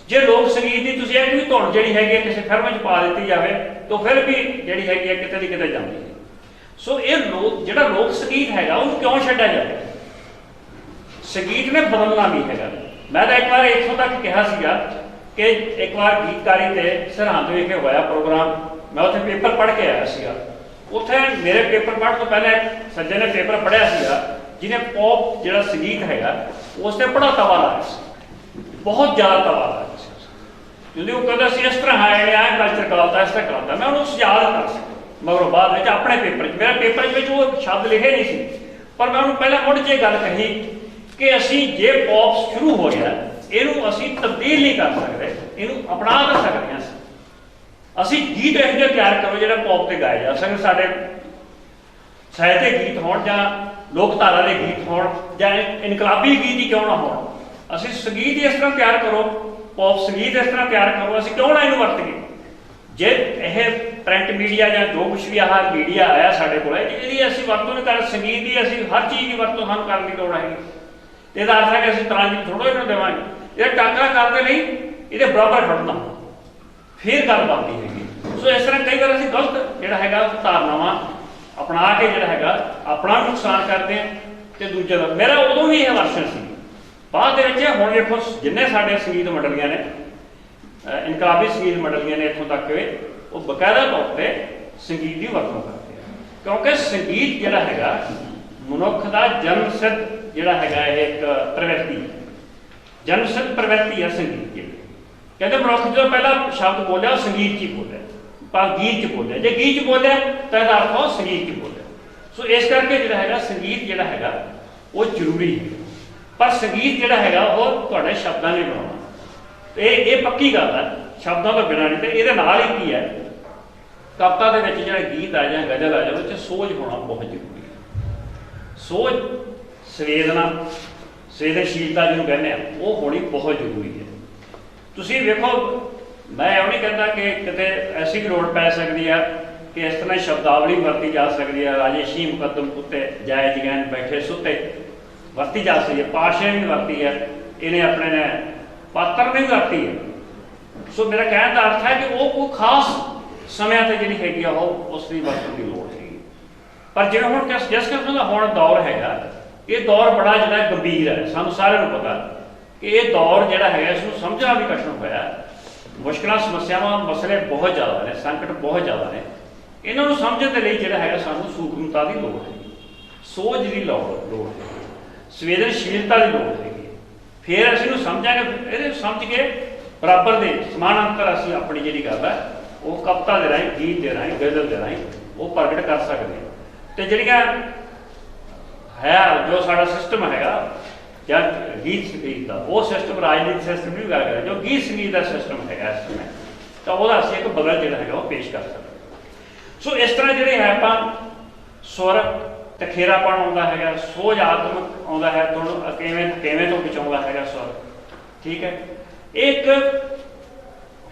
ਜੇ ਲੋਕ ਸੰਗੀਤ ਦੀ ਤੁਸੀਂ ਇਹ ਵੀ ਧੁਨ ਜਿਹੜੀ ਹੈਗੀ ਹੈ ਕਿਸੇ ਫਿਲਮ 'ਚ ਪਾ ਦਿੱਤੀ ਜਾਵੇ ਤਾਂ ਫਿਰ ਵੀ ਜਿਹੜੀ ਹੈਗੀ ਹੈ ਕਿਤੇ ਦੀ ਕਿਤੇ ਜਾਂਦੀ ਹੈ। ਸੋ ਇਹ ਜਿਹੜਾ ਲੋਕ ਸੰਗੀਤ ਹੈਗਾ ਉਹਨੂੰ ਕਿਉਂ ਛੱਡਿਆ ਜਾਵੇ? ਸੰਗੀਤ ਨੇ ਬਦਲਣਾ ਵੀ ਹੈਗਾ। ਮੈਂ ਤਾਂ ਇੱਕ ਵਾਰ ਇੱਥੋਂ ਤੱਕ ਕਿਹਾ ਸੀਗਾ ਕਿ ਇੱਕ ਵਾਰ ਗੀਤਕਾਰੀ ਤੇ ਸਰਹੰਦ ਵਿਖੇ ਹੋਇਆ ਪ੍ਰੋਗਰਾਮ, ਮੈਂ ਉੱਥੇ ਪੇਪਰ ਪੜ੍ਹ ਕੇ ਆਇਆ ਸੀਗਾ। ਉੱਥੇ ਮੇਰੇ ਪੇਪਰ ਪੜ੍ਹਨ ਤੋਂ ਪਹਿਲਾਂ ਸੱਜਣ ਨੇ ਪੇਪਰ ਪੜ੍ਹਿਆ ਸੀਗਾ ਜਿਹਨੇ ਪੌਪ ਜਿਹੜਾ ਸੰਗੀਤ ਹੈਗਾ ਉਸ 'ਤੇ ਬੜਾ ਤਵਾ ਲਾਇਆ ਸੀ, ਬਹੁਤ ਜ਼ਿਆਦਾ ਤਵਾ ਲਾਇਆ ਸੀ। ਜਦੋਂ ਉਹ ਕਹਿੰਦਾ ਸੀ ਇਸ ਤਰ੍ਹਾਂ ਹੈ ਆਹ ਕਲਚਰ ਗਲਤ ਹੈ, ਇਸ ਤਰ੍ਹਾਂ ਗਲਤ ਹੈ, ਮੈਂ ਉਹਨੂੰ ਸੁਝਾਅ ਦਿੱਤਾ ਸੀ ਮਗਰੋਂ ਬਾਅਦ ਵਿੱਚ ਆਪਣੇ ਪੇਪਰ 'ਚ। ਮੇਰੇ ਪੇਪਰ ਵਿੱਚ ਉਹ ਸ਼ਬਦ ਲਿਖੇ ਨਹੀਂ ਸੀ, ਪਰ ਮੈਂ ਉਹਨੂੰ ਪਹਿਲਾਂ ਮੁੜ ਜੇ ਗੱਲ ਕਹੀ ਕਿ ਅਸੀਂ ਜੇ ਪੌਪ ਸ਼ੁਰੂ ਹੋ ਗਿਆ ਇਹਨੂੰ ਅਸੀਂ ਤਬਦੀਲ ਨਹੀਂ ਕਰ ਸਕਦੇ, ਇਹਨੂੰ ਅਪਣਾ ਤਾਂ ਸਕਦੇ ਹਾਂ। ਅਸੀਂ ਗੀਤ ਇਹੋ ਜਿਹੇ ਤਿਆਰ ਕਰੋ ਜਿਹੜਾ ਪੌਪ 'ਤੇ ਗਾਏ ਜਾ ਸਕਣ, ਸਾਡੇ ਸਾਹਿਤਕ ਗੀਤ ਹੋਣ ਜਾਂ ਲੋਕਧਾਰਾ ਦੇ ਗੀਤ ਹੋਣ ਜਾਂ ਇਨਕਲਾਬੀ ਗੀਤ ਹੀ ਕਿਉਂ ਨਾ ਹੋਣ। ਅਸੀਂ ਸੰਗੀਤ ਇਸ ਤਰ੍ਹਾਂ ਤਿਆਰ ਕਰੋ, ਪੌਪ ਸੰਗੀਤ ਇਸ ਤਰ੍ਹਾਂ ਤਿਆਰ ਕਰੋ, ਅਸੀਂ ਕਿਉਂ ਨਾ ਇਹਨੂੰ ਵਰਤੀਏ। ਜੇ ਇਹ ਪ੍ਰਿੰਟ ਮੀਡੀਆ ਜਾਂ ਜੋ ਕੁਛ ਵੀ ਆਹ ਮੀਡੀਆ ਆਇਆ ਸਾਡੇ ਕੋਲ, ਇਹਦੀ ਅਸੀਂ ਵਰਤੋਂ ਨਹੀਂ ਕਰ, ਸੰਗੀਤ ਦੀ ਅਸੀਂ ਹਰ ਚੀਜ਼ ਦੀ ਵਰਤੋਂ ਸਾਨੂੰ ਕਰਨ ਦੀ ਲੋੜ ਹੈਗੀ। ਇਹਦਾ ਅਰਥ ਹੈ ਕਿ ਅਸੀਂ ਤਰਾਂਜਲੀ ਥੋੜ੍ਹਾ ਇਹਨੂੰ ਦੇਵਾਂਗੇ, ਇਹ ਟਾਕਰਾ ਕਰਦੇ ਨਹੀਂ, ਇਹਦੇ ਬਰਾਬਰ ਖੜਨਾ, ਫਿਰ ਗੱਲ ਬਣਦੀ ਹੈਗੀ। ਸੋ ਇਸ ਤਰ੍ਹਾਂ ਕਈ ਵਾਰ ਅਸੀਂ ਗਲਤ ਜਿਹੜਾ ਹੈਗਾ ਧਾਰਨਾਵਾਂ ਅਪਣਾ ਕੇ ਜਿਹੜਾ ਹੈਗਾ ਆਪਣਾ ਨੁਕਸਾਨ ਕਰਦੇ ਹਾਂ ਤੇ ਦੂਜੇ ਦਾ। ਮੇਰਾ ਉਦੋਂ ਵੀ ਇਹ ਵਰਸ਼ਨ ਸੀ, ਬਾਅਦ ਦੇ ਵਿੱਚ ਹੁਣ ਦੇਖੋ ਜਿੰਨੇ ਸਾਡੇ ਸੰਗੀਤ ਮੰਡਲੀਆਂ ਨੇ, ਇਨਕਲਾਬੀ ਸੰਗੀਤ ਮੰਡਲੀਆਂ ਨੇ ਇੱਥੋਂ ਤੱਕ ਉਹ ਬਕਾਇਦਾ ਤੌਰ 'ਤੇ ਸੰਗੀਤ ਦੀ ਵਰਤੋਂ ਕਰਦੇ ਆ, ਕਿਉਂਕਿ ਸੰਗੀਤ ਜਿਹੜਾ ਹੈਗਾ ਮਨੁੱਖ ਦਾ ਜਨਮ ਸਿੱਧ ਜਿਹੜਾ ਹੈਗਾ ਇਹ ਇੱਕ ਪ੍ਰਵਿਰਤੀ ਹੈ, ਜਨਮ ਸਿੱਧ ਪ੍ਰਵਿਰਤੀ ਹੈ ਸੰਗੀਤ ਦੀ। ਕਹਿੰਦੇ ਮਨੁੱਖ ਜਦੋਂ ਪਹਿਲਾ ਸ਼ਬਦ ਬੋਲਿਆ ਉਹ ਸੰਗੀਤ 'ਚ ਹੀ ਬੋਲਿਆ, ਪਰ ਗੀਤ 'ਚ ਬੋਲਿਆ। ਜੇ ਗੀਤ 'ਚ ਬੋਲਿਆ ਤਾਂ ਇਹਦਾ ਅਰਥ ਉਹ ਸੰਗੀਤ 'ਚ ਬੋਲਿਆ। ਸੋ ਇਸ ਕਰਕੇ ਜਿਹੜਾ ਹੈਗਾ ਸੰਗੀਤ ਜਿਹੜਾ ਹੈਗਾ ਉਹ ਜ਼ਰੂਰੀ ਹੈ, ਪਰ ਸੰਗੀਤ ਜਿਹੜਾ ਹੈਗਾ ਉਹ ਤੁਹਾਡੇ ਸ਼ਬਦਾਂ ਨੇ ਬਣਾਉਣਾ। ਇਹ ਪੱਕੀ ਗੱਲ ਹੈ, ਸ਼ਬਦਾਂ ਤੋਂ ਬਿਨਾਂ ਨਹੀਂ। ਤੇ ਇਹਦੇ ਨਾਲ ਹੀ ਕੀ ਹੈ, ਕਵਿਤਾ ਦੇ ਵਿੱਚ ਜਿਹੜਾ ਗੀਤ ਆ ਜਾਂ ਗਜ਼ਲ ਆ ਜਾਂ ਉਹ 'ਚ ਸੋਝ ਹੋਣਾ ਬਹੁਤ ਜ਼ਰੂਰੀ ਹੈ। ਸੋਝ, ਸੰਵੇਦਨਸ਼ੀਲਤਾ ਜਿਹਨੂੰ ਕਹਿੰਦੇ ਆ, ਉਹ ਹੋਣੀ ਬਹੁਤ ਜ਼ਰੂਰੀ ਹੈ। ਤੁਸੀਂ ਵੇਖੋ, ਮੈਂ ਉਹ ਨਹੀਂ ਕਹਿੰਦਾ ਕਿ ਕਿਤੇ ਐਸੀ ਵੀ ਲੋੜ ਪੈ ਸਕਦੀ ਆ ਕਿ ਇਸ ਤਰ੍ਹਾਂ ਸ਼ਬਦਾਵਲੀ ਵਰਤੀ ਜਾ ਸਕਦੀ ਹੈ, ਰਾਜੇਸ਼ੀ ਮੁਕੱਦਮ ਉੱਤੇ ਜਾਇ ਜਗੈਨ ਬੈਠੇ ਸੁੱਤੇ ਵਰਤੀ ਜਾ ਸਕਦੀ ਹੈ, ਪਾਸ਼ੇ ਵੀ ਵਰਤੀ ਹੈ, ਇਹਨੇ ਆਪਣੇ ਨੇ ਪਾਤਰ ਨੇ ਵੀ ਵਰਤੀ ਹੈ। ਸੋ ਮੇਰਾ ਕਹਿਣ ਦਾ ਅਰਥ ਹੈ ਕਿ ਉਹ ਕੋਈ ਖਾਸ ਸਮਿਆਂ 'ਤੇ ਜਿਹੜੀ ਹੈਗੀ ਆ ਉਹ ਉਸ ਦੀ ਵਰਤੋਂ ਦੀ ਲੋੜ ਹੈਗੀ। ਪਰ ਜਿਵੇਂ ਹੁਣ ਜਿਸ ਕਿਸਮ ਦਾ ਹੁਣ ਦੌਰ ਹੈਗਾ, ਇਹ ਦੌਰ ਬੜਾ ਜਿਹੜਾ ਗੰਭੀਰ ਹੈ, ਸਾਨੂੰ ਸਾਰਿਆਂ ਨੂੰ ਪਤਾ ਕਿ ਇਹ ਦੌਰ ਜਿਹੜਾ ਹੈਗਾ ਇਸ ਨੂੰ ਸਮਝਣਾ ਵੀ ਕਠਿਨ ਹੋਇਆ। ਮੁਸ਼ਕਿਲਾਂ, ਸਮੱਸਿਆਵਾਂ, ਮਸਲੇ ਬਹੁਤ ਜ਼ਿਆਦਾ ਨੇ, ਸੰਕਟ ਬਹੁਤ ਜ਼ਿਆਦਾ ਨੇ। ਇਹਨਾਂ ਨੂੰ ਸਮਝਣ ਦੇ ਲਈ ਜਿਹੜਾ ਹੈਗਾ ਸਾਨੂੰ ਸੂਖਮਤਾ ਦੀ ਲੋੜ ਹੈ, ਸੋਝ ਦੀ ਲੋੜ ਹੈ, ਸੰਵੇਦਨਸ਼ੀਲਤਾ ਦੀ ਲੋੜ ਹੈਗੀ। ਫਿਰ ਅਸੀਂ ਇਹਨੂੰ ਸਮਝਾਂਗੇ, ਇਹਦੇ ਸਮਝ ਕੇ ਬਰਾਬਰ ਦੇ ਸਮਾਨ ਅੰਤਰ ਅਸੀਂ ਆਪਣੀ ਜਿਹੜੀ ਗੱਲ ਹੈ ਉਹ ਕਵਿਤਾ ਦੇ ਰਾਹੀਂ, ਗੀਤ ਦੇ ਰਾਹੀਂ, ਗਜ਼ਲ ਦੇ ਰਾਹੀਂ ਉਹ ਪ੍ਰਗਟ ਕਰ ਸਕਦੇ ਹਾਂ। ਅਤੇ ਜਿਹੜੀਆਂ ਹੈ ਜੋ ਸਾਡਾ ਸਿਸਟਮ ਹੈਗਾ ਜਾਂ ਗੀਤ ਸੰਗੀਤ ਦਾ, ਉਹ ਸਿਸਟਮ ਰਾਜਨੀਤਿਕ ਸਿਸਟਮ ਨਹੀਂ ਗੱਲ ਕਰਿਆ, ਜੋ ਗੀਤ ਸੰਗੀਤ ਦਾ ਸਿਸਟਮ ਹੈਗਾ ਇਸ ਸਮੇਂ, ਤਾਂ ਉਹਦਾ ਅਸੀਂ ਇੱਕ ਬਦਲ ਜਿਹੜਾ ਹੈਗਾ ਉਹ ਪੇਸ਼ ਕਰ ਸਕਦੇ। ਸੋ ਇਸ ਤਰ੍ਹਾਂ ਜਿਹੜੇ ਹੈ ਆਪਾਂ ਸੁਰ ਤਖੇਰਾਪਣ ਆਉਂਦਾ ਹੈਗਾ, ਸੋਝ ਆਤਮਕ ਆਉਂਦਾ ਹੈ, ਤੁਹਾਨੂੰ ਕਿਵੇਂ ਤੋਂ ਬਚਾਉਂਦਾ ਹੈਗਾ ਸੁਰ, ਠੀਕ ਹੈ। ਇੱਕ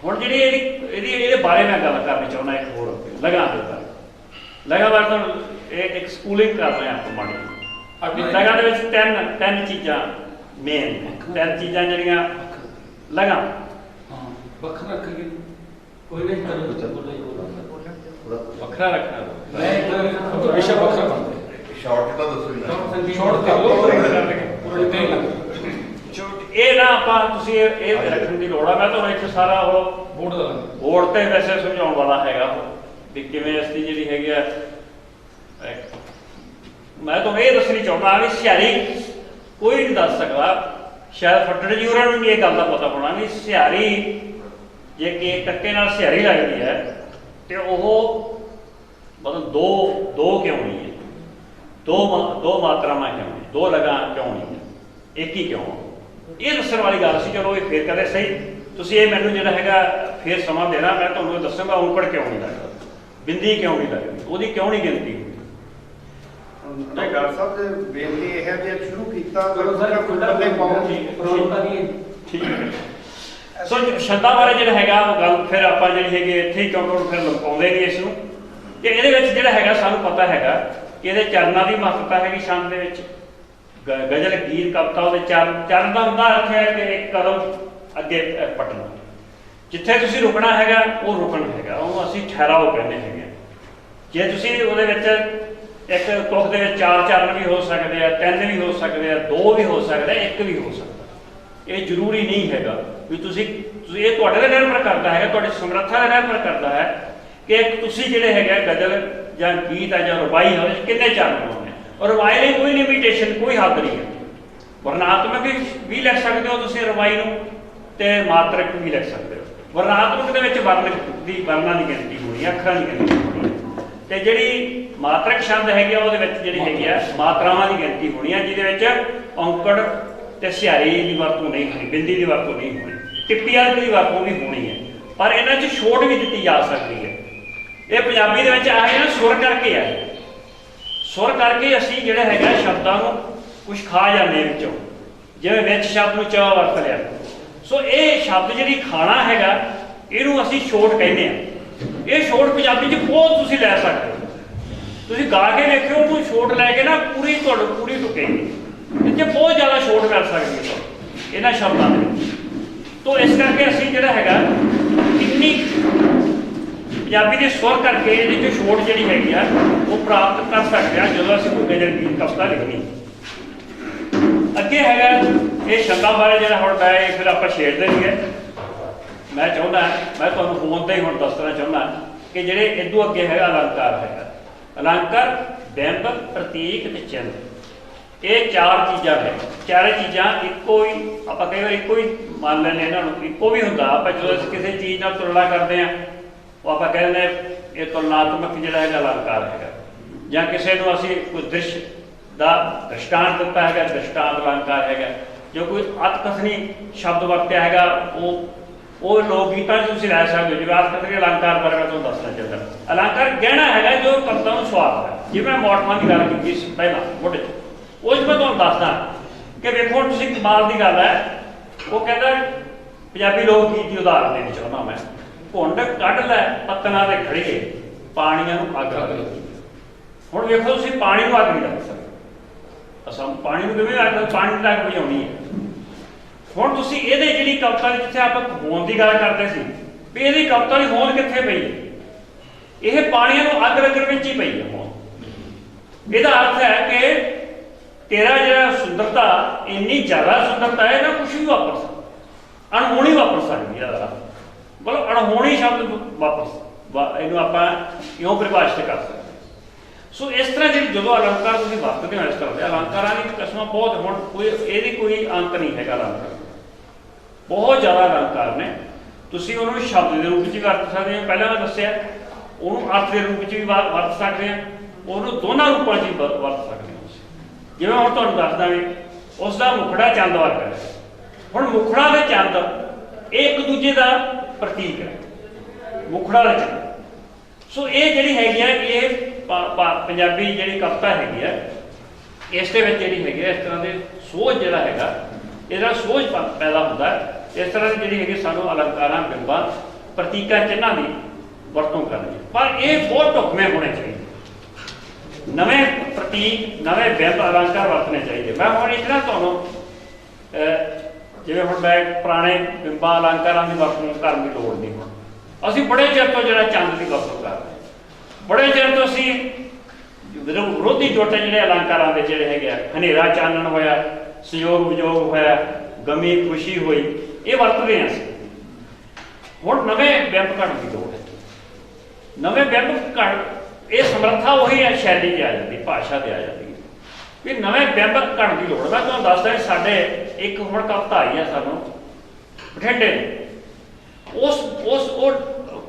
ਹੁਣ ਜਿਹੜੀ ਇਹਦੇ ਬਾਰੇ ਮੈਂ ਗੱਲ ਕਰਨੀ ਚਾਹੁੰਦਾ ਇੱਕ ਹੋਰ ਲਗਾਂ ਦੇ ਬਾਰੇ। ਲਗਾਂ ਬਾਰੇ ਤੁਹਾਨੂੰ ਇੱਕ ਸਕੂਲਿੰਗ ਕਰ ਰਹੇ ਆਪਾਂ ਮਾੜੀ। ਲਗਾਂ ਦੇ ਵਿੱਚ ਤਿੰਨ ਚੀਜ਼ਾਂ ਮੇਨ, ਤਿੰਨ ਚੀਜ਼ਾਂ ਜਿਹੜੀਆਂ ਲਗਾਂ ਵੱਖਰਾ ਕਰੀਏ, ਕੋਈ ਨਹੀਂ ਵੱਖਰਾ ਰੱਖਣਾ, ਵਿਸ਼ਾ ਵੱਖਰਾ ਬਣਦਾ। ਸ਼ਾਰਟ ਤਾਂ ਦੱਸੋ ਜੀ, ਇਹ ਨਾ ਆਪਾਂ ਤੁਸੀਂ ਇਹ ਰੱਖਣ ਦੀ ਲੋੜ ਆ। ਮੈਂ ਤੁਹਾਨੂੰ ਇੱਥੇ ਸਾਰਾ ਉਹ ਬੋਰਡ ਤੇ ਵੈਸੇ ਸਮਝਾਉਣ ਵਾਲਾ ਹੈਗਾ, ਵੀ ਕਿਵੇਂ ਅਸੀਂ ਜਿਹੜੀ ਹੈਗੀ ਆ ਮੈਂ ਤੁਹਾਨੂੰ ਇਹ ਦੱਸਣੀ ਚਾਹੁੰਦਾ ਵੀ ਸਿਹਾਰੀ ਕੋਈ ਨਹੀਂ ਦੱਸ ਸਕਦਾ, ਸ਼ਾਇਦ ਫੱਟੜ ਜੀ ਉਹਨਾਂ ਨੂੰ ਵੀ ਇਹ ਗੱਲ ਦਾ ਪਤਾ ਹੋਣਾ ਵੀ ਸਿਹਾਰੀ ਜੇ ਕਿ ਟੱਕੇ ਨਾਲ ਸਿਹਾਰੀ ਲੱਗਦੀ ਹੈ ਤੇ ਉਹ ਮਤਲਬ ਦੋ ਕਿਉਂ ਨਹੀਂ ਹੈ, ਦੋ ਮਾਤਰਾਵਾਂ ਕਿਉਂ ਨਹੀਂ, ਦੋ ਲਗਾਂ ਕਿਉਂ ਨਹੀਂ ਹੈ, ਇੱਕ ਹੀ ਕਿਉਂ? ਇਹ ਦੱਸਣ ਵਾਲੀ ਗੱਲ ਸੀ। ਚਲੋ ਇਹ ਫੇਰ ਕਦੇ ਸਹੀ ਤੁਸੀਂ ਇਹ ਮੈਨੂੰ ਜਿਹੜਾ ਹੈਗਾ ਫੇਰ ਸਮਾਂ ਦੇਣਾ, ਮੈਂ ਤੁਹਾਨੂੰ ਦੱਸਾਂਗਾ ਔਂਕੜ ਕਿਉਂ ਨਹੀਂ ਲੱਗਦਾ, ਬਿੰਦੀ ਕਿਉਂ ਨਹੀਂ ਲੱਗਦੀ, ਉਹਦੀ ਕਿਉਂ ਨਹੀਂ ਗਿਣਤੀ ਹੁੰਦੀ। ਡਾਕਟਰ ਸਾਹਿਬ ਦੇ ਬੇਨਤੀ ਇਹ ਹੈ ਕਿ ਸ਼ੁਰੂ ਕੀਤਾ ਠੀਕ ਹੈ। ਸੋ ਛੰਦਾਂ ਬਾਰੇ ਜਿਹੜਾ ਹੈਗਾ ਉਹ ਗੱਲ ਫਿਰ ਆਪਾਂ ਜਿਹੜੀ ਹੈਗੀ ਇੱਥੇ ਹੀ ਕਿਉਂ ਫਿਰ ਲੁਕਾਉਂਦੇ ਨਹੀਂ ਇਸ ਨੂੰ। ਤੇ ਇਹਦੇ ਵਿੱਚ ਜਿਹੜਾ ਹੈਗਾ ਸਾਨੂੰ ਪਤਾ ਹੈਗਾ ਕਿ ਇਹਦੇ ਚਰਨਾਂ ਦੀ ਮਹੱਤਤਾ ਹੈਗੀ ਛੰਦ ਦੇ ਵਿੱਚ। ਗਜ਼ਲ ਗੀਤ ਕਵਿਤਾ ਉਹਦੇ ਚਰਨ ਦਾ ਹੁੰਦਾ ਅਰਥ ਹੈ ਕਿ ਇੱਕ ਕਦਮ ਅੱਗੇ ਪਟਣਾ, ਜਿੱਥੇ ਤੁਸੀਂ ਰੁਕਣਾ ਹੈਗਾ ਉਹ ਰੁਕਣ ਹੈਗਾ, ਉਹਨੂੰ ਅਸੀਂ ਠਹਿਰਾਓ ਕਹਿੰਦੇ ਹੈਗੇ। ਜੇ ਤੁਸੀਂ ਉਹਦੇ ਵਿੱਚ ਇੱਕ ਤੁਕ ਦੇ ਵਿੱਚ 4 ਚਰਨ ਵੀ ਹੋ ਸਕਦੇ ਆ, 3 ਵੀ ਹੋ ਸਕਦੇ ਆ, 2 ਵੀ ਹੋ ਸਕਦੇ ਆ, 1 ਵੀ ਹੋ ਸਕਦਾ। ਇਹ ਜ਼ਰੂਰੀ ਨਹੀਂ ਹੈਗਾ ਵੀ ਤੁਸੀਂ ਇਹ ਤੁਹਾਡੇ ਤੇ ਨਿਰਭਰ ਕਰਦਾ ਹੈਗਾ, ਤੁਹਾਡੀ ਸਮਰੱਥਾ ਤੇ ਨਿਰਭਰ ਕਰਦਾ ਹੈ ਕਿ ਤੁਸੀਂ ਜਿਹੜੇ ਹੈਗੇ ਗਜ਼ਲ ਜਾਂ ਗੀਤ ਆ ਜਾਂ ਰਵਾਈ ਉਹਦੇ ਕਿੰਨੇ ਚਰਨ ਹੋਣੇ। ਔਰ ਰਵਾਈ ਲਈ ਕੋਈ ਲਿਮਿਟੇਸ਼ਨ, ਕੋਈ ਹੱਦ ਨਹੀਂ ਹੈ। ਵਰਣਾਤਮਕ ਵੀ ਲਿਖ ਸਕਦੇ ਹੋ ਤੁਸੀਂ ਰਵਾਈ ਨੂੰ, ਤੇ ਮਾਤਰਕ ਵੀ ਲਿਖ ਸਕਦੇ ਹੋ। ਵਰਣਾਤਮਕ ਦੇ ਵਿੱਚ ਵਰਨਾਂ ਦੀ ਗਿਣਤੀ ਹੋਣੀ, ਅੱਖਰਾਂ ਦੀ ਗਿਣਤੀ ਹੋਣੀ, ਤੇ ਜਿਹੜੀ ਮਾਤਰਕ ਛੰਦ ਹੈਗੀ ਉਹਦੇ ਵਿੱਚ ਜਿਹੜੀ ਹੈਗੀ ਆ ਮਾਤਰਾਵਾਂ ਦੀ ਗਿਣਤੀ ਹੋਣੀ ਆ, ਜਿਹਦੇ ਵਿੱਚ ਔਂਕੜ ਤੇ ਸਿਹਾਰੀ ਦੀ ਵਰਤੋਂ ਨਹੀਂ ਹੋਣੀ, ਬਿੰਦੀ ਦੀ ਵਰਤੋਂ ਨਹੀਂ ਹੋਣੀ, ਟਿੱਪੀ ਵਾਲੀ ਦੀ ਵਰਤੋਂ ਵੀ ਹੋਣੀ ਹੈ। ਪਰ ਇਹਨਾਂ 'ਚ ਛੋਟ ਵੀ ਦਿੱਤੀ ਜਾ ਸਕਦੀ ਹੈ। ਇਹ ਪੰਜਾਬੀ ਦੇ ਵਿੱਚ ਆਏ ਨਾ ਸੁਰ ਕਰਕੇ ਆਏ, ਸੁਰ ਕਰਕੇ ਅਸੀਂ ਜਿਹੜਾ ਹੈਗਾ ਸ਼ਬਦਾਂ ਨੂੰ ਕੁਝ ਖਾ ਜਾਂਦੇ ਵਿੱਚੋਂ, ਜਿਵੇਂ ਵਿੱਚ ਸ਼ਬਦ ਨੂੰ ਚ ਵਰਤ ਲਿਆ। ਸੋ ਇਹ ਸ਼ਬਦ ਜਿਹੜੀ ਖਾਣਾ ਹੈਗਾ ਇਹਨੂੰ ਅਸੀਂ ਛੋਟ ਕਹਿੰਦੇ ਹਾਂ। ਇਹ ਛੋਟ ਪੰਜਾਬੀ 'ਚ ਬਹੁਤ ਤੁਸੀਂ ਲੈ ਸਕਦੇ ਹੋ, ਤੁਸੀਂ ਗਾ ਕੇ ਵੇਖਿਓ ਉਹਨੂੰ ਛੋਟ ਲੈ ਕੇ ਨਾ ਪੂਰੀ ਟੁੱਕੇਗੀ, ਇਹ 'ਚ ਬਹੁਤ ਜ਼ਿਆਦਾ ਛੋਟ ਮਿਲ ਸਕਦੀ ਹੈ ਇਹਨਾਂ ਸ਼ਬਦਾਂ ਦੇ ਵਿੱਚ। ਤੋ ਇਸ ਕਰਕੇ ਅਸੀਂ ਜਿਹੜਾ ਹੈਗਾ ਕਿੰਨੀ ਪੰਜਾਬੀ ਦੇ ਸੁਰ ਕਰਕੇ ਇਹਦੇ 'ਚ ਛੋਟ ਜਿਹੜੀ ਹੈਗੀ ਆ ਉਹ ਪ੍ਰਾਪਤ ਕਰ ਸਕਦੇ ਹਾਂ ਜਦੋਂ ਅਸੀਂ ਕੋਈ ਗਜ਼ਲ ਗੀਤ ਕਵਿਤਾ ਲਿਖਣੀ। ਅੱਗੇ ਹੈਗਾ ਇਹ ਛੰਦਾਂ ਬਾਰੇ ਜਿਹੜਾ ਹੁਣ ਮੈਂ ਫਿਰ ਆਪਾਂ ਛੇੜਦੇ ਨਹੀਂ ਹੈ। ਮੈਂ ਚਾਹੁੰਦਾ ਮੈਂ ਤੁਹਾਨੂੰ ਫੋਨ 'ਤੇ ਹੀ ਹੁਣ ਦੱਸਣਾ ਚਾਹੁੰਦਾ ਕਿ ਜਿਹੜੇ ਇਦੋਂ ਅੱਗੇ ਹੈਗਾ ਅਲੰਕਾਰ ਹੈਗਾ। ਅਲੰਕਾਰ ਬਿੰਬ, ਪ੍ਰਤੀਕ ਤੇ ਚਿੰਨ੍ਹ, ਇਹ 4 ਚੀਜ਼ਾਂ ਨੇ। ਚਾਰੇ ਚੀਜ਼ਾਂ ਇੱਕੋ ਹੀ, ਆਪਾਂ ਕਈ ਵਾਰ ਇੱਕੋ ਹੀ ਮੰਨ ਲੈਂਦੇ ਇਹਨਾਂ ਨੂੰ, ਇੱਕੋ ਵੀ ਹੁੰਦਾ। ਆਪਾਂ ਜਦੋਂ ਅਸੀਂ ਕਿਸੇ ਚੀਜ਼ ਨਾਲ ਤੁਲਨਾ ਕਰਦੇ ਹਾਂ ਉਹ ਆਪਾਂ ਕਹਿੰਦੇ ਇਹ ਤੁਲਨਾਤਮਕ ਜਿਹੜਾ ਹੈਗਾ ਅਲੰਕਾਰ ਹੈਗਾ। ਜਾਂ ਕਿਸੇ ਨੂੰ ਅਸੀਂ ਕੋਈ ਦ੍ਰਿਸ਼ ਦਾ ਦ੍ਰਿਸ਼ਟਾਂਤ ਦਿੱਤਾ ਹੈਗਾ, ਦ੍ਰਿਸ਼ਟਾਂਤ ਅਲੰਕਾਰ ਹੈਗਾ। ਜੋ ਕੋਈ ਅਤਕਥਨੀ ਸ਼ਬਦ ਵਰਤਿਆ ਹੈਗਾ ਉਹ ਲੋਕ ਗੀਤਾਂ 'ਚ ਤੁਸੀਂ ਲੈ ਸਕਦੇ ਹੋ। ਜਿਵੇਂ ਅਤਕਥਨੀ ਅਲੰਕਾਰ ਬਾਰੇ ਮੈਂ ਤੁਹਾਨੂੰ ਦੱਸਣਾ ਚਾਹੁੰਦਾ। ਅਲੰਕਾਰ ਗਹਿਣਾ ਹੈਗਾ ਜੋ ਕਵਿਤਾ ਨੂੰ ਸਵਾਰਦਾ ਹੈ। ਜਿਵੇਂ ਮੈਂ ਮੋਟਮਾਂ ਦੀ ਗੱਲ ਕੀਤੀ ਸੀ ਪਹਿਲਾਂ ਮੋਢੇ 'ਚ, ਉਹ 'ਚ ਮੈਂ ਤੁਹਾਨੂੰ ਦੱਸਦਾ ਕਿ ਵੇਖੋ ਤੁਸੀਂ ਕਮਾਲ ਦੀ ਗੱਲ ਹੈ। ਉਹ ਕਹਿੰਦਾ ਪੰਜਾਬੀ ਲੋਕ ਗੀਤ ਦੀ ਉਦਾਹਰਨ ਦੇਣੀ ਚਾਹੁੰਦਾ ਮੈਂ। ਘੁੰਡ ਕੱਢ ਲੈ ਪੱਤਨਾਂ ਦੇ ਖੜੀਏ, ਪਾਣੀਆਂ ਨੂੰ ਅੱਗ ਲੱਗ ਲੱਗੀ। ਹੁਣ ਵੇਖੋ ਤੁਸੀਂ ਪਾਣੀ ਨੂੰ ਅੱਗ ਨਹੀਂ ਲੱਗ ਸਕਦੇ, ਅਸਾਂ ਪਾਣੀ ਨੂੰ ਕਿਵੇਂ ਅੱਗ, ਪਾਣੀ ਦੀ ਅੱਗ ਬੁਝਾਉਣੀ ਹੈ। ਹੁਣ ਤੁਸੀਂ ਇਹਦੇ ਜਿਹੜੀ ਕਵਿਤਾ ਦੀ ਜਿੱਥੇ ਆਪਾਂ ਹੋਂਦ ਦੀ ਗੱਲ ਕਰਦੇ ਸੀ ਵੀ ਇਹਦੀ ਕਵਿਤਾ ਦੀ ਹੋਂਦ ਕਿੱਥੇ ਪਈ, ਇਹ ਪਾਣੀਆਂ ਨੂੰ ਅੱਗ ਲੱਗਣ ਵਿੱਚ ਹੀ ਪਈ ਹੈ ਹੋਂਦ। ਇਹਦਾ ਅਰਥ ਹੈ ਕਿ ਤੇਰਾ ਜਿਹੜਾ ਸੁੰਦਰਤਾ ਇੰਨੀ ਜ਼ਿਆਦਾ ਸੁੰਦਰਤਾ ਹੈ ਨਾ ਕੁਛ ਵੀ ਵਾਪਰ ਸਕਦਾ, ਅਣਹੋਣੀ ਵਾਪਰ ਸਕਦੀ ਹੈ। ਮਤਲਬ ਅਣਹੋਣੀ ਸ਼ਬਦ ਵਾਪਸ ਇਹਨੂੰ ਆਪਾਂ ਕਿਉਂ ਪਰਿਭਾਸ਼ਿਤ ਕਰ ਸਕਦੇ। ਸੋ ਇਸ ਤਰ੍ਹਾਂ ਜਿਹੜੀ ਜਦੋਂ ਅਲੰਕਾਰ ਤੁਸੀਂ ਵਰਤਦੇ ਹੋ ਇਸ ਤਰ੍ਹਾਂ ਦੇ ਅਲੰਕਾਰਾਂ ਦੀ ਕਿਸਮਾਂ ਬਹੁਤ, ਹੁਣ ਇਹਦੀ ਕੋਈ ਅੰਤ ਨਹੀਂ ਹੈਗਾ। ਅਲੰਕਾਰ ਬਹੁਤ ਜ਼ਿਆਦਾ ਅਲੰਕਾਰ ਨੇ। ਤੁਸੀਂ ਉਹਨੂੰ ਸ਼ਬਦ ਦੇ ਰੂਪ 'ਚ ਵੀ ਵਰਤ ਸਕਦੇ ਹੋ, ਪਹਿਲਾਂ ਮੈਂ ਦੱਸਿਆ, ਉਹਨੂੰ ਅਰਥ ਦੇ ਰੂਪ 'ਚ ਵੀ ਵਰਤ ਸਕਦੇ ਆ, ਉਹਨੂੰ ਦੋਨਾਂ ਰੂਪਾਂ 'ਚ ਵੀ ਵਰਤ ਸਕਦੇ ਹੋ। ਜਿਵੇਂ ਹੁਣ ਤੁਹਾਨੂੰ ਦੱਸਦਾ ਵੀ ਉਸ ਦਾ ਮੁਖੜਾ ਚੰਦ ਵਰਗਾ ਹੈ। ਹੁਣ ਮੁਖੜਾ ਤੇ ਚੰਦ ਇਹ ਇੱਕ ਦੂਜੇ ਦਾ ਪ੍ਰਤੀਕ ਹੈ, ਮੁਖੜਾ ਤੇ ਚੰਦ। ਸੋ ਇਹ ਜਿਹੜੀ ਹੈਗੀ ਆ ਇਹ ਪੰਜਾਬੀ ਜਿਹੜੀ ਕਵਿਤਾ ਹੈਗੀ ਆ ਇਸ ਦੇ ਵਿੱਚ ਜਿਹੜੀ ਹੈਗੀ ਇਸ ਤਰ੍ਹਾਂ ਦੇ ਸੋਝ ਜਿਹੜਾ ਹੈਗਾ ਇਹਦਾ ਸੋਝ ਪੈਦਾ ਹੁੰਦਾ। ਇਸ ਤਰ੍ਹਾਂ ਦੀ ਜਿਹੜੀ ਹੈਗੀ ਸਾਨੂੰ ਅਲੰਕਾਰਾਂ, ਬਿੰਬਾਂ, ਪ੍ਰਤੀਕਾਂ, ਚਿੰਨ੍ਹਾਂ ਦੀ ਵਰਤੋਂ ਕਰਨੀ। ਪਰ ਇਹ ਬਹੁਤ ਢੁਕਵੇਂ ਹੋਣੇ ਚਾਹੀਦੇ, ਨਵੇਂ ਪ੍ਰਤੀਕ, ਨਵੇਂ ਬਿੰਬ, ਅਲੰਕਾਰ ਵਰਤਣੇ ਚਾਹੀਦੇ। ਮੈਂ ਹੁਣ ਇੱਕ ਨਾ ਤੁਹਾਨੂੰ ਜਿਵੇਂ ਹੁਣ ਮੈਂ ਪੁਰਾਣੇ ਬਿੰਬਾਂ, ਅਲੰਕਾਰਾਂ ਦੀ ਵਰਤੋਂ ਕਰਨ ਦੀ ਲੋੜ ਨਹੀਂ। ਹੁਣ ਅਸੀਂ ਬੜੇ ਚਿਰ ਤੋਂ ਜਿਹੜਾ ਚੰਦ ਦੀ ਵਰਤੋਂ ਕਰਦੇ, ਬੜੇ ਚਿਰ ਤੋਂ ਅਸੀਂ ਵਿਰੋਧੀ ਜੋਟੇ ਜਿਹੜੇ ਅਲੰਕਾਰਾਂ ਦੇ ਜਿਹੜੇ ਹੈਗੇ ਆ, ਹਨੇਰਾ ਚਾਨਣ ਹੋਇਆ, ਸੰਯੋਗ ਵਿਯੋਗ ਹੋਇਆ, ਗਮੀ ਖੁਸ਼ੀ ਹੋਈ, ਇਹ ਵਰਤਦੇ ਹਾਂ ਅਸੀਂ। ਹੁਣ ਨਵੇਂ ਬਿੰਬ ਘੜਨ ਦੀ ਲੋੜ ਹੈ। ਨਵੇਂ ਬਿੰਬ ਘੜ ਇਹ ਸਮਰੱਥਾ ਉਹੀ ਹੈ, ਸ਼ੈਲੀ 'ਤੇ ਆ ਜਾਂਦੀ, ਭਾਸ਼ਾ 'ਤੇ ਆ ਜਾਂਦੀ ਹੈ ਵੀ ਨਵੇਂ ਬਿੰਬ ਘੜਨ ਦੀ ਲੋੜ। ਮੈਂ ਤੁਹਾਨੂੰ ਦੱਸਦਾ ਵੀ ਸਾਡੇ ਇੱਕ ਹੁਣ ਕਵਿਤਾ ਆਈ ਹੈ ਸਾਨੂੰ ਬਠਿੰਡੇ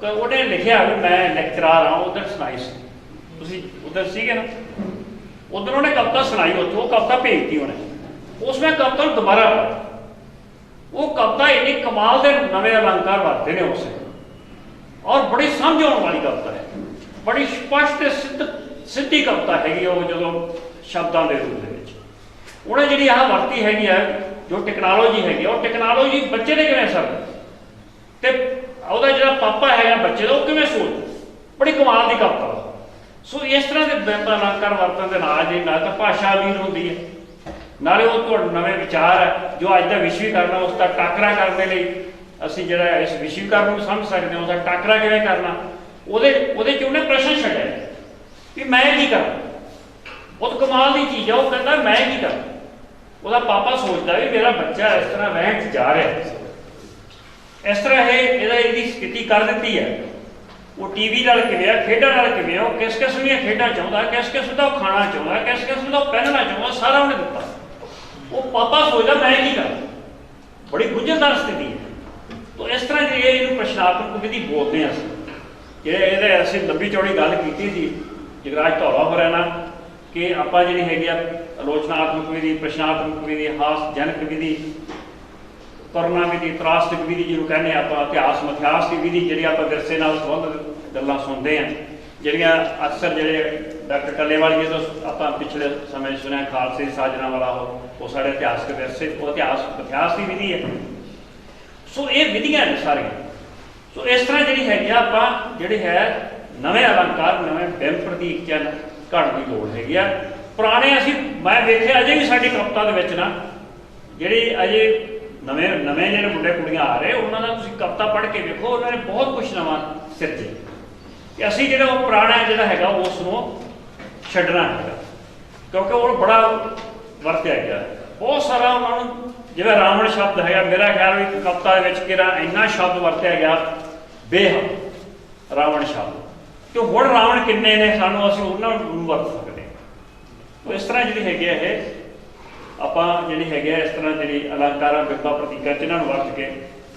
ਉਹਨੇ ਲਿਖਿਆ ਵੀ ਮੈਂ ਲੈਕਚਰਾਰ ਹਾਂ, ਉਧਰ ਸੁਣਾਈ ਸੀ, ਤੁਸੀਂ ਉਧਰ ਸੀਗੇ ਨਾ, ਉਧਰ ਉਹਨੇ ਕਵਿਤਾ ਸੁਣਾਈ, ਉੱਥੋਂ ਉਹ ਕਵਿਤਾ ਭੇਜਤੀ ਉਹਨੇ, ਉਸ ਮੈਂ ਕਵਿਤਾ ਨੂੰ ਦੁਬਾਰਾ ਪੜ੍ਹਿਆ। ਉਹ ਕਵਿਤਾ ਇੰਨੀ ਕਮਾਲ ਦੇ ਨਵੇਂ ਅਲੰਕਾਰ ਵਰਤੇ ਨੇ ਉਸੇ, ਔਰ ਬੜੀ ਸਮਝ ਆਉਣ ਵਾਲੀ ਕਵਿਤਾ ਹੈ, ਬੜੀ ਸਪਸ਼ਟ ਤੇ ਸਿੱਧੀ ਕਵਿਤਾ ਹੈਗੀ ਉਹ, ਜਦੋਂ ਸ਼ਬਦਾਂ ਦੇ ਰੂਪ ਦੇ ਵਿੱਚ ਉਹਨੇ ਜਿਹੜੀ ਆਹ ਵਰਤੀ ਹੈਗੀ ਆ, ਜੋ ਟੈਕਨੋਲੋਜੀ ਹੈਗੀ, ਉਹ ਟੈਕਨੋਲੋਜੀ ਬੱਚੇ ਦੇ ਕਿਵੇਂ ਅਸਰ ਤੇ ਉਹਦਾ ਜਿਹੜਾ ਪਾਪਾ ਹੈਗਾ ਬੱਚੇ ਦਾ ਉਹ ਕਿਵੇਂ ਸੋਚ, ਬੜੀ ਕਮਾਲ ਦੀ ਕਵਿਤਾ। ਸੋ ਇਸ ਤਰ੍ਹਾਂ ਦੇ ਬਿੰਬ ਅਲੰਕਾਰ ਵਰਤਣ ਦੇ ਨਾਲ ਜੀ ਨਾਲ ਤਾਂ ਭਾਸ਼ਾ ਅਮੀਰ ਹੁੰਦੀ ਹੈ, ਨਾਲੇ ਉਹ ਤੁਹਾਡੇ ਨਵੇਂ ਵਿਚਾਰ ਹੈ ਜੋ ਅੱਜ ਦਾ ਵਿਸ਼ਵੀਕਰਨ ਉਸ ਦਾ ਟਾਕਰਾ ਕਰਨ ਦੇ ਲਈ ਅਸੀਂ ਜਿਹੜਾ ਇਸ ਵਿਸ਼ਵੀਕਰਨ ਨੂੰ ਸਮਝ ਸਕਦੇ ਹਾਂ, ਉਹਦਾ ਟਾਕਰਾ ਕਿਵੇਂ ਕਰਨਾ, ਉਹਦੇ 'ਚ ਉਹਨੇ ਪ੍ਰਸ਼ਨ ਛੱਡਿਆ ਵੀ ਮੈਂ ਕੀ ਕਰਾਂ। ਬਹੁਤ ਕਮਾਲ ਦੀ ਚੀਜ਼ ਆ, ਉਹ ਕਹਿੰਦਾ ਮੈਂ ਕੀ ਕਰਾਂ। ਉਹਦਾ ਪਾਪਾ ਸੋਚਦਾ ਵੀ ਮੇਰਾ ਬੱਚਾ ਇਸ ਤਰ੍ਹਾਂ ਵਹਿਣ 'ਚ ਜਾ ਰਿਹਾ, ਇਸ ਤਰ੍ਹਾਂ ਇਹਦੀ ਸਥਿਤੀ ਕਰ ਦਿੱਤੀ ਹੈ। ਉਹ ਟੀਵੀ ਨਾਲ ਕਿਵੇਂ ਆ, ਖੇਡਾਂ ਨਾਲ ਕਿਵੇਂ ਆ, ਉਹ ਕਿਸ ਕਿਸਮ ਦੀਆਂ ਖੇਡਾਂ ਚਾਹੁੰਦਾ, ਕਿਸ ਕਿਸਮ ਦਾ ਉਹ ਖਾਣਾ ਚਾਹੁੰਦਾ, ਕਿਸ ਕਿਸਮ ਦਾ ਉਹ ਪਹਿਨਣਾ ਚਾਹੁੰਦਾ, ਸਾਰਾ ਉਹਨੇ ਦਿੱਤਾ। ਉਹ ਪਾਪਾ ਸੋਚਦਾ ਮੈਂ ਕੀ ਕਰਾਂ, ਬੜੀ ਗੁੰਝਲਦਾਰ ਸਥਿਤੀ ਹੈ। ਤਾਂ ਇਸ ਤਰ੍ਹਾਂ ਜਿਹੜੀ ਇਹਨੂੰ ਪ੍ਰਸ਼ਨਾਤਮਕ ਵਿਧੀ ਬੋਲਦੇ ਹਾਂ ਅਸੀਂ, ਜਿਹੜੇ ਇਹਦੇ ਅਸੀਂ ਲੰਬੀ ਚੌੜੀ ਗੱਲ ਕੀਤੀ ਸੀ ਜਗਰਾਜ ਧੌਲਾ ਹੋਰਾਂ ਨਾਲ ਕਿ ਆਪਾਂ ਜਿਹੜੀ ਹੈਗੀ ਆ ਆਲੋਚਨਾਤਮਕ ਵਿਧੀ, ਪ੍ਰਸ਼ਨਾਤਮਕ ਵਿਧੀ, ਹਾਸਜਨਕ ਵਿਧੀ, ਕਰਨਾ ਵਿਧੀ, ਤਰਾਸਦਿਕ ਵਿਧੀ ਜਿਹਨੂੰ ਕਹਿੰਦੇ ਆਪਾਂ, ਇਤਿਹਾਸ ਮਿਥਿਹਾਸ ਦੀ ਵਿਧੀ, ਜਿਹੜੀ ਆਪਾਂ ਵਿਰਸੇ ਨਾਲ ਸੰਬੰਧਿਤ ਗੱਲਾਂ ਸੁਣਦੇ ਹਾਂ, ਜਿਹੜੀਆਂ ਅਕਸਰ ਜਿਹੜੇ ਡਾਕਟਰ ਟੱਲੇਵਾਲ ਜੀ ਤੋਂ ਆਪਾਂ ਪਿਛਲੇ ਸਮੇਂ ਸੁਣਿਆ ਖਾਲਸੇ ਦੀ ਸਾਜਨਾ ਵਾਲਾ ਉਹ ਸਾਡੇ ਇਤਿਹਾਸਕ ਵਿਰਸੇ, ਉਹ ਇਤਿਹਾਸ ਮਿਥਿਹਾਸ ਦੀ ਵਿਧੀ ਹੈ। ਸੋ ਇਹ ਵਿਧੀਆਂ ਨੇ ਸਾਰੀਆਂ। ਸੋ ਇਸ ਤਰ੍ਹਾਂ ਜਿਹੜੀ ਹੈਗੀ ਆ ਆਪਾਂ ਜਿਹੜੇ ਹੈ ਨਵੇਂ ਅਲੰਕਾਰ, ਨਵੇਂ ਬਿੰਬ ਪ੍ਰਤੀਕ ਚੰਨ ਘੜਨ ਦੀ ਲੋੜ ਹੈਗੀ ਆ। ਪੁਰਾਣੇ ਅਸੀਂ ਮੈਂ ਵੇਖਿਆ ਅਜੇ ਵੀ ਸਾਡੀ ਕਵਿਤਾ ਦੇ ਵਿੱਚ ਨਾ ਜਿਹੜੀ ਅਜੇ ਨਵੇਂ ਜਿਹੜੇ ਮੁੰਡੇ ਕੁੜੀਆਂ ਆ ਰਹੇ, ਉਹਨਾਂ ਦਾ ਤੁਸੀਂ ਕਵਿਤਾ ਪੜ੍ਹ ਕੇ ਵੇਖੋ, ਉਹਨਾਂ ਨੇ ਬਹੁਤ ਕੁਛ ਨਵਾਂ ਸਿਰਜਿਆ ਕਿ ਅਸੀਂ ਜਿਹੜਾ ਉਹ ਪੁਰਾਣਾ ਜਿਹੜਾ ਹੈਗਾ ਉਸ ਨੂੰ ਛੱਡਣਾ ਹੈਗਾ, ਕਿਉਂਕਿ ਉਹ ਬੜਾ ਵਰਤਿਆ ਗਿਆ ਬਹੁਤ ਸਾਰਾ। ਉਹਨਾਂ ਨੂੰ ਜਿਵੇਂ ਰਾਵਣ ਸ਼ਬਦ ਹੈਗਾ, ਮੇਰਾ ਖਿਆਲ ਵੀ ਕਵਿਤਾ ਦੇ ਵਿੱਚ ਕਿਹੜਾ ਇੰਨਾ ਸ਼ਬਦ ਵਰਤਿਆ ਗਿਆ ਬੇਹੱਦ ਰਾਵਣ ਸ਼ਬਦ, ਕਿ ਹੁਣ ਰਾਵਣ ਕਿੰਨੇ ਨੇ ਸਾਨੂੰ ਅਸੀਂ ਉਹਨਾਂ ਨੂੰ ਵਰਤ ਸਕਦੇ। ਇਸ ਤਰ੍ਹਾਂ ਜਿਹੜੀ ਹੈਗੀ ਇਹ ਆਪਾਂ ਜਿਹੜੀ ਹੈਗੇ ਇਸ ਤਰ੍ਹਾਂ ਜਿਹੜੀ ਅਲੰਕਾਰਾਂ ਬਿੰਬਾਂ ਪ੍ਰਤੀਕਾਂ ਇਹਨਾਂ ਨੂੰ ਵਰਤ ਕੇ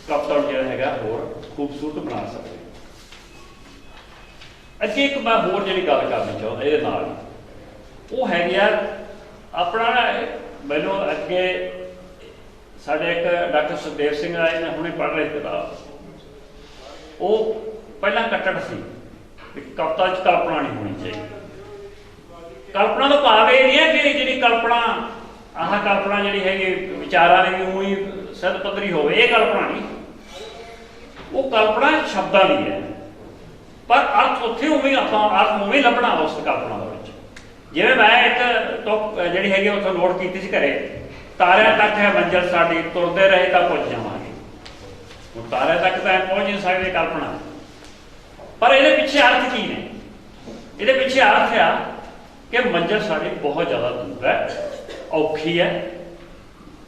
ਕਵਿਤਾ ਨੂੰ ਜਿਹੜਾ ਹੈਗਾ ਹੋਰ ਖੂਬਸੂਰਤ ਬਣਾ ਸਕਦੇ। ਅੱਗੇ ਇੱਕ ਮੈਂ ਹੋਰ ਜਿਹੜੀ ਗੱਲ ਕਰਨੀ ਚਾਹੁੰਦਾ ਇਹਦੇ ਨਾਲ, ਉਹ ਹੈਗੀ ਆ ਆਪਣਾ ਮੈਨੂੰ ਅੱਗੇ ਸਾਡੇ ਇੱਕ ਡਾਕਟਰ ਸੁਖਦੇਵ ਸਿੰਘ ਆਏ ਨੇ, ਹੁਣੇ ਪੜ੍ਹ ਰਹੇ ਕਿਤਾਬ, ਉਹ ਪਹਿਲਾਂ ਕੱਟੜ ਸੀ ਵੀ ਕਵਿਤਾ 'ਚ ਕਲਪਨਾ ਨਹੀਂ ਹੋਣੀ ਚਾਹੀਦੀ। ਕਲਪਨਾ ਦਾ ਭਾਵ ਇਹ ਨਹੀਂ ਹੈ ਕਿ ਜਿਹੜੀ ਕਲਪਨਾ ਆਹ ਕਲਪਨਾ ਜਿਹੜੀ ਹੈਗੀ ਵਿਚਾਰਾਂ ਦੀ ਉਹੀ ਸਿੱਧ ਪੱਧਰੀ ਹੋਵੇ, ਇਹ ਕਲਪਨਾ ਨਹੀਂ। ਉਹ ਕਲਪਨਾ ਸ਼ਬਦਾਂ ਦੀ ਹੈ, ਪਰ ਅਰਥ ਉੱਥੇ ਉਵੇਂ ਆਪਾਂ ਅਰਥ ਉਵੇਂ ਲੱਭਣਾ ਉਸ ਕਲਪਨਾ ਦੇ ਵਿੱਚ। ਜਿਵੇਂ ਮੈਂ ਇੱਕ ਟੋਪ ਜਿਹੜੀ ਹੈਗੀ ਉੱਥੋਂ ਨੋਟ ਕੀਤੀ ਸੀ ਘਰੇ, ਤਾਰਿਆਂ ਤੱਕ ਹੈ ਮੰਜ਼ਿਲ ਸਾਡੀ, ਤੁਰਦੇ ਰਹੇ ਤਾਂ ਪੁੱਜ ਜਾਵਾਂਗੇ। ਹੁਣ ਤਾਰਿਆਂ ਤੱਕ ਤਾਂ ਪਹੁੰਚ ਨਹੀਂ ਸਕਦੇ ਕਲਪਨਾ, ਪਰ ਇਹਦੇ ਪਿੱਛੇ ਅਰਥ ਕੀ ਨੇ? ਇਹਦੇ ਪਿੱਛੇ ਅਰਥ ਆ ਕਿ ਮੰਜ਼ਿਲ ਸਾਡੀ ਬਹੁਤ ਜ਼ਿਆਦਾ ਦੂਰ ਹੈ, ਔਖੀ ਹੈ,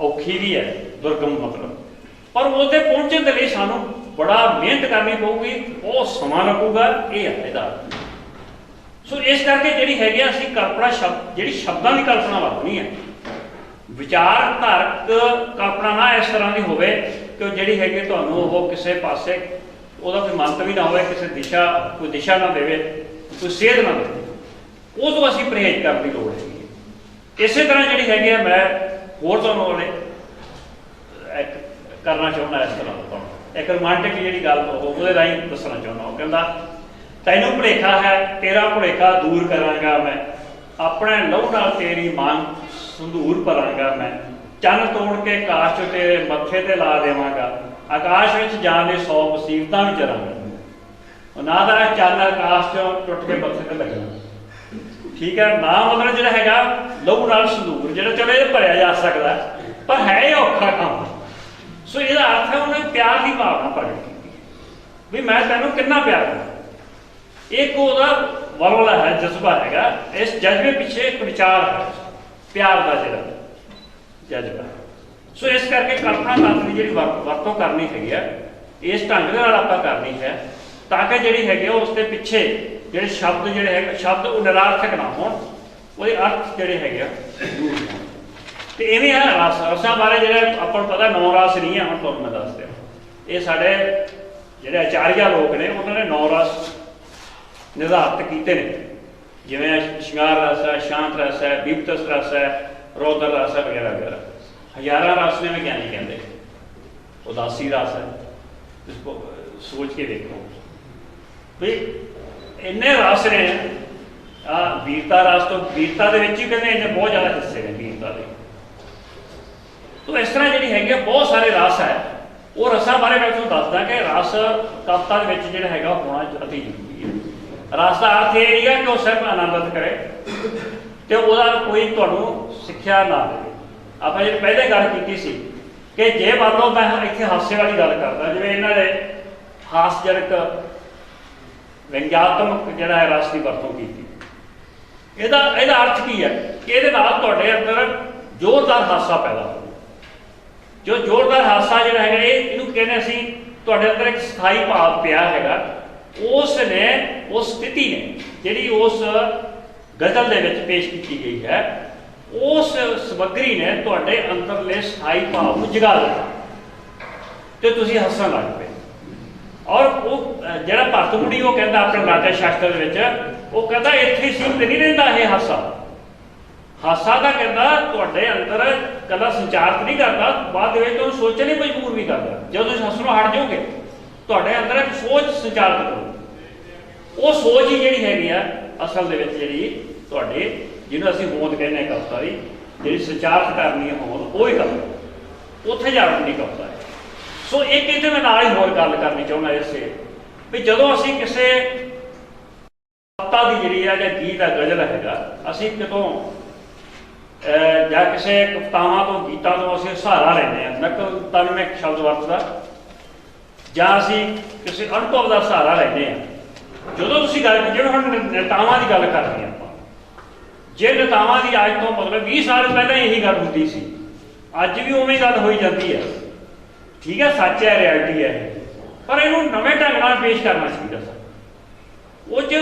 ਔਖੀ ਵੀ ਹੈ, ਦੁਰਗਮ ਮਤਲਬ, ਪਰ ਉਹਦੇ ਪਹੁੰਚਣ ਦੇ ਲਈ ਸਾਨੂੰ ਬੜਾ ਮਿਹਨਤ ਕਰਨੀ ਪਊਗੀ, ਬਹੁਤ ਸਮਾਂ ਲੱਗੂਗਾ, ਇਹ ਹੈ ਇਹਦਾ। ਸੋ ਇਸ ਕਰਕੇ ਜਿਹੜੀ ਹੈਗੀ ਅਸੀਂ ਕਲਪਨਾ ਸ਼ਬਦ ਜਿਹੜੀ ਸ਼ਬਦਾਂ ਦੀ ਕਲਪਨਾ ਵਰਤਣੀ ਹੈ, ਵਿਚਾਰਧਾਰਕ ਕਲਪਨਾ ਨਾ ਇਸ ਤਰ੍ਹਾਂ ਦੀ ਹੋਵੇ ਕਿ ਜਿਹੜੀ ਹੈਗੀ ਤੁਹਾਨੂੰ ਉਹ ਕਿਸੇ ਪਾਸੇ ਉਹਦਾ ਕੋਈ ਮੰਤਵ ਵੀ ਨਾ ਹੋਵੇ, ਕਿਸੇ ਦਿਸ਼ਾ ਕੋਈ ਦਿਸ਼ਾ ਨਾ ਦੇਵੇ, ਕੋਈ ਸੇਧ ਨਾ ਦੇਵੇ, ਉਹ ਤੋਂ ਅਸੀਂ ਪਰਹੇਜ਼ ਕਰਨ ਦੀ ਲੋੜ ਹੈਗੀ ਹੈ। ਇਸੇ ਤਰ੍ਹਾਂ ਜਿਹੜੀ ਹੈਗੀ ਆ ਮੈਂ ਹੋਰ ਤੁਹਾਨੂੰ ਉਹਨੇ ਇੱਕ ਕਰਨਾ ਚਾਹੁੰਦਾ, ਇਸ ਤਰ੍ਹਾਂ ਤੁਹਾਨੂੰ ਇੱਕ ਰੋਮਾਂਟਿਕ ਜਿਹੜੀ ਗੱਲ ਉਹਦੇ ਰਾਹੀਂ ਦੱਸਣਾ ਚਾਹੁੰਦਾ। ਉਹ ਕਹਿੰਦਾ ਤੈਨੂੰ ਭੁਲੇਖਾ ਹੈ, ਤੇਰਾ ਭੁਲੇਖਾ ਦੂਰ ਕਰਾਂਗਾ ਮੈਂ, ਆਪਣੇ ਲਹੂ ਨਾਲ ਤੇਰੀ ਮੰਗ ਸੰਧੂਰ ਭਰਾਂਗਾ ਮੈਂ, ਚੰਨ ਤੋੜ ਕੇ ਆਕਾਸ਼ 'ਚ ਤੇਰੇ ਮੱਥੇ ਤੇ ਲਾ ਦੇਵਾਂਗਾ, ਆਕਾਸ਼ ਵਿੱਚ ਜਾਣ ਦੇ 100 ਮੁਸੀਬਤਾਂ ਵੀ ਚਰਾਂਗਾ। ਨਾ ਦਾ ਚੰਨ ਆਕਾਸ਼ 'ਚੋਂ ਟੁੱਟ ਕੇ ਮੱਥੇ ਤੇ ਲੱਗਣਾ, ਠੀਕ ਹੈ ਨਾ, ਮਤਲਬ ਜਿਹੜਾ ਹੈਗਾ ਲਹੂ ਨਾਲ ਸੰਧੂਰ ਜਿਹੜਾ ਚਲੋ ਇਹ ਭਰਿਆ ਜਾ ਸਕਦਾ, ਪਰ ਹੈ ਇਹ ਔਖਾ ਕੰਮ। ਸੋ ਇਹਦਾ ਅਰਥ ਹੈ ਉਹਨੇ ਪਿਆਰ ਦੀ ਭਾਵਨਾ ਪ੍ਰਗਟ ਕੀਤੀ ਵੀ ਮੈਂ ਤੈਨੂੰ ਕਿੰਨਾ ਪਿਆਰ ਕਰਾਂ। ਇੱਕ ਉਹਦਾ ਵਲਵਲਾ ਹੈ, ਜਜ਼ਬਾ ਹੈਗਾ, ਇਸ ਜਜ਼ਬੇ ਪਿੱਛੇ ਇੱਕ ਵਿਚਾਰ ਹੈ, ਪਿਆਰ ਦਾ ਜਿਹੜਾ ਜਜ਼ਬਾ। ਸੋ ਇਸ ਕਰਕੇ ਕਲਪਨਾ ਤੱਤ ਦੀ ਜਿਹੜੀ ਵਰਤੋਂ ਕਰਨੀ ਹੈਗੀ ਆ, ਇਸ ਢੰਗ ਦੇ ਨਾਲ ਆਪਾਂ ਕਰਨੀ ਹੈ ਤਾਂ ਕਿ ਜਿਹੜੀ ਹੈਗੇ ਆ ਉਸ ਦੇ ਪਿੱਛੇ ਜਿਹੜੇ ਸ਼ਬਦ ਜਿਹੜੇ ਹੈਗੇ ਸ਼ਬਦ ਉਹ ਨਿਰਾਰਥਕ ਨਾ ਹੋਣ, ਉਹਦੇ ਅਰਥ ਜਿਹੜੇ ਹੈਗੇ ਆ ਜ਼ਰੂਰ ਹੋਣ। ਤੇ ਇਵੇਂ ਆ ਰਸਾਂ ਬਾਰੇ ਜਿਹੜੇ ਆਪਾਂ ਨੂੰ ਪਤਾ 9 ਰਸ ਨਹੀਂ ਆ, ਹੁਣ ਤੁਹਾਨੂੰ ਮੈਂ ਦੱਸ ਦਿਆਂ। ਇਹ ਸਾਡੇ ਜਿਹੜੇ ਆਚਾਰੀਆ ਲੋਕ ਨੇ ਉਹਨਾਂ ਨੇ 9 ਰਸ ਨਿਰਧਾਰਿਤ ਕੀਤੇ ਨੇ, ਜਿਵੇਂ ਸ਼ਿੰਗਾਰ ਰਸ ਹੈ, ਸ਼ਾਂਤ ਰਸ ਹੈ, ਵਿਪਤਸ ਰਸ ਹੈ, ਰੌਦਰ ਰਸ ਹੈ ਵਗੈਰਾ ਵਗੈਰਾ। ਹਜ਼ਾਰਾਂ ਰਸ ਨੇ ਵਿਗਿਆਨੀ ਕਹਿੰਦੇ, ਉਦਾਸੀ ਰਸ ਹੈ। ਤੁਸੀਂ ਸੋਚ ਕੇ ਵੇਖੋ ਵੀ ਇੰਨੇ ਰਸ ਨੇ। ਵੀਰਤਾ ਰਸ ਤੋਂ, ਵੀਰਤਾ ਦੇ ਵਿੱਚ ਹੀ ਕਹਿੰਦੇ ਇੰਨੇ ਬਹੁਤ ਜ਼ਿਆਦਾ ਹਿੱਸੇ ਨੇ ਵੀਰਤਾ ਦੇ। ਤੋ ਇਸ ਤਰ੍ਹਾਂ ਜਿਹੜੀ ਹੈਗੀ ਆ ਬਹੁਤ ਸਾਰੇ ਰਸ ਹੈ। ਉਹ ਰਸਾਂ ਬਾਰੇ ਮੈਂ ਤੁਹਾਨੂੰ ਦੱਸਦਾ ਕਿ ਰਸ ਕਵਿਤਾ ਦੇ ਵਿੱਚ ਜਿਹੜਾ ਹੈਗਾ ਹੋਣਾ ਅਤੀ ਜ਼ਰੂਰੀ ਹੈ। ਰਸ ਦਾ ਅਰਥ ਇਹ ਨਹੀਂ ਹੈ ਕਿ ਉਹ ਸਿਰਫ ਆਨੰਦਿਤ ਕਰੇ ਤੇ ਉਹਦਾ ਕੋਈ ਤੁਹਾਨੂੰ ਸਿੱਖਿਆ ਨਾ ਦੇਵੇ। ਆਪਾਂ ਜਿਹੜੀ ਪਹਿਲੇ ਗੱਲ ਕੀਤੀ ਸੀ ਕਿ ਜੇ ਮੰਨ ਲਓ ਮੈਂ ਇੱਥੇ ਹਾਸੇ ਵਾਲੀ ਗੱਲ ਕਰਦਾ, ਜਿਵੇਂ ਇਹਨਾਂ ਨੇ ਹਾਸਜਨਕ ਵਿਅੰਗਾਤਮਕ ਜਿਹੜਾ ਹੈ ਰਸ ਦੀ ਵਰਤੋਂ ਕੀਤੀ, ਇਹਦਾ ਅਰਥ ਕੀ ਹੈ ਕਿ ਇਹਦੇ ਨਾਲ ਤੁਹਾਡੇ ਅੰਦਰ ਜ਼ੋਰਦਾਰ ਹਾਸਾ ਪੈਦਾ ਹੋਵੇ। ਜੋ ਜ਼ੋਰਦਾਰ ਹਾਸਾ ਜਿਹੜਾ ਹੈਗਾ ਇਹਨੂੰ ਕਹਿੰਦੇ ਅਸੀਂ ਤੁਹਾਡੇ ਅੰਦਰ ਇੱਕ ਸਥਾਈ ਭਾਵ ਪਿਆ ਹੈਗਾ। ਉਸ ਨੇ ਉਸ ਸਥਿਤੀ ਨੇ ਜਿਹੜੀ ਉਸ ਗਜ਼ਲ ਦੇ ਵਿੱਚ ਪੇਸ਼ ਕੀਤੀ ਗਈ ਹੈ, ਉਸ ਸਮੱਗਰੀ ਨੇ ਤੁਹਾਡੇ ਅੰਦਰਲੇ ਸਥਾਈ ਭਾਵ ਨੂੰ ਜਗਾ ਦਿੱਤਾ ਤੇ ਤੁਸੀਂ ਹੱਸਣ ਲੱਗ ਪਏ। ਔਰ ਉਹ ਜਿਹੜਾ ਭਰਤਮੁੜੀ ਉਹ ਕਹਿੰਦਾ ਆਪਣੇ ਨਾਟਕ ਸ਼ਾਸਤਰ ਦੇ ਵਿੱਚ, ਉਹ ਕਹਿੰਦਾ ਇੱਥੇ ਸੀਮਿਤ ਨਹੀਂ ਰਹਿੰਦਾ ਇਹ ਹਾਸਾ ਦਾ ਕਹਿੰਦਾ ਤੁਹਾਡੇ ਅੰਦਰ ਕੱਲਾ ਸੰਚਾਰਿਤ ਨਹੀਂ ਕਰਦਾ, ਬਾਅਦ ਦੇ ਵਿੱਚ ਤੁਹਾਨੂੰ ਸੋਚਣ ਲਈ ਮਜਬੂਰ ਵੀ ਕਰਦਾ। ਜਦੋਂ ਤੁਸੀਂ ਹੱਸਣੋਂ ਹਟ ਜਾਓਗੇ ਤੁਹਾਡੇ ਅੰਦਰ ਇੱਕ ਸੋਚ ਸੰਚਾਰਿਤ ਕਰੋ। ਉਹ ਸੋਚ ਹੀ ਜਿਹੜੀ ਹੈਗੀ ਆ ਅਸਲ ਦੇ ਵਿੱਚ ਜਿਹੜੀ ਤੁਹਾਡੇ ਜਿਹਨੂੰ ਅਸੀਂ ਹੋਂਦ ਕਹਿੰਦੇ ਹਾਂ ਕਵਿਤਾ ਦੀ, ਜਿਹੜੀ ਸੰਚਾਰਿਤ ਕਰਨੀ ਹੈ ਹੋਂਦ, ਉਹ ਹੀ ਕਵਿਤਾ ਉੱਥੇ ਜਾ ਵੜਨੀ ਕਵਿਤਾ ਹੈ। ਸੋ ਇੱਕ ਇਹਦੇ ਮੈਂ ਨਾਲ ਹੀ ਹੋਰ ਗੱਲ ਕਰਨੀ ਚਾਹੁੰਦਾ ਇਸੇ ਵੀ ਜਦੋਂ ਅਸੀਂ ਕਿਸੇ ਕਵਿਤਾ ਦੀ ਜਿਹੜੀ ਆ ਜਾਂ ਗੀਤ ਆ ਗਜ਼ਲ ਹੈਗਾ, ਅਸੀਂ ਕਿਤੋਂ ਜਾਂ ਕਿਸੇ ਕਵਿਤਾਵਾਂ ਤੋਂ ਗੀਤਾਂ ਤੋਂ ਅਸੀਂ ਸਹਾਰਾ ਲੈਂਦੇ ਹਾਂ, ਨਕਲ ਮੈਂ ਇੱਕ ਸ਼ਬਦ ਵਰਤਦਾ, ਜਾਂ ਅਸੀਂ ਕਿਸੇ ਅਨੁਭਵ ਦਾ ਸਹਾਰਾ ਲੈਂਦੇ ਹਾਂ। ਜਦੋਂ ਤੁਸੀਂ ਗੱਲ ਜਿਵੇਂ ਹੁਣ ਨੇਤਾਵਾਂ ਦੀ ਗੱਲ ਕਰਦੇ ਹਾਂ ਆਪਾਂ, ਜੇ ਨੇਤਾਵਾਂ ਦੀ ਅੱਜ ਤੋਂ ਮਤਲਬ 20 ਸਾਲ ਪਹਿਲਾਂ ਇਹੀ ਗੱਲ ਹੁੰਦੀ ਸੀ, ਅੱਜ ਵੀ ਉਵੇਂ ਗੱਲ ਹੋਈ ਜਾਂਦੀ ਹੈ। ਠੀਕ ਹੈ, ਸੱਚ ਹੈ, ਰਿਐਲਿਟੀ ਹੈ, ਪਰ ਇਹਨੂੰ ਨਵੇਂ ਢੰਗ ਨਾਲ ਪੇਸ਼ ਕਰਨਾ ਚਾਹੀਦਾ ਸਰ। ਉਹ 'ਚ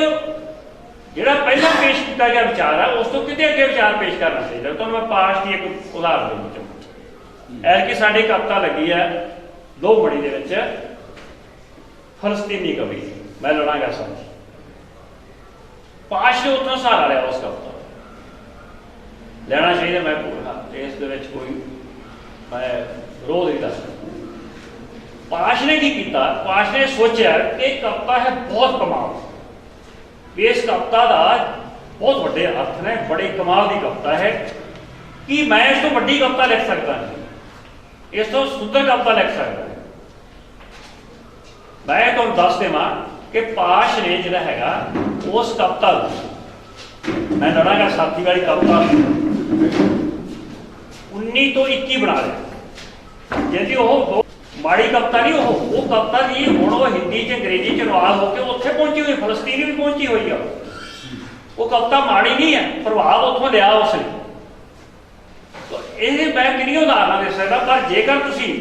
ਜਿਹੜਾ ਪਹਿਲਾਂ ਪੇਸ਼ ਕੀਤਾ ਗਿਆ ਵਿਚਾਰ ਹੈ ਉਸ ਤੋਂ ਕਿਤੇ ਅੱਗੇ ਵਿਚਾਰ ਪੇਸ਼ ਕਰਨਾ ਚਾਹੀਦਾ। ਤੁਹਾਨੂੰ ਮੈਂ ਪਾਸ਼ ਦੀ ਇੱਕ ਉਦਾਹਰਨ ਦੇਣੀ ਚਾਹੁੰਦਾ। ਐਤਕੀ ਸਾਡੀ ਕਵਿਤਾ ਲੱਗੀ ਹੈ ਲੋਹਮੜੀ ਦੇ ਵਿੱਚ, ਫਲਸਤੀਨੀ ਕਵੀ ਮੈਂ ਲੜਾਂਗਾ ਸਮਝ। ਪਾਸ਼ ਨੇ ਉੱਥੋਂ ਸਹਾਰਾ ਲਿਆ, ਉਸ ਕਵਿਤਾ ਲੈਣਾ ਚਾਹੀਦਾ। ਮੈਂ ਇਸ ਦੇ ਵਿੱਚ ਕੋਈ ਮੈਂ ਵਿਰੋਧ ਨਹੀਂ ਦੱਸਦਾ। ਪਾਸ਼ ਨੇ ਕੀ ਕੀਤਾ, ਪਾਸ਼ ਨੇ ਸੋਚਿਆ ਕਿ ਇਹ ਕਵਿਤਾ ਹੈ ਬਹੁਤ ਕਮਾਲ, ਇਸ ਕਵਿਤਾ ਦਾ ਬਹੁਤ ਵੱਡੇ ਅਰਥ ਨੇ, ਬੜੇ ਕਮਾਲ ਦੀ ਕਵਿਤਾ ਹੈ ਕਿ ਮੈਂ ਇਸ ਤੋਂ ਵੱਡੀ ਕਵਿਤਾ ਲਿਖ ਸਕਦਾ ਨਹੀਂ, ਇਸ ਤੋਂ ਸੁੰਦਰ ਕਵਿਤਾ ਲਿਖ ਸਕਦਾ। ਮੈਂ ਤੁਹਾਨੂੰ ਦੱਸ ਦੇਵਾਂ ਕਿ ਪਾਸ਼ ਨੇ ਜਿਹੜਾ ਹੈਗਾ ਉਸ ਕਵਿਤਾ ਨੂੰ, ਮੈਂ ਲੜਾਂਗਾ ਸਾਥੀ ਵਾਲੀ ਕਵਿਤਾ 19 ਤੋਂ 21 ਬਣਾ ਲਿਆ। ਜਿਹਦੀ ਉਹ ਮਾੜੀ ਕਵਿਤਾ ਨਹੀਂ, ਉਹ ਕਵਿਤਾ ਦੀ ਹੁਣ ਉਹ ਹਿੰਦੀ 'ਚ ਅੰਗਰੇਜ਼ੀ 'ਚ ਅਨੁਵਾਦ ਹੋ ਕੇ ਉੱਥੇ ਪਹੁੰਚੀ ਹੋਈ, ਫਲਸਤੀਨ ਵੀ ਪਹੁੰਚੀ ਹੋਈ ਆ। ਉਹ ਕਵਿਤਾ ਮਾੜੀ ਨਹੀਂ ਹੈ, ਪ੍ਰਭਾਵ ਉੱਥੋਂ ਲਿਆ ਉਸਨੇ। ਇਹ ਮੈਂ ਕਿੰਨੀਆਂ ਉਦਾਹਰਨਾਂ ਦੇ ਸਕਦਾ, ਪਰ ਜੇਕਰ ਤੁਸੀਂ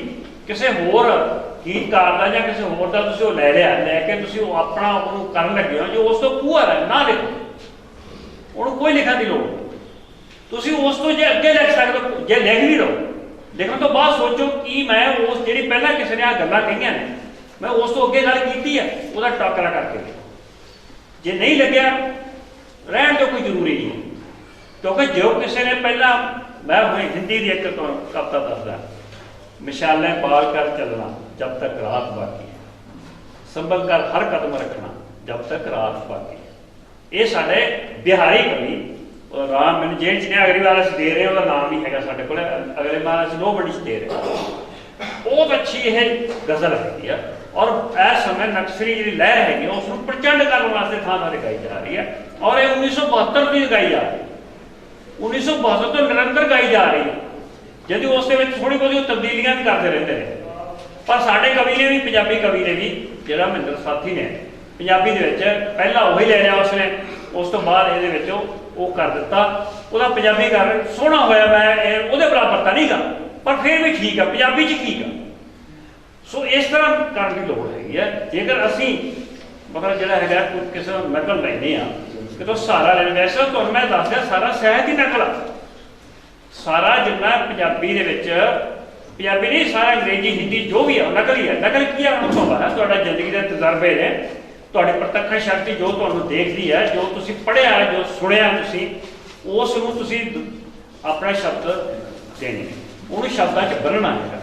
ਕਿਸੇ ਹੋਰ ਗੀਤਕਾਰ ਦਾ ਜਾਂ ਕਿਸੇ ਹੋਰ ਦਾ ਤੁਸੀਂ ਉਹ ਲੈ ਕੇ ਤੁਸੀਂ ਉਹ ਆਪਣਾ ਉਹਨੂੰ ਕਰਨ ਲੱਗੇ ਹੋ ਜੋ ਉਸ ਤੋਂ ਪੂਅਰ ਹੈ, ਨਾ ਲਿਖੋ ਉਹਨੂੰ, ਕੋਈ ਲਿਖਣ ਦੀ ਲੋੜ ਨਹੀਂ। ਤੁਸੀਂ ਉਸ ਤੋਂ ਜੇ ਅੱਗੇ ਲਿਖ ਸਕਦੇ ਹੋ, ਜੇ ਲਿਖ ਵੀ ਲਓ, ਲਿਖਣ ਤੋਂ ਬਾਅਦ ਸੋਚੋ ਕਿ ਮੈਂ ਉਸ ਜਿਹੜੀ ਪਹਿਲਾਂ ਕਿਸੇ ਨੇ ਆ ਗੱਲਾਂ ਕਹੀਆਂ ਨੇ ਮੈਂ ਉਸ ਤੋਂ ਅੱਗੇ ਗੱਲ ਕੀਤੀ ਹੈ, ਉਹਦਾ ਟਾਕਰਾ ਕਰਕੇ। ਜੇ ਨਹੀਂ ਲੱਗਿਆ ਰਹਿਣ ਤੋਂ ਕੋਈ ਜ਼ਰੂਰੀ ਨਹੀਂ, ਕਿਉਂਕਿ ਜੋ ਕਿਸੇ ਨੇ ਪਹਿਲਾਂ, ਮੈਂ ਹੁਣ ਹਿੰਦੀ ਦੀ ਇੱਕ ਕਵਿਤਾ ਦੱਸਦਾ, ਮਿਸਾਲਾਂ ਬਾਲ ਕਰ ਚੱਲਣਾ ਜਬ ਤੱਕ ਰਾਤ ਬਾਕੀ ਹੈ, ਸੰਭਲ ਕਰ ਹਰ ਕਦਮ ਰੱਖਣਾ ਜਬ ਤੱਕ ਰਾਤ ਬਾਕੀ ਹੈ। ਇਹ ਸਾਡੇ ਬਿਹਾਰੀ ਕਵੀ ਰਾਮ ਮੈਨੂੰ ਜੇਲ੍ਹ 'ਚ ਨੇ ਅਗਲੀ ਵਾਰ ਅਸੀਂ ਦੇ ਰਹੇ, ਉਹਦਾ ਨਾਮ ਨਹੀਂ ਹੈਗਾ ਸਾਡੇ ਕੋਲ, ਅਗਲੇ ਵਾਰ ਅਸੀਂ ਲੋਹਮੜੀ 'ਚ ਦੇ ਰਹੇ। ਬਹੁਤ ਅੱਛੀ ਇਹ ਗਜ਼ਲ ਹੈਗੀ ਆ, ਔਰ ਇਸ ਸਮੇਂ ਨਕਸਰੀ ਜਿਹੜੀ ਲਹਿਰ ਹੈਗੀ ਉਸ ਨੂੰ ਪ੍ਰਚੰਡ ਕਰਨ ਵਾਸਤੇ ਥਾਂ ਥਾਂ ਗਾਈ ਜਾ ਰਹੀ ਹੈ। ਔਰ ਇਹ 1972 ਦੀ ਗਾਈ ਜਾ ਰਹੀ ਹੈ, 1972 ਤੋਂ ਨਿਰੰਤਰ ਗਾਈ ਜਾ ਰਹੀ ਹੈ। ਜਿਹਦੀ ਉਸ ਦੇ ਵਿੱਚ ਥੋੜ੍ਹੀ ਬਹੁਤੀ ਤਬਦੀਲੀਆਂ ਵੀ ਕਰਦੇ ਰਹਿੰਦੇ ਨੇ, ਪਰ ਸਾਡੇ ਕਵੀ ਨੇ ਵੀ, ਪੰਜਾਬੀ ਕਵੀ ਨੇ ਵੀ, ਜਿਹੜਾ ਮਹਿੰਦਰ ਸਾਥੀ ਨੇ ਪੰਜਾਬੀ ਦੇ ਵਿੱਚ ਪਹਿਲਾਂ ਉਹੀ ਲੈ ਲਿਆ ਉਸਨੇ, ਉਸ ਤੋਂ ਬਾਅਦ ਇਹਦੇ ਵਿੱਚ ਉਹ ਕਰ ਦਿੱਤਾ। ਉਹਦਾ ਪੰਜਾਬੀ ਕਰ ਸੋਹਣਾ ਹੋਇਆ, ਮੈਂ ਉਹਦੇ ਬਰਾਬਰ ਤਾਂ ਨਹੀਂ ਗਾ, ਪਰ ਫਿਰ ਵੀ ਠੀਕ ਆ, ਪੰਜਾਬੀ 'ਚ ਠੀਕ ਆ। ਸੋ ਇਸ ਤਰ੍ਹਾਂ ਕਰਨ ਦੀ ਲੋੜ ਹੈਗੀ ਹੈ। ਜੇਕਰ ਅਸੀਂ ਮਤਲਬ ਜਿਹੜਾ ਹੈਗਾ ਕੋਈ ਕਿਸੇ ਨੂੰ ਨਕਲ ਲੈਂਦੇ ਆ ਕਿਤੋਂ ਸਹਾਰਾ ਲੈਣ, ਵੈਸੇ ਤੁਹਾਨੂੰ ਮੈਂ ਦੱਸ ਦਿਆਂ ਸਾਰਾ ਸਾਹਿਤ ਹੀ ਨਕਲ ਆ। ਸਾਰਾ ਜਿੰਨਾ ਪੰਜਾਬੀ ਦੇ ਵਿੱਚ, ਪੰਜਾਬੀ ਨਹੀਂ ਸਾਰਾ ਅੰਗਰੇਜ਼ੀ ਹਿੰਦੀ ਜੋ ਵੀ ਆ ਨਕਲ ਹੀ ਹੈ। ਨਕਲ ਕੀ ਆ? ਅਨੁਭਵ ਹੈ, ਤੁਹਾਡਾ ਜ਼ਿੰਦਗੀ ਦੇ ਤਜਰਬੇ ਨੇ, ਤੁਹਾਡੀ ਪ੍ਰਤੱਖ ਸ਼ਕਤੀ ਜੋ ਤੁਹਾਨੂੰ ਦੇਖਦੀ ਹੈ, ਜੋ ਤੁਸੀਂ ਪੜ੍ਹਿਆ, ਜੋ ਸੁਣਿਆ, ਤੁਸੀਂ ਉਸ ਨੂੰ ਤੁਸੀਂ ਆਪਣਾ ਸ਼ਬਦ ਦੇਣੇ, ਉਹਨੂੰ ਸ਼ਬਦਾਂ 'ਚ ਬੰਨ੍ਹਣਾ ਹੈਗਾ।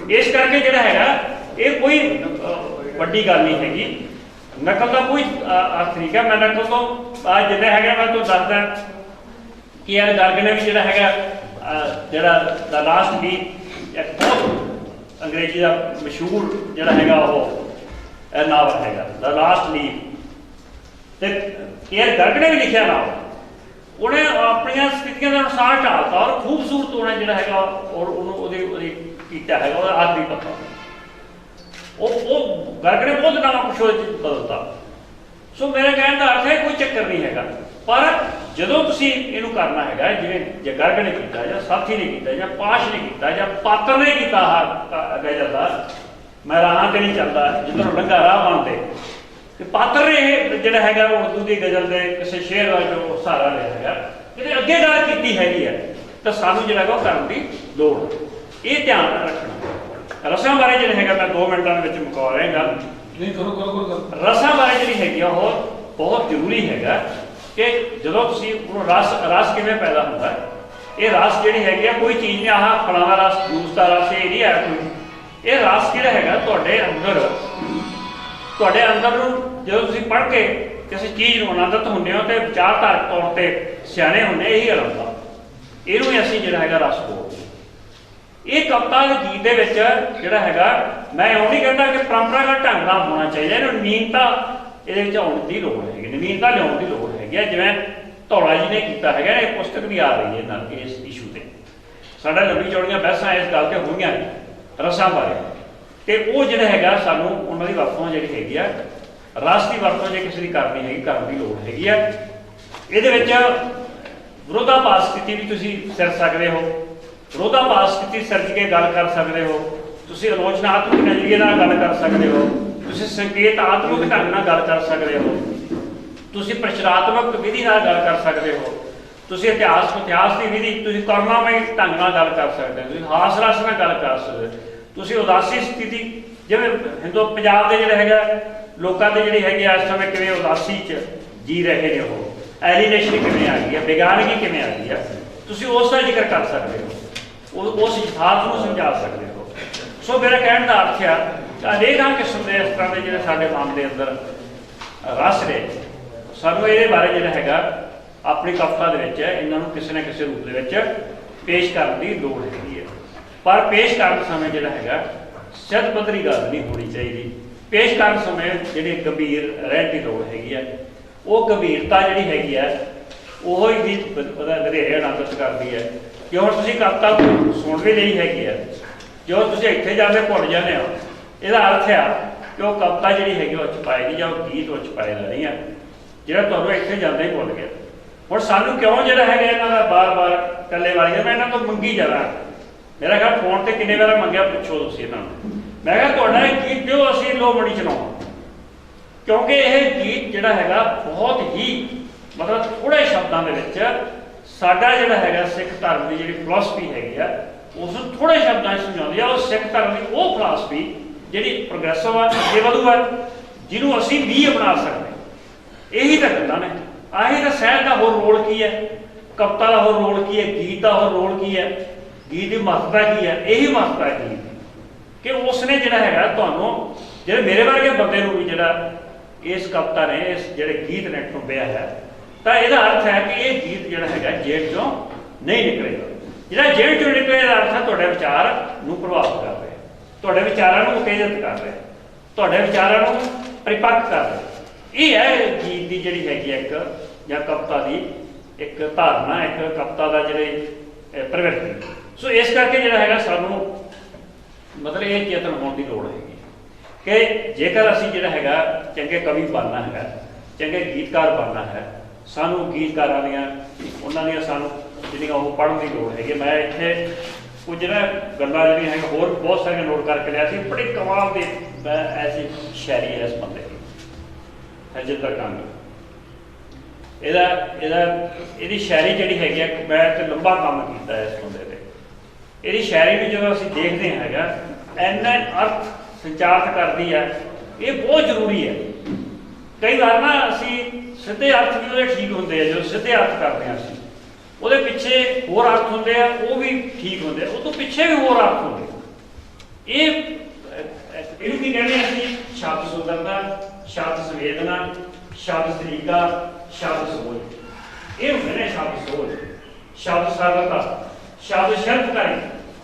ਇਸ ਕਰਕੇ ਜਿਹੜਾ ਹੈਗਾ ਇਹ ਕੋਈ ਵੱਡੀ ਗੱਲ ਨਹੀਂ ਹੈਗੀ। ਨਕਲ ਦਾ ਕੋਈ ਅਰਥ ਨਹੀਂ ਹੈ। ਮੈਂ ਨਕਲ ਤੋਂ ਜਿੱਦਾਂ ਹੈਗਾ ਮੈਂ ਤੁਹਾਨੂੰ ਦੱਸਦਾ ਕਿ ਯਾਰ ਗਰਗ ਨੇ ਵੀ ਜਿਹੜਾ ਹੈਗਾ ਜਿਹੜਾ ਦਾ ਲਾਸਟ ਵੀ ਇੱਕ ਬਹੁਤ ਅੰਗਰੇਜ਼ੀ ਦਾ ਮਸ਼ਹੂਰ ਜਿਹੜਾ ਹੈਗਾ ਉਹ ਨਾਵਲ ਹੈਗਾ ਦਾ ਲਾਸਟ ਲੀਵ, ਤੇ ਯਾਰ ਗਰਗ ਨੇ ਵੀ ਲਿਖਿਆ ਨਾਵਲ। ਉਹਨੇ ਆਪਣੀਆਂ ਸਥਿਤੀਆਂ ਦੇ ਅਨੁਸਾਰ ਢਾਲਤਾ ਔਰ ਖੂਬਸੂਰਤ ਉਹਨੇ ਜਿਹੜਾ ਹੈਗਾ ਔਰ ਉਹਨੂੰ ਉਹਦੇ ਕੀਤਾ ਹੈਗਾ, ਉਹਦਾ ਆਖਰੀ ਪੱਤਾ ਉਹ ਗਰਗ ਨੇ ਬਹੁਤ ਨਵਾਂ ਕੁਛ ਉਹਦੇ 'ਚ ਬਦਲਤਾ। ਸੋ ਮੇਰੇ ਕਹਿਣ ਦਾ ਅਰਥ ਹੈ ਕੋਈ ਚੱਕਰ ਨਹੀਂ ਹੈਗਾ, ਪਰ ਜਦੋਂ ਤੁਸੀਂ ਇਹਨੂੰ ਕਰਨਾ ਹੈਗਾ ਜਿਵੇਂ ਜੇ ਗਰਗ ਨੇ ਕੀਤਾ ਜਾਂ ਸਾਥੀ ਨੇ ਕੀਤਾ ਜਾਂ ਪਾਸ਼ ਨੇ ਕੀਤਾ ਜਾਂ ਪਾਤਰ ਨੇ ਕੀਤਾ ਗਜ਼ਲ ਦਾ, ਮੈਂ ਰਾਹਾਂ 'ਤੇ ਨਹੀਂ ਚੱਲਦਾ ਜਿੱਧਰੋਂ ਲੰਘਾ ਰਾਹ ਬਣਦੇ, ਤੇ ਪਾਤਰ ਨੇ ਜਿਹੜਾ ਹੈਗਾ ਉਰਦੂ ਦੀ ਗਜ਼ਲ ਦੇ ਕਿਸੇ ਸ਼ੇਰ ਦਾ ਜੋ ਸਹਾਰਾ ਲਿਆ ਹੈਗਾ, ਇਹਦੇ ਅੱਗੇ ਗੱਲ ਕੀਤੀ ਹੈਗੀ ਹੈ, ਤਾਂ ਸਾਨੂੰ ਜਿਹੜਾ ਹੈਗਾ ਉਹ ਕਰਨ ਦੀ ਲੋੜ, ਇਹ ਧਿਆਨ ਰੱਖਣਾ। ਰਸਾਂ ਬਾਰੇ ਜਿਹੜਾ ਹੈਗਾ ਮੈਂ 2 ਮਿੰਟਾਂ ਦੇ ਵਿੱਚ ਮੁਕਾ ਰਿਹਾ ਗੱਲ। ਨਹੀਂ ਕਰੋ। ਰਸਾਂ ਬਾਰੇ ਜਿਹੜੀ ਹੈਗੀ ਉਹ ਬਹੁਤ ਜ਼ਰੂਰੀ ਹੈਗਾ ਕਿ ਜਦੋਂ ਤੁਸੀਂ ਉਹਨੂੰ ਰਸ ਕਿਵੇਂ ਪੈਦਾ ਹੁੰਦਾ, ਇਹ ਰਸ ਜਿਹੜੀ ਹੈਗੀ ਆ ਕੋਈ ਚੀਜ਼ ਨਹੀਂ, ਆਹ ਫਲਾਣਾ ਰਸ, ਜੂਸ ਦਾ ਰਸ, ਇਹ ਨਹੀਂ ਹੈ ਕੋਈ। ਇਹ ਰਸ ਜਿਹੜਾ ਹੈਗਾ ਤੁਹਾਡੇ ਅੰਦਰ ਨੂੰ ਜਦੋਂ ਤੁਸੀਂ ਪੜ੍ਹ ਕੇ ਕਿਸੇ ਚੀਜ਼ ਨੂੰ ਆਨੰਦਿਤ ਹੁੰਦੇ ਹੋ ਤੇ ਵਿਚਾਰਧਾਰਕ ਤੌਰ ਤੇ ਸਿਆਣੇ ਹੁੰਦੇ, ਇਹੀ ਅਲੰਦਾ, ਇਹਨੂੰ ਹੀ ਅਸੀਂ ਜਿਹੜਾ ਹੈਗਾ ਰਸ ਬੋਲਦੇ। ਇਹ ਕਵਿਤਾ ਦੇ ਗੀਤ ਦੇ ਵਿੱਚ ਜਿਹੜਾ ਹੈਗਾ, ਮੈਂ ਉਹ ਨਹੀਂ ਕਹਿੰਦਾ ਕਿ ਪਰੰਪਰਾਗਤ ਢੰਗ ਨਾਲ ਹੋਣਾ ਚਾਹੀਦਾ, ਇਹਨੂੰ ਨਵੀਨਤਾ ਇਹਦੇ ਵਿੱਚ ਆਉਣ ਦੀ ਲੋੜ ਹੈਗੀ, ਨਵੀਨਤਾ ਲਿਆਉਣ ਦੀ ਲੋੜ ਹੈਗੀ ਹੈ। ਜਿਵੇਂ ਧੌਲਾ ਜੀ ਨੇ ਕੀਤਾ ਹੈਗਾ, ਇਹ ਪੁਸਤਕ ਵੀ ਆ ਰਹੀ ਹੈ ਨਾਲ ਇਸ ਇਸ਼ੂ ਤੇ, ਸਾਡਾ ਲੰਬੀ ਚੌੜੀਆਂ ਬਹਿਸਾਂ ਇਸ ਗੱਲ ਤੇ ਹੋਈਆਂ ਨੇ ਰਸਾਂ ਬਾਰੇ, ਤੇ ਉਹ ਜਿਹੜਾ ਹੈਗਾ ਸਾਨੂੰ ਉਹਨਾਂ ਦੀ ਵਰਤੋਂ ਜਿਹੜੀ ਹੈਗੀ ਆ, ਰਸ ਦੀ ਵਰਤੋਂ ਜੇ ਕਿਸੇ ਦੀ ਕਰਨੀ ਹੈਗੀ, ਕਰਨ ਦੀ ਲੋੜ ਹੈਗੀ ਆ। ਇਹਦੇ ਵਿੱਚ ਵਿਰੋਧਾਭਾਸ ਸਥਿਤੀ ਵੀ ਤੁਸੀਂ ਸਿਰ ਸਕਦੇ ਹੋ, ਵਿਰੋਧਾਭਾਸ ਸਥਿਤੀ ਸਿਰਜ ਕੇ ਗੱਲ ਕਰ ਸਕਦੇ ਹੋ, ਤੁਸੀਂ ਆਲੋਚਨਾਤਮਕ ਨਜ਼ਰੀਏ ਨਾਲ ਗੱਲ ਕਰ ਸਕਦੇ ਹੋ, ਤੁਸੀਂ ਸੰਕੇਤਾਤਮਕ ਢੰਗ ਨਾਲ ਗੱਲ ਕਰ ਸਕਦੇ ਹੋ, ਤੁਸੀਂ ਪ੍ਰਚਾਰਾਤਮਕ ਵਿਧੀ ਨਾਲ ਗੱਲ ਕਰ ਸਕਦੇ ਹੋ, ਤੁਸੀਂ ਇਤਿਹਾਸ ਦੀ ਵਿਧੀ, ਤੁਸੀਂ ਕਰੁਣਾਮਈ ਢੰਗ ਨਾਲ ਗੱਲ ਕਰ ਸਕਦੇ ਹੋ, ਤੁਸੀਂ ਹਾਸ ਰਸ ਨਾਲ ਗੱਲ ਕਰ ਸਕਦੇ ਹੋ, ਤੁਸੀਂ ਉਦਾਸੀ ਸਥਿਤੀ, ਜਿਵੇਂ ਪੰਜਾਬ ਦੇ ਜਿਹੜੇ ਹੈਗਾ ਲੋਕਾਂ ਦੇ ਜਿਹੜੀ ਹੈਗੀ ਇਸ ਸਮੇਂ ਕਿਵੇਂ ਉਦਾਸੀ 'ਚ ਜੀ ਰਹੇ ਨੇ, ਉਹ ਐਲੀਨੇਸ਼ਨ ਕਿਵੇਂ ਆ ਗਈ ਹੈ, ਬੇਗਾਨਗੀ ਕਿਵੇਂ ਆ ਗਈ ਹੈ, ਤੁਸੀਂ ਉਸ ਦਾ ਜ਼ਿਕਰ ਕਰ ਸਕਦੇ ਹੋ, ਉਸ ਯਥਾਰਥ ਨੂੰ ਸਮਝਾ ਸਕਦੇ ਹੋ। ਸੋ ਮੇਰਾ ਕਹਿਣ ਦਾ ਅਰਥ ਆ ਅਨੇਕਾਂ ਕਿਸਮ ਦੇ ਇਸ ਤਰ੍ਹਾਂ ਦੇ ਜਿਹੜੇ ਸਾਡੇ ਮਨ ਦੇ ਅੰਦਰ ਰਸ ਨੇ, ਸਾਨੂੰ ਇਹਦੇ ਬਾਰੇ ਜਿਹੜਾ ਹੈਗਾ ਆਪਣੀ ਕਵਿਤਾ ਦੇ ਵਿੱਚ ਇਹਨਾਂ ਨੂੰ ਕਿਸੇ ਨਾ ਕਿਸੇ ਰੂਪ ਦੇ ਵਿੱਚ ਪੇਸ਼ ਕਰਨ ਦੀ ਲੋੜ ਹੈਗੀ ਹੈ। ਪਰ ਪੇਸ਼ ਕਰਨ ਸਮੇਂ ਜਿਹੜਾ ਹੈਗਾ ਸਿੱਧ ਪੱਧਰੀ ਗੱਲ ਨਹੀਂ ਹੋਣੀ ਚਾਹੀਦੀ। ਪੇਸ਼ ਕਰਨ ਸਮੇਂ ਜਿਹੜੀ ਗੰਭੀਰ ਰਹਿਣ ਦੀ ਲੋੜ ਹੈਗੀ ਹੈ, ਉਹ ਗੰਭੀਰਤਾ ਜਿਹੜੀ ਹੈਗੀ ਹੈ ਉਹ ਹੀ ਉਹਦਾ ਵਧੇਰੇ ਆਨੰਦਿਤ ਕਰਦੀ ਹੈ। ਕਿ ਹੁਣ ਤੁਸੀਂ ਕਵਿਤਾ ਸੁਣ ਵੀ ਲਈ ਹੈਗੀ ਹੈ, ਜੋ ਤੁਸੀਂ ਇੱਥੇ ਜਾ ਕੇ ਭੁੱਲ ਜਾਂਦੇ ਹੋ, ਇਹਦਾ ਅਰਥ ਆ ਕਿ ਉਹ ਕਵਿਤਾ ਜਿਹੜੀ ਹੈਗੀ ਉਹ ਛਪਾਏਗੀ ਜਾਂ ਉਹ ਗੀਤ ਉਹ ਛਪਾਏਗਾ ਨਹੀਂ ਆ, ਜਿਹੜਾ ਤੁਹਾਨੂੰ ਇੱਥੇ ਜਾਂਦਾ ਹੀ ਭੁੱਲ ਗਿਆ। ਹੁਣ ਸਾਨੂੰ ਕਿਉਂ ਜਿਹੜਾ ਹੈਗਾ ਇਹਨਾਂ ਦਾ ਬਾਰ-ਬਾਰ ਇਕੱਲੇ ਵਾਲੀਆਂ, ਮੈਂ ਇਹਨਾਂ ਤੋਂ ਮੰਗੀ ਜਾਣਾ, ਮੇਰਾ ਖਿਆਲ ਫੋਨ ਤੇ ਕਿੰਨੇ ਵਾਰ ਮੰਗਿਆ, ਪੁੱਛੋ ਤੁਸੀਂ ਇਹਨਾਂ ਨੂੰ, ਮੈਂ ਕਿਹਾ ਤੁਹਾਡਾ ਇਹ ਗੀਤ ਦਿਓ, ਅਸੀਂ ਲੋਮੜੀ ਚਲਾਉਣਾ, ਕਿਉਂਕਿ ਇਹ ਗੀਤ ਜਿਹੜਾ ਹੈਗਾ ਬਹੁਤ ਹੀ ਮਤਲਬ ਥੋੜ੍ਹੇ ਸ਼ਬਦਾਂ ਦੇ ਵਿੱਚ ਸਾਡਾ ਜਿਹੜਾ ਹੈਗਾ ਸਿੱਖ ਧਰਮ ਦੀ ਜਿਹੜੀ ਫਿਲਾਸਫੀ ਹੈਗੀ ਆ ਉਸ ਨੂੰ ਥੋੜ੍ਹੇ ਸ਼ਬਦਾਂ 'ਚ ਸਮਝਾਉਂਦੀ ਆ। ਉਹ ਸਿੱਖ ਧਰਮ ਦੀ ਉਹ ਫਿਲਾਸਫੀ ਜਿਹੜੀ ਪ੍ਰੋਗਰੈਸਿਵ ਆ, ਅੱਗੇ ਵਧੂ ਆ, ਜਿਹਨੂੰ ਅਸੀਂ ਵੀ ਅਪਣਾ ਸਕਦੇ। ਇਹੀ ਤਾਂ ਗੱਲਾਂ ਨੇ, ਆਹੀ ਤਾਂ ਸਾਹਿਤ ਦਾ ਹੋਰ ਰੋਲ ਕੀ ਹੈ, ਕਵਿਤਾ ਦਾ ਹੋਰ ਰੋਲ ਕੀ ਹੈ, ਗੀਤ ਦਾ ਹੋਰ ਰੋਲ ਕੀ ਹੈ, ਗੀਤ ਦੀ ਮਹੱਤਤਾ ਕੀ ਹੈ, ਇਹੀ ਮਹੱਤਤਾ ਹੈ ਗੀਤ ਕਿ ਉਸਨੇ ਜਿਹੜਾ ਹੈਗਾ ਤੁਹਾਨੂੰ, ਜਿਹੜੇ ਮੇਰੇ ਵਰਗੇ ਬੰਦੇ ਨੂੰ ਵੀ ਜਿਹੜਾ ਇਸ ਕਵਿਤਾ ਨੇ, ਇਸ ਜਿਹੜੇ ਗੀਤ ਨੇ ਟੁੰਬਿਆ ਹੈ, ਤਾਂ ਇਹਦਾ ਅਰਥ ਹੈ ਕਿ ਇਹ ਗੀਤ ਜਿਹੜਾ ਹੈਗਾ ਜੇਲ੍ਹ 'ਚੋਂ ਨਹੀਂ ਨਿਕਲੇਗਾ। ਜਿਹੜਾ ਜੇਲ੍ਹ 'ਚੋਂ ਨਿਕਲੇ ਦਾ ਅਰਥ ਹੈ ਤੁਹਾਡੇ ਵਿਚਾਰ ਨੂੰ ਪ੍ਰਭਾਵਿਤ ਕਰ ਰਿਹਾ, ਤੁਹਾਡੇ ਵਿਚਾਰਾਂ ਨੂੰ ਉਤੇਜਿਤ ਕਰ ਰਿਹਾ, ਤੁਹਾਡੇ ਵਿਚਾਰਾਂ ਨੂੰ ਪਰਿਪੱਕ ਕਰ ਰਿਹਾ। ਇਹ ਹੈ ਗੀਤ ਦੀ ਜਿਹੜੀ ਹੈਗੀ ਇੱਕ ਜਾਂ ਕਵਿਤਾ ਦੀ ਇੱਕ ਧਾਰਨਾ, ਇੱਕ ਕਵਿਤਾ ਦਾ ਜਿਹੜੇ ਪ੍ਰਵਿਰਤੀ। ਸੋ ਇਸ ਕਰਕੇ ਜਿਹੜਾ ਹੈਗਾ ਸਾਨੂੰ ਮਤਲਬ ਇਹ ਚੇਤਨ ਹੋਣ ਦੀ ਲੋੜ ਹੈਗੀ ਕਿ ਜੇਕਰ ਅਸੀਂ ਜਿਹੜਾ ਹੈਗਾ ਚੰਗੇ ਕਵੀ ਬਣਨਾ ਹੈਗਾ, ਚੰਗੇ ਗੀਤਕਾਰ ਬਣਨਾ ਹੈ, ਸਾਨੂੰ ਗੀਤਕਾਰਾਂ ਦੀਆਂ ਉਹਨਾਂ ਦੀਆਂ ਸਾਨੂੰ ਜਿਹੜੀਆਂ ਉਹ ਪੜ੍ਹਨ ਦੀ ਲੋੜ ਹੈਗੀ। ਮੈਂ ਇੱਥੇ ਕੁਝ ਨਾ ਗੱਲਾਂ ਜਿਹੜੀਆਂ ਹੈਗੀਆਂ ਹੋਰ ਬਹੁਤ ਸਾਰੀਆਂ ਨੋਟ ਕਰਕੇ ਲਿਆ ਸੀ, ਬੜੀ ਕਮਾਲ ਦੀ ਐਸੀ ਸ਼ਾਇਰੀ ਹੈ ਇਸ ਬੰਦੇ ਦੀ। ਹਰਜਿੰਦਰ ਕੰਗ। ਇਹਦੀ ਸ਼ਾਇਰੀ ਜਿਹੜੀ ਹੈਗੀ ਆ, ਮੈਂ ਤੇ ਲੰਬਾ ਕੰਮ ਕੀਤਾ ਇਸ ਬੰਦੇ ਤੇ। ਇਹਦੀ ਸ਼ਾਇਰੀ ਨੂੰ ਜਦੋਂ ਅਸੀਂ ਦੇਖਦੇ ਹੈਗਾ, ਇੰਨਾ ਅਰਥ ਸੰਚਾਰਿਤ ਕਰਦੀ ਹੈ, ਇਹ ਬਹੁਤ ਜ਼ਰੂਰੀ ਹੈ। ਕਈ ਵਾਰ ਨਾ ਅਸੀਂ ਸਿੱਧੇ ਅਰਥ ਵੀ ਉਹਦੇ ਠੀਕ ਹੁੰਦੇ ਆ, ਜਦੋਂ ਸਿੱਧੇ ਅਰਥ ਕਰਦੇ ਹਾਂ ਅਸੀਂ, ਉਹਦੇ ਪਿੱਛੇ ਹੋਰ ਅਰਥ ਹੁੰਦੇ ਆ, ਉਹ ਵੀ ਠੀਕ ਹੁੰਦੇ ਆ, ਉਹ ਤੋਂ ਪਿੱਛੇ ਵੀ ਹੋਰ ਅਰਥ ਹੁੰਦੇ ਆ। ਇਹਨੂੰ ਕੀ ਕਹਿੰਦੇ ਅਸੀਂ? ਸ਼ਬਦ ਸੁੰਦਰਤਾ, ਸ਼ਬਦ ਸੰਵੇਦਨਾ, ਸ਼ਬਦ ਤਰੀਕਾ, ਸ਼ਬਦ ਸੋਚ। ਇਹ ਹੁੰਦੇ ਨੇ ਸ਼ਬਦ ਸੋਚ, ਸ਼ਬਦ ਸਰਲਤਾ, ਸ਼ਬਦ ਸ਼ਿਲਪਕਾਰੀ,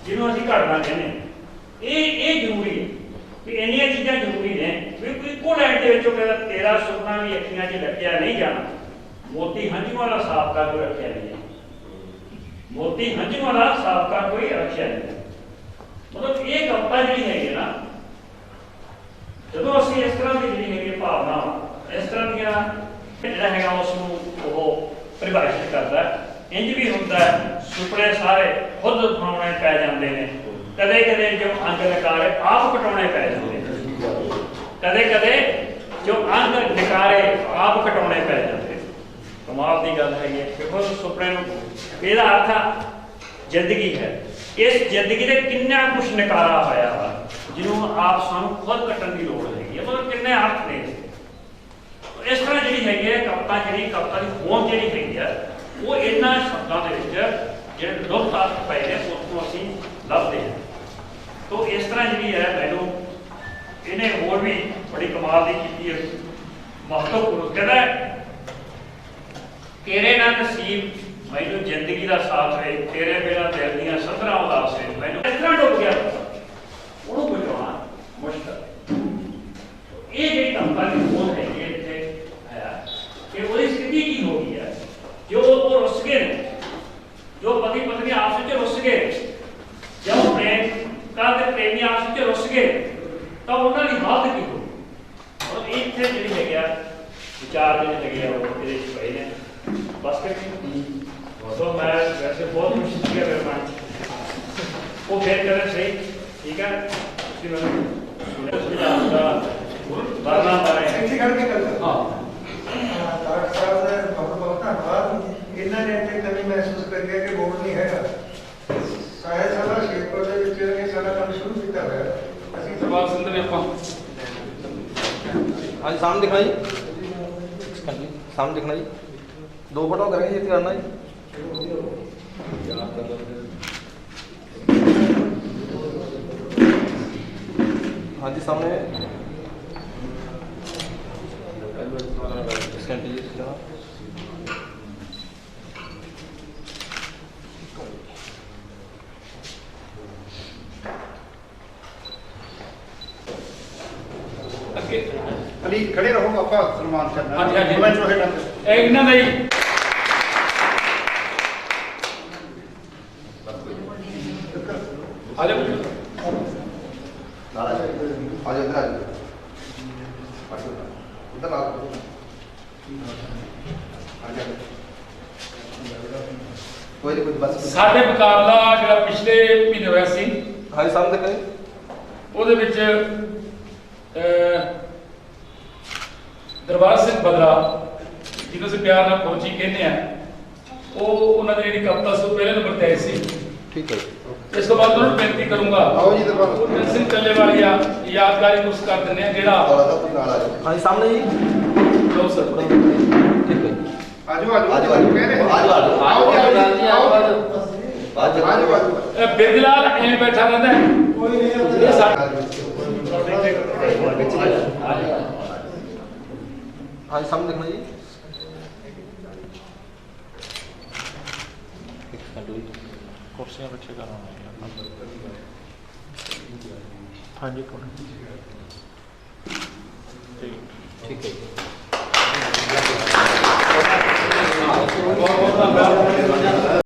ਜਿਹਨੂੰ ਅਸੀਂ ਘੜਨਾ ਕਹਿੰਦੇ। ਇਹ ਜ਼ਰੂਰੀ ਹੈ ਵੀ ਇੰਨੀਆਂ ਚੀਜ਼ਾਂ ਜ਼ਰੂਰੀ ਨੇ ਵੀ ਕੋਈ ਇੱਕੋ ਲਾਈਨ ਦੇ ਵਿੱਚੋਂ ਕਹਿੰਦਾ ਤੇਰਾ ਸੁਪਨਾ ਵੀ ਅੱਖੀਆਂ 'ਚ ਲੱਗਿਆ ਨਹੀਂ ਜਾਣਾ, ਮੋਤੀ ਹੰਝੂਆਂ ਦਾ ਸਾਬਕਾ ਕੋਈ ਰੱਖਿਆ ਨਹੀਂ ਹੈ। ਮੋਤੀ ਹੰਝੂਆਂ ਦਾ ਸਾਬਕਾ ਕੋਈ ਰੱਖਿਆ ਨਹੀਂ। ਮਤਲਬ ਇਹ ਕਵਿਤਾ ਜਿਹੜੀ ਹੈਗੀ ਨਾ, ਜਦੋਂ ਅਸੀਂ ਇਸ ਤਰ੍ਹਾਂ ਦੀ ਜਿਹੜੀ ਹੈਗੀ ਭਾਵਨਾ, ਇਸ ਤਰ੍ਹਾਂ ਦੀਆਂ ਜਿਹੜਾ ਹੈਗਾ ਉਸ ਨੂੰ ਉਹ ਪਰਿਭਾਸ਼ਿਤ ਕਰਦਾ। ਇੰਜ ਵੀ ਹੁੰਦਾ ਸੁਪਨੇ ਸਾਰੇ ਖੁਦ ਬਣਾਉਣੇ ਪੈ ਜਾਂਦੇ ਨੇ, ਕਦੇ ਕਦੇ ਜੋ ਅੰਗ ਨਿਕਾਰੇ ਆਪ ਕਟਾਉਣੇ ਪੈ ਜਾਂਦੇ ਨੇ, ਕਦੇ ਕਦੇ ਜੋ ਅੰਗ ਨਿਕਾਰੇ ਆਪ ਕਟਾਉਣੇ ਪੈ ਜਾਂਦੇ। ਕਮਾਲ ਦੀ ਗੱਲ ਹੈਗੀ ਹੈ। ਦੇਖੋ ਸੁਪਨੇ ਨੂੰ, ਇਹਦਾ ਅਰਥ ਜ਼ਿੰਦਗੀ ਹੈ। ਇਸ ਜ਼ਿੰਦਗੀ ਦੇ ਕਿੰਨਾ ਕੁਛ ਨਿਕਾਰਾ ਹੋਇਆ ਵਾ, ਜਿਹਨੂੰ ਆਪ ਸਾਨੂੰ ਖੁਦ ਕੱਟਣ ਦੀ ਲੋੜ ਹੈਗੀ ਹੈ। ਮਤਲਬ ਕਿੰਨੇ ਅਰਥ ਨੇ ਇਸ ਤਰ੍ਹਾਂ ਜਿਹੜੀ ਹੈਗੀ ਹੈ ਕਵਿਤਾ, ਜਿਹੜੀ ਕਵਿਤਾ ਦੀ ਹੋਂਦ ਜਿਹੜੀ ਹੈਗੀ ਆ, ਉਹ ਇਹਨਾਂ ਸ਼ਬਦਾਂ ਦੇ ਵਿੱਚ ਜਿਹੜੇ ਲੁਪਤ ਅਰਥ ਪਏ ਨੇ ਉਸ ਨੂੰ ਅਸੀਂ ਲੱਭਦੇ ਹਾਂ। ਤੋ ਇਸ ਤਰ੍ਹਾਂ ਜਿਹੜੀ ਹੈ ਮੈਨੂੰ ਇਹਨੇ ਹੋਰ ਵੀ ਬੜੀ ਕਮਾਲ ਦੀ ਕੀਤੀ ਹੈ, ਮਹੱਤਵਪੂਰਨ। ਕਹਿੰਦਾ ਤੇਰੇ ਨਾਲ ਨਸੀਬ ਮੈਨੂੰ ਜ਼ਿੰਦਗੀ ਦਾ ਸਾਥ ਵੇ, ਤੇਰੇ ਬਿਨਾਂ ਦਿਲ ਦੀਆਂ ਸੰਧਰਾਂ ਉਦਾਸ ਵੇ। ਮੈਨੂੰ ਇਸ ਤਰ੍ਹਾਂ ਡੁੱਬ ਗਿਆ, ਉਹਨੂੰ ਬਚਾਉਣਾ ਮੁਸ਼ਕਲ। ਇਹ ਜਿਹੜੀ ਕਵਿਤਾ ਦੀ ਹੋਂਦ ਹੈਗੀ ਹੈ ਇੱਥੇ ਹੈ ਕਿ ਉਹਦੀ ਸਥਿਤੀ ਕੀ ਹੋ ਗਈ ਹੈ। ਜੋ ਉਹ ਰੁੱਸ ਗਏ ਨੇ, ਜੋ ਪਤੀ ਪਤਨੀ ਆਪਸ ਵਿੱਚ ਰੁੱਸ ਗਏ, ਜਦ ਪ੍ਰੇਮਿਕਾ ਤੇ ਪ੍ਰੇਮੀ ਆਪਸ ਵਿੱਚ ਰੁੱਸ ਗਏ, ਤਾਂ ਉਹਨਾਂ ਦੀ ਹਾਲਤ ਕੀ ਹੋਈ। ਔਰ ਇੱਥੇ ਜਿਹੜੀ ਹੈਗੀ ਆ ਵਿਚਾਰ ਜਿਹੜੇ ਹੈਗੇ ਆ ਉਹ ਇਹਦੇ ਵਿੱਚ ਪਏ ਨੇ। ਬਸ ਕਰ ਸੋ ਮੈਂ ਵੈਸੇ ਬਹੁਤ ਖੁਸ਼ ਸੀ ਮੇਰੇ ਮਨ 'ਚ ਉਹ ਫੇਰ ਕਰੇ ਸਹੀ ਠੀਕ ਹੈ। ਤੁਸੀਂ ਮੈਨੂੰ ਸੁਝਾਅ ਦਾ ਵਰਨਾ ਬਾਰੇ ਇੱਥੇ ਖੜ ਕੇ ਗੱਲ ਹਾਂ ਡਾਕਟਰ ਸਾਹਿਬ ਦਾ ਬਹੁਤ ਬਹੁਤ ਧੰਨਵਾਦ। ਇਹਨਾਂ ਨੇ ਇੱਥੇ ਕਮੀ ਮਹਿਸੂਸ ਕਰੀ ਹੈ ਕਿ ਬੋਰਡ ਨਹੀਂ ਹੈਗਾ। ਸਾਹਿਤ ਸਭਾ ਸ਼ੇਰਪੁਰ ਦੇ ਵਿੱਚ ਇਹ ਸਾਡਾ ਕੰਮ ਸ਼ੁਰੂ ਕੀਤਾ ਹੋਇਆ। ਅਸੀਂ ਦਰਬਾਰ ਸਿੰਘ ਦੇ ਆਪਾਂ हाँ जी सामने दिखना जी, सामने दिखना जी, 2 फोटो करेंगे जी, करना जी। हाँ जी सामने स्कैन कीजिए इसका। ਅੱਗੇ ਅਲੀ ਖੜੇ ਰਹੋ, ਆਪਾਂ ਸਨਮਾਨ ਕਰਨਾ। ਹਾਂਜੀ, ਹਾਂਜੀ। ਮੈਂ ਜੋ ਹੈਗਾ ਇਹ ਇਹਨਾਂ ਦਾ ਹੀ ਆ ਜਾਓ। ਆ ਜਾ ਇੱਧਰ ਆ ਜਾ, ਇੱਧਰ ਆ ਜਾ। ਕੋਈ ਨਹੀਂ, ਕੁਝ ਬਸ ਸਾਡੇ ਮੁਕਾਬਲਾ ਜਿਹੜਾ ਪਿਛਲੇ ਮਹੀਨੇ ਹੋਇਆ ਸੀ, हाँ जी सामने दिखना जी। ਉਹਦੇ ਵਿੱਚ ਦਰਬਾਰ ਸਿੰਘ ਬਦਰਾ, ਜਿਹਨੂੰ ਅਸੀਂ ਪਿਆਰ ਨਾਲ ਫੌਜੀ ਕਹਿੰਦੇ ਆ, ਉਹ ਉਹਨਾਂ ਦੀ ਜਿਹੜੀ ਕਵਿਤਾ ਸੀ ਪਹਿਲੇ ਨੰਬਰ ਤੇ ਆਈ ਸੀ। ठीक है जी। ਇਸ ਤੋਂ ਬਾਅਦ ਉਹਨਾਂ ਨੂੰ ਬੇਨਤੀ ਕਰੂੰਗਾ ਆਓ ਜੀ ਦਰਬਾਰ ਗੁਰਮੀਤ ਸਿੰਘ ਚੱਲੇਵਾਲੀਆ ਯਾਦਗਾਰੀ ਪੁਰਸਕਾਰ ਦਿੰਦੇ ਆ ਜਿਹੜਾ ਨਾਲ ਆ ਜਾ। हाँ जी सामने जी, ਲਓ ਸਰ। ठीक है जी। ਆਜੋ ਆਜੋ ਕਹਿ ਰਹੇ ਆਜੋ ਆਜੋ ਆਓ ਜੀ ਆਜੋ ਆਜੋ। ਇਹ ਬਿਰਦਲਾਲ ਐਵੇਂ ਬੈਠਾ ਰਹਿੰਦਾ ਹੈ। ਇਹ ਸਾਡਾ हाँ जी सामने दिखना जी। कुर्सियाँ बैठे करना। हाँ जी ठीक है जी।